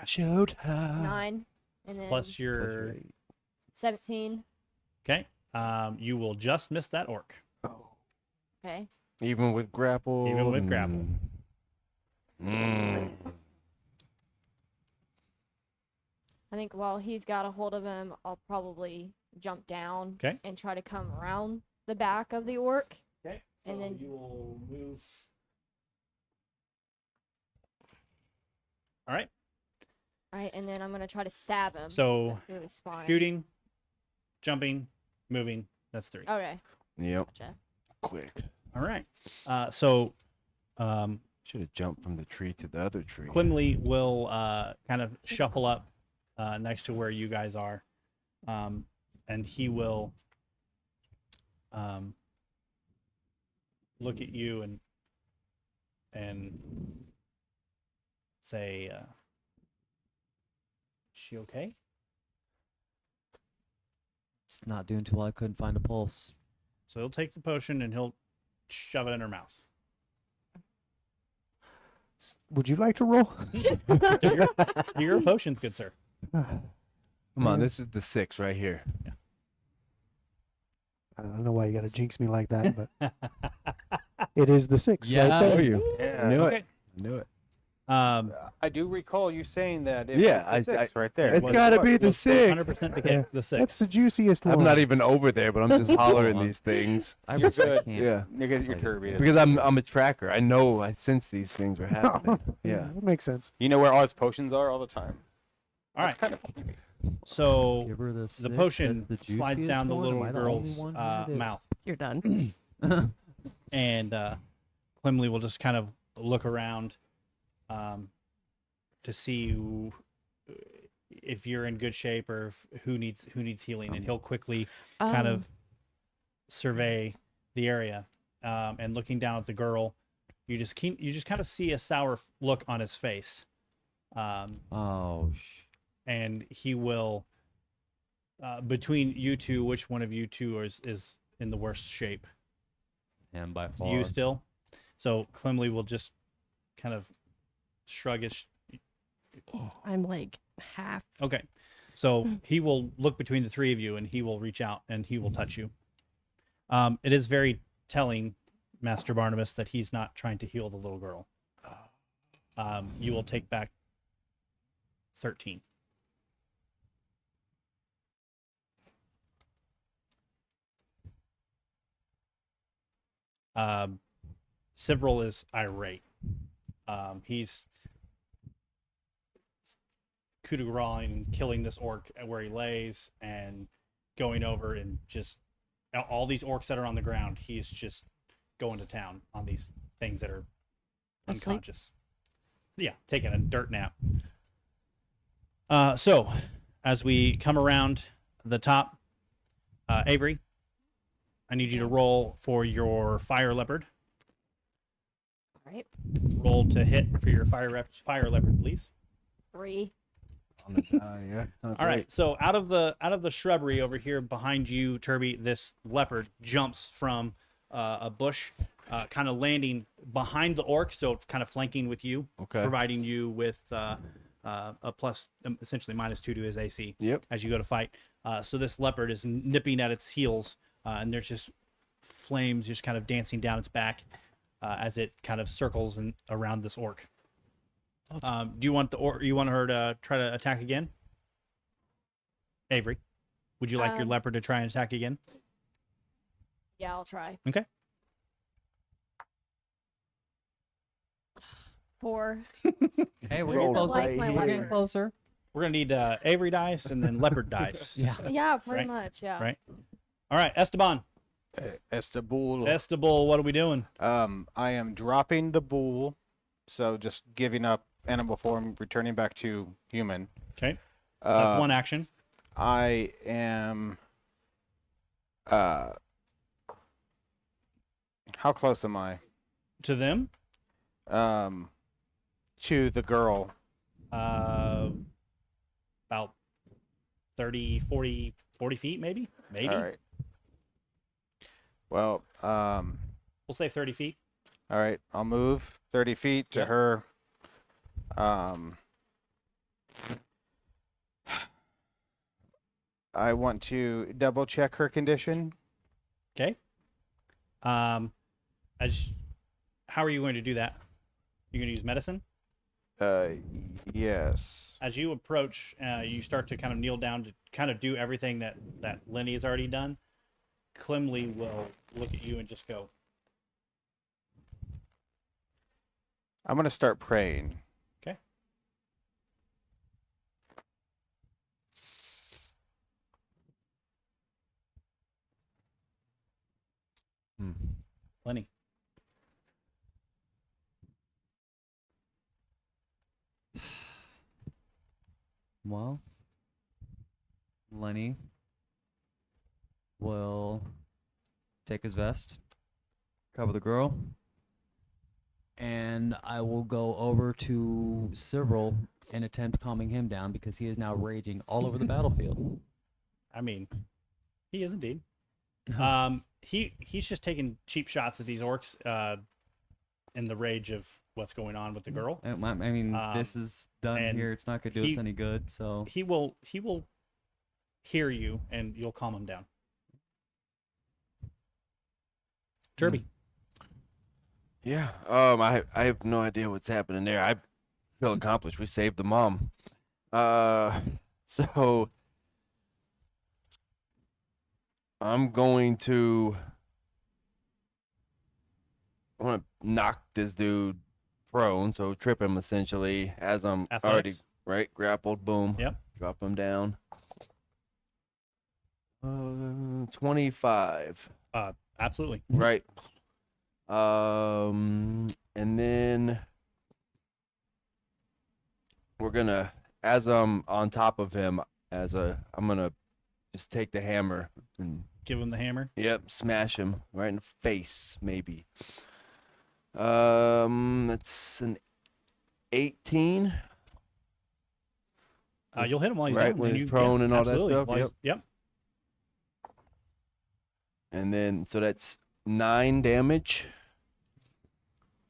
Shoot her. 9, and then Plus your 17. okay. You will just miss that orc. Okay. Even with grapple. Even with grapple. Mm. I think while he's got a hold of him, I'll probably jump down Okay. and try to come around the back of the orc. Okay. And then- you will move. All right. Right, and then I'm gonna try to stab him. So through his spine. shooting, jumping, moving. That's 3. Okay. Yep. Gotcha. Quick. All right. Should have jumped from the tree to the other tree. Quimley will kind of shuffle up next to where you guys are, and he will look at you and say, "She okay?" It's not doing too well. I couldn't find a pulse. So he'll take the potion and he'll shove it in her mouth. Would you like to roll? Your potions, good sir. Come on, this is the 6 right here. I don't know why you got to jinx me like that, but it is the 6 Yeah. right there. you? Yeah. I knew Okay. it. I knew it. I do recall you saying that. It Yeah, was the six right there. It's Was- got to What? be the 6. 100% to get the 6. That's the juiciest one. I'm not even over there, but I'm just hollering these things. I You're wish I good. can't. Yeah. Nigga, you're Kirby. Because I'm a tracker. I know. I sense these things are happening. Yeah. That makes sense. You know where all his potions are all the time. All right. That's kind of creepy. So Give her the the six, potion that's the slides juiciest down the one. little Am I the only girl's one who had it? mouth, You're done. and Clemley will just kind of look around to see if you're in good shape or who needs healing, and he'll quickly kind of survey the area. And looking down at the girl, you just kind of see a sour look on his face. Oh, And he will between you two, which one of you two is in the worst shape? him by far. You still. So Clemley will just kind of shrug his I'm like half. okay. So he will look between the three of you and he will reach out and he will touch you. It is very telling, Master Barnabas, that he's not trying to heal the little girl. You will take back 13. Several is irate. He's coup de grace and killing this orc at where he lays and going over and just all these orcs that are on the ground. He's just going to town on these things that are Asleep? unconscious. Yeah, taking a dirt nap. So as we come around the top, Avery, I need you to roll for your fire leopard. All right. Roll to hit for your fire leopard, please. 3. Yeah. All right. So out of the shrubbery over here behind you, Turby, this leopard jumps from a bush, kind of landing behind the orc, so it's kind of flanking with you, Okay. providing you with a plus, essentially -2 to his AC. Yep. As you go to fight. So this leopard is nipping at its heels, and there's just flames just kind of dancing down its back as it kind of circles around this orc. Do you want you want her to try to attack again? Avery, would you like your leopard to try and attack again? Yeah, I'll try. Okay. 4. Hey, He we're getting doesn't closer. like my We're getting leopard. closer. We're gonna need Avery dice and then leopard dice. Yeah. Yeah, pretty Right. much. Yeah. Right. All right, Esteban. Estabull. Estebul, what are we doing? I am dropping the bull, so just giving up animal form, returning back to human. Okay. So that's Uh, one action. I am. How close am I? To them, To the girl. about 30, 40 feet, maybe. All right. Well, We'll say 30 feet. all right. I'll move 30 feet to Yep. her. I want to double check her condition. Okay. How are you going to do that? You're going to use medicine? Yes. As you approach, you start to kind of kneel down to kind of do everything that Lenny has already done. Clemley will look at you and just go, I'm gonna start praying. okay. Hmm. Lenny. Well, Lenny will take his vest, cover the girl, and I will go over to Cyril and attempt calming him down because he is now raging all over the battlefield. I mean, he is indeed. He's just taking cheap shots at these orcs in the rage of what's going on with the girl. I mean, this is done and here. It's not going to do us any good, so... He will hear you, and you'll calm him down. Turby. Yeah. I have no idea what's happening there. I feel accomplished. We saved the mom. So I'm going to knock this dude prone, so trip him essentially as I'm already Athletics? right grappled. Boom. Yep. Drop him down. 25. Absolutely. Right. And then we're gonna, as I'm on top of him, I'm gonna just take the hammer and Give him the hammer. smash him right in the face, maybe. That's an 18. You'll hit him while he's Right, down. when and he's you, prone and all that absolutely. stuff, While he's- yep. Yep. And then so that's 9 damage.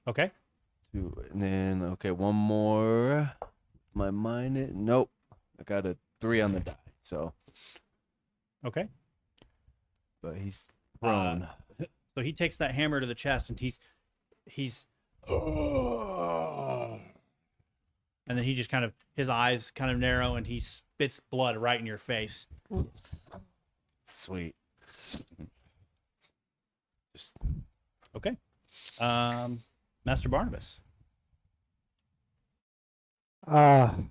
Okay. And then one more. My minus, nope. I got a 3 on the die. So, Okay. but he's prone. So he takes that hammer to the chest, and he's and then he just kind of, his eyes kind of narrow, and he spits blood right in your face. Sweet. Just Okay. Master Barnabas. I'm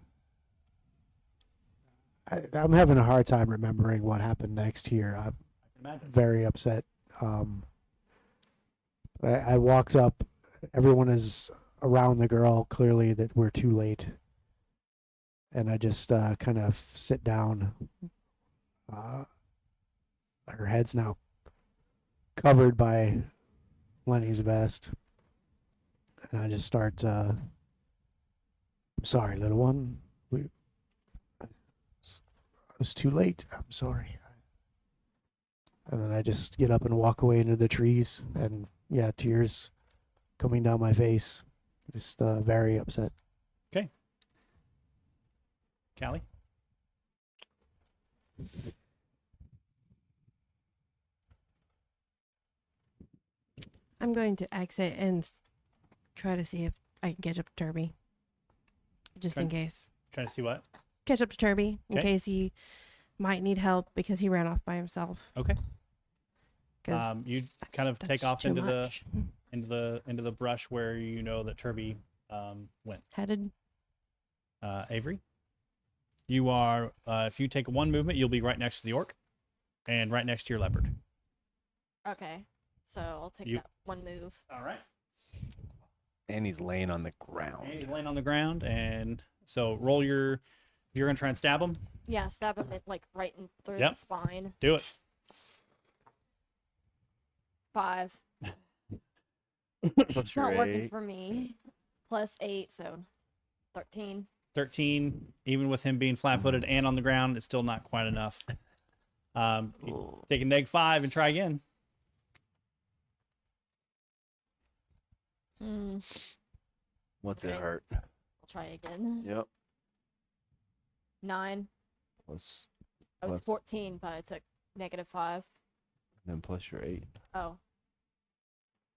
having a hard time remembering what happened next here. I'm Imagine. very upset. I walked up. Everyone is around the girl. Clearly, that we're too late. And I just kind of sit down. Her head's now covered by Lenny's vest. And I just start, I'm sorry, little one. I was too late. I'm sorry. And then I just get up and walk away into the trees. And yeah, tears coming down my face. Just very upset. Callie? I'm going to exit and try to see if I can catch up to Turby. Just in Okay. case. Trying to see what? Catch up to Turby in Okay. case he might need help because he ran off by himself. Okay. 'Cause You kind of take that's off too into much. the brush where you know that Turby went. Headed. Avery, you are if you take one movement, you'll be right next to the orc, and right next to your leopard. Okay. So I'll take You- that one move. All right. and he's laying on the ground. And he's laying on the ground, and so roll your. If you're gonna try and stab him, Yeah, stab him right in through Yep. the spine. do it. 5. Plus It's your not working 8. for me. Plus 8, so 13. 13, even with him being flat-footed and on the ground, it's still not quite enough. You take a -5 and try again. What's it Okay. hurt? I'll try again. Yep. 9. Plus, I was Plus. 14, but I took -5. then plus your 8. Oh.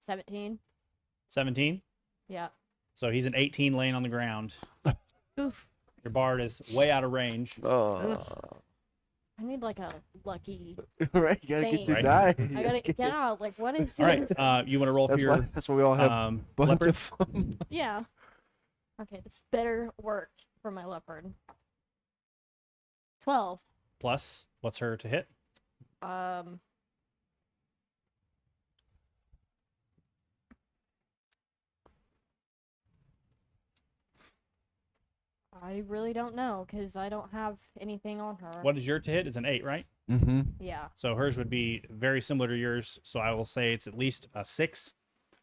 17. 17. Yeah. So he's an 18 laying on the ground. Oof. Your bard is way out of range. Oh. I need like a lucky. Right, you gotta get your Right. die. I gotta get out. Like, what is All this? right. You want to roll for That's your why, that's why we all have bunch leopard? of them. Yeah. Okay, this better work for my leopard. 12. Plus, what's her to hit? I really don't know because I don't have anything on her. What is your to hit? Is an 8, right? Mm-hmm. Yeah. So hers would be very similar to yours. So I will say it's at least a 6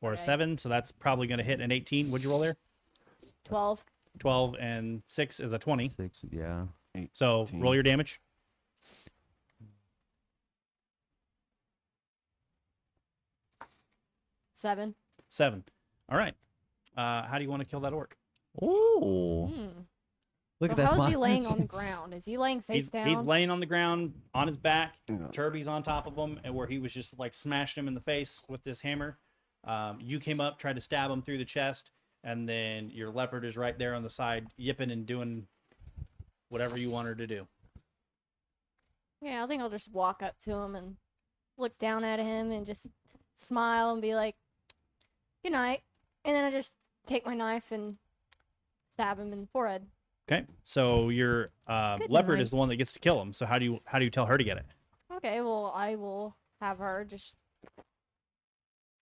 or a Okay. 7. So that's probably going to hit an 18. What'd you roll there? 12. 12 and 6 is a 20. 6, yeah. So 18. roll your damage. 7. 7. All right. How do you want to kill that orc? Oh. Hmm. Look So at that how is smile. he laying on the ground? Is he laying face He's down? laying on the ground on his back. Yeah. Turby's on top of him, and where he was just like smashed him in the face with this hammer. You came up, tried to stab him through the chest, and then your leopard is right there on the side, yipping and doing whatever you want her to do. Yeah, I think I'll just walk up to him and look down at him and just smile and be like, "Good night," and then I just take my knife and stab him in the forehead. Okay, so your Good leopard is night. the one that gets to kill him. So how do you tell her to get it? Okay, well I will have her just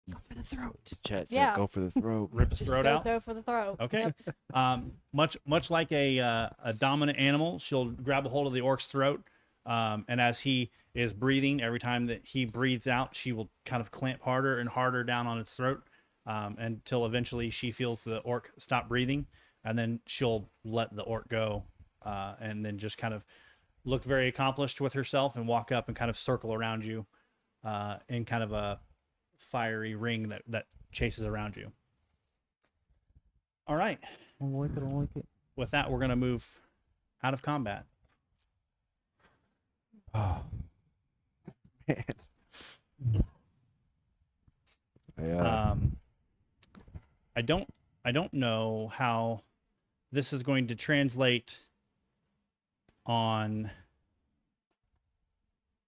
Go for the throat. Chat said Yeah. go for the throat. Rip his just throat go out. throw for the throat. Okay. Yep. Much like a dominant animal, she'll grab a hold of the orc's throat, and as he is breathing, every time that he breathes out, she will kind of clamp harder and harder down on its throat, until eventually she feels the orc stop breathing, and then she'll let the orc go, and then just kind of look very accomplished with herself and walk up and kind of circle around you, in kind of a fiery ring that chases around you. All right. I don't like it. I don't like it. With that, we're going to move out of combat. Oh. Man. Yeah. I don't know how this is going to translate on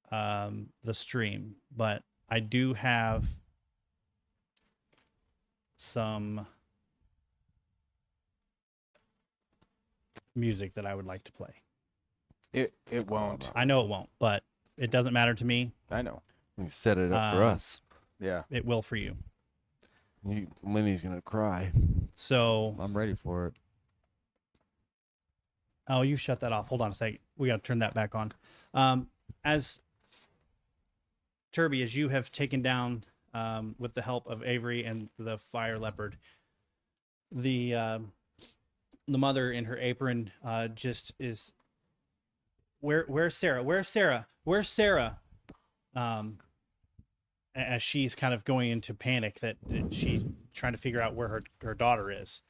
the stream, but I do have some music that I would like to play. It won't. I know it won't, but it doesn't matter to me. I know. You set it up for us. Yeah. It will for you. Lenny's gonna cry. So, I'm ready for it. oh, you shut that off. Hold on a second. We got to turn that back on. As Turby, as you have taken down, with the help of Avery and the fire leopard, the mother in her apron just is. Where's Sarah? Where's Sarah? Where's Sarah? As she's kind of going into panic that she's trying to figure out where her daughter is.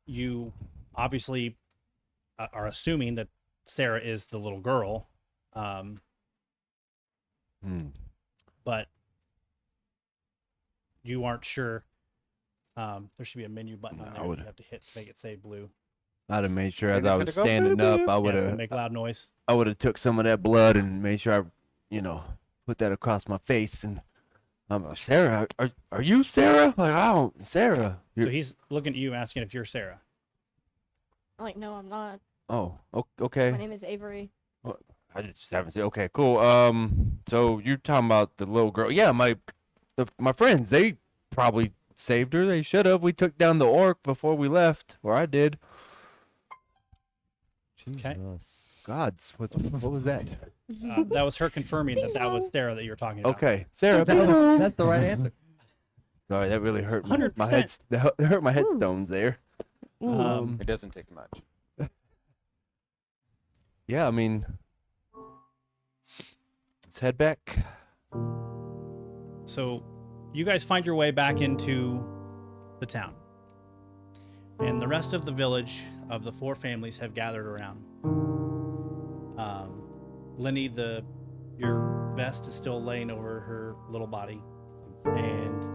You obviously are assuming that Sarah is the little girl, but you aren't sure. There should be a menu button on I there that would- you have to hit to make it say blue. I'd have made sure I as just I had was to go standing boop, up, boop. I Yeah, would it's gonna have make loud noise. took some of that blood and made sure put that across my face and I'm like, Sarah, are you Sarah? Like, I don't, Sarah. So he's looking at you, asking if you're Sarah. I'm like, no, I'm not. Okay. My name is Avery. I just haven't said. Okay, cool. So you're talking about the little girl? Yeah, my friends, they probably saved her. They should have. We took down the orc before we left, or I did. Okay. Jesus. Gods, what was that? That was her confirming that was Sarah that you were talking about. Okay, Sarah. That's the right answer. Sorry, that really hurt my 100%. head. That hurt my headstones there. It doesn't take much. Yeah, I mean, let's head back. So you guys find your way back into the town. And the rest of the village of the 4 families have gathered around. Lenny, your vest is still laying over her little body. And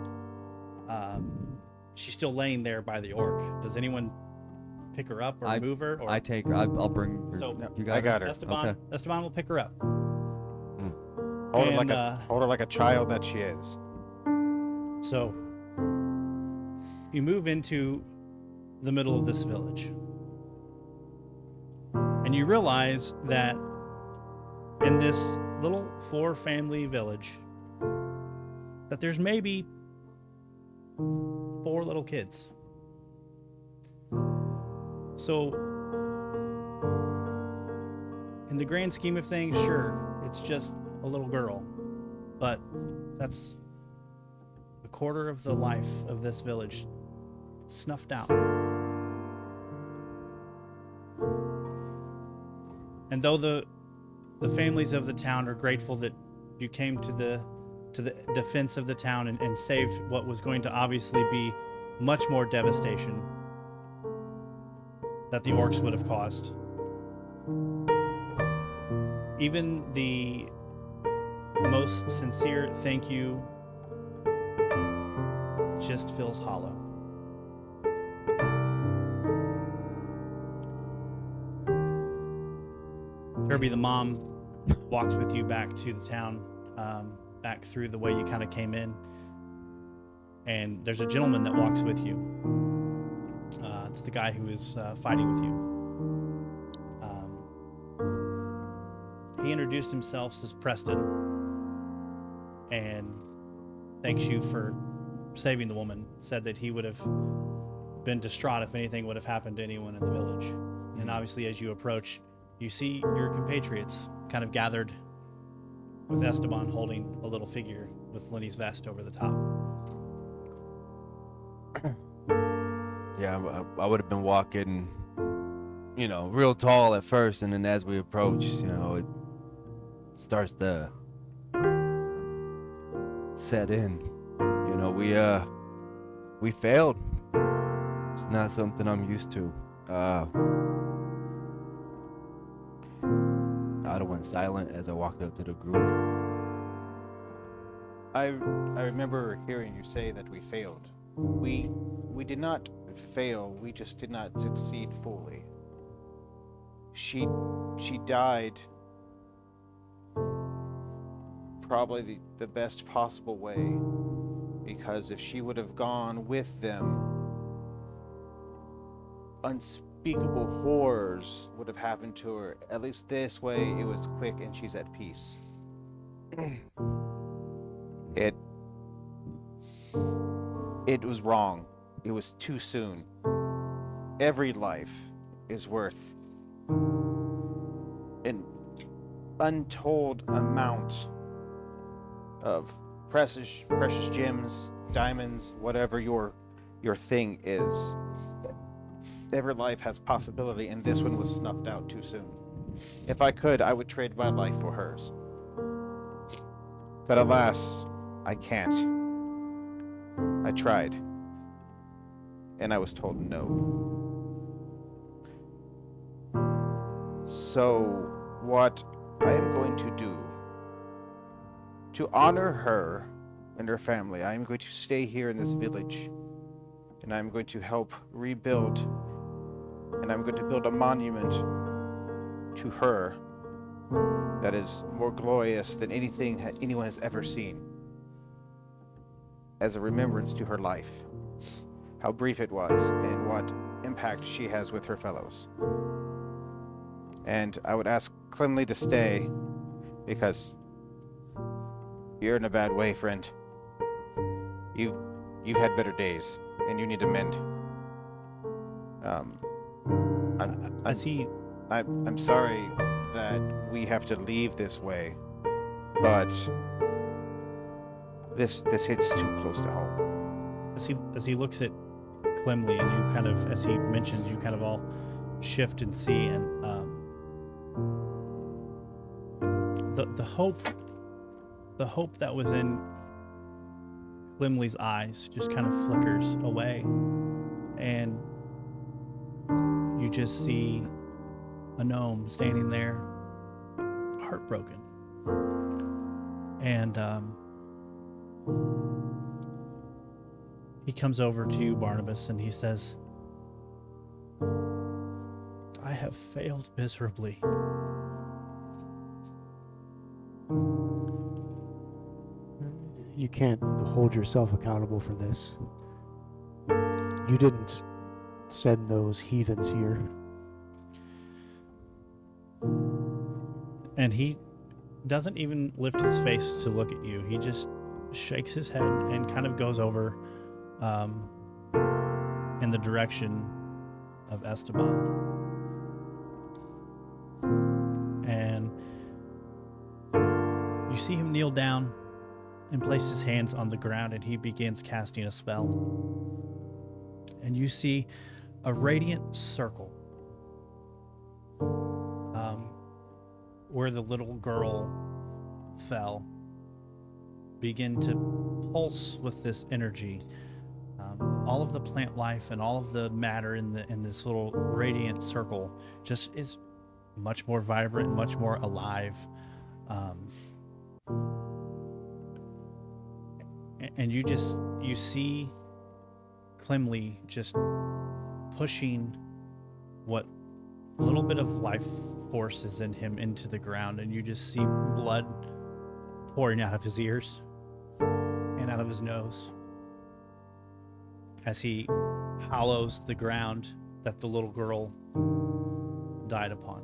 she's still laying there by the orc. Does anyone pick her up or move her? Or? I'll bring her. So you I got her. Esteban will pick her up. Hold And, her like a child that she is. So you move into the middle of this village. And you realize that in this little 4-family village, that there's maybe 4 little kids. So in the grand scheme of things, sure, it's just a little girl, but that's a quarter of the life of this village snuffed out. And though the families of the town are grateful that you came to the defense of the town and saved what was going to obviously be much more devastation that the orcs would have caused, even the most sincere thank you just feels hollow. Kirby, the mom, walks with you back to the town, back through the way you kind of came in. And there's a gentleman that walks with you. It's the guy who is fighting with you. He introduced himself as Preston and thanks you for saving the woman. Said that he would have been distraught if anything would have happened to anyone in the village. And obviously, as you approach, you see your compatriots kind of gathered with Esteban holding a little figure with Lenny's vest over the top. Yeah, I would have been walking, real tall at first, and then as we approach, it starts to set in. We failed. It's not something I'm used to. Otto went silent as I walked up to the group. I remember hearing you say that we failed. We did not fail. We just did not succeed fully. She died probably the best possible way, because if she would have gone with them, unspeakable horrors would have happened to her. At least this way it was quick and she's at peace. It was wrong. It was too soon. Every life is worth an untold amount of precious gems, diamonds, whatever your thing is. Every life has possibility, and this one was snuffed out too soon. If I could, I would trade my life for hers. But alas, I can't. I tried, and I was told no. So, what I am going to do to honor her and her family, I am going to stay here in this village, and I'm going to help rebuild, and I'm going to build a monument to her that is more glorious than anything anyone has ever seen, as a remembrance to her life, how brief it was, and what impact she has with her fellows. And I would ask Clemley to stay, because you're in a bad way, friend. You've had better days, and you need to mend. I'm sorry that we have to leave this way, but this hits too close to home. As he looks at Clemley, and you kind of, as he mentions, you kind of all shift and see, and the hope that was in Glimley's eyes just kind of flickers away, and you just see a gnome standing there, heartbroken. And he comes over to you, Barnabas, and he says, I have failed miserably. You can't hold yourself accountable for this. You didn't send those heathens here. And he doesn't even lift his face to look at you. He just shakes his head and kind of goes over in the direction of Esteban. And you see him kneel down and place his hands on the ground, and he begins casting a spell. And you see a radiant circle where the little girl fell begin to pulse with this energy. All of the plant life and all of the matter in this little radiant circle just is much more vibrant, much more alive. And you see Clemley just pushing what little bit of life force is in him into the ground, and you just see blood pouring out of his ears and out of his nose as he hollows the ground that the little girl died upon.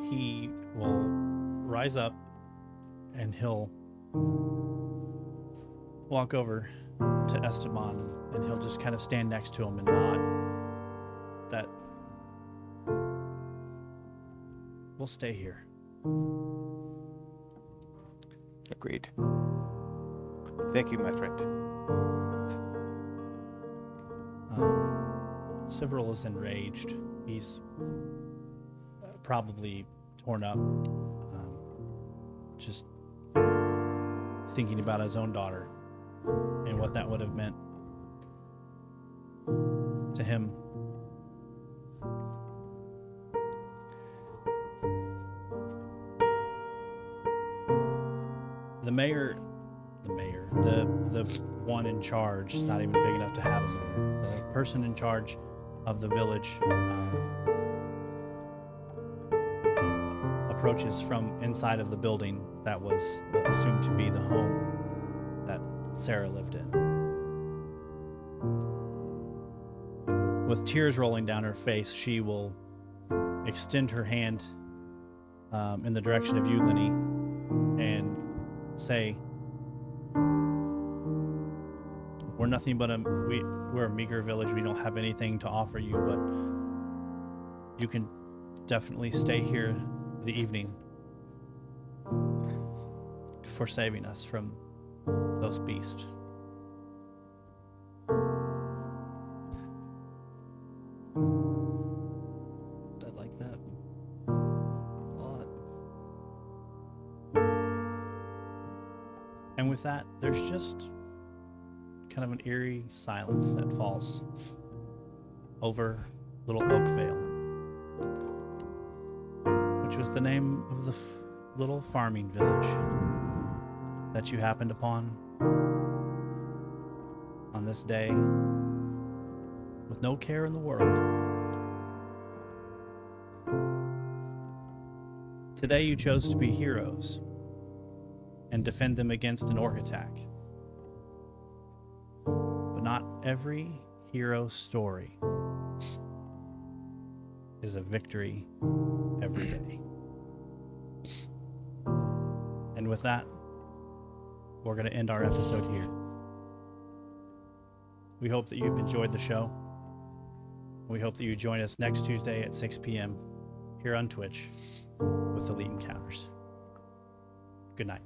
He will rise up and he'll walk over to Esteban, and he'll just kind of stand next to him and nod that we'll stay here. Agreed. Thank you, my friend. Several is enraged. He's probably torn up, just thinking about his own daughter and what that would have meant to him. The one in charge, it's not even big enough to have him. The person in charge of the village approaches from inside of the building that was assumed to be the home that Sarah lived in. With tears rolling down her face, she will extend her hand in the direction of you, Lenny, and say, we're nothing but we're a meager village. We don't have anything to offer you, but you can definitely stay here the evening for saving us from those beasts. I like that a lot. And with that, there's just kind of an eerie silence that falls over Little Oakvale, which was the name of the little farming village that you happened upon on this day with no care in the world. Today you chose to be heroes and defend them against an orc attack. But not every hero's story is a victory every day. And with that, we're going to end our episode here. We hope that you've enjoyed the show. We hope that you join us next Tuesday at 6 p.m. here on Twitch with Elite Encounters. Good night.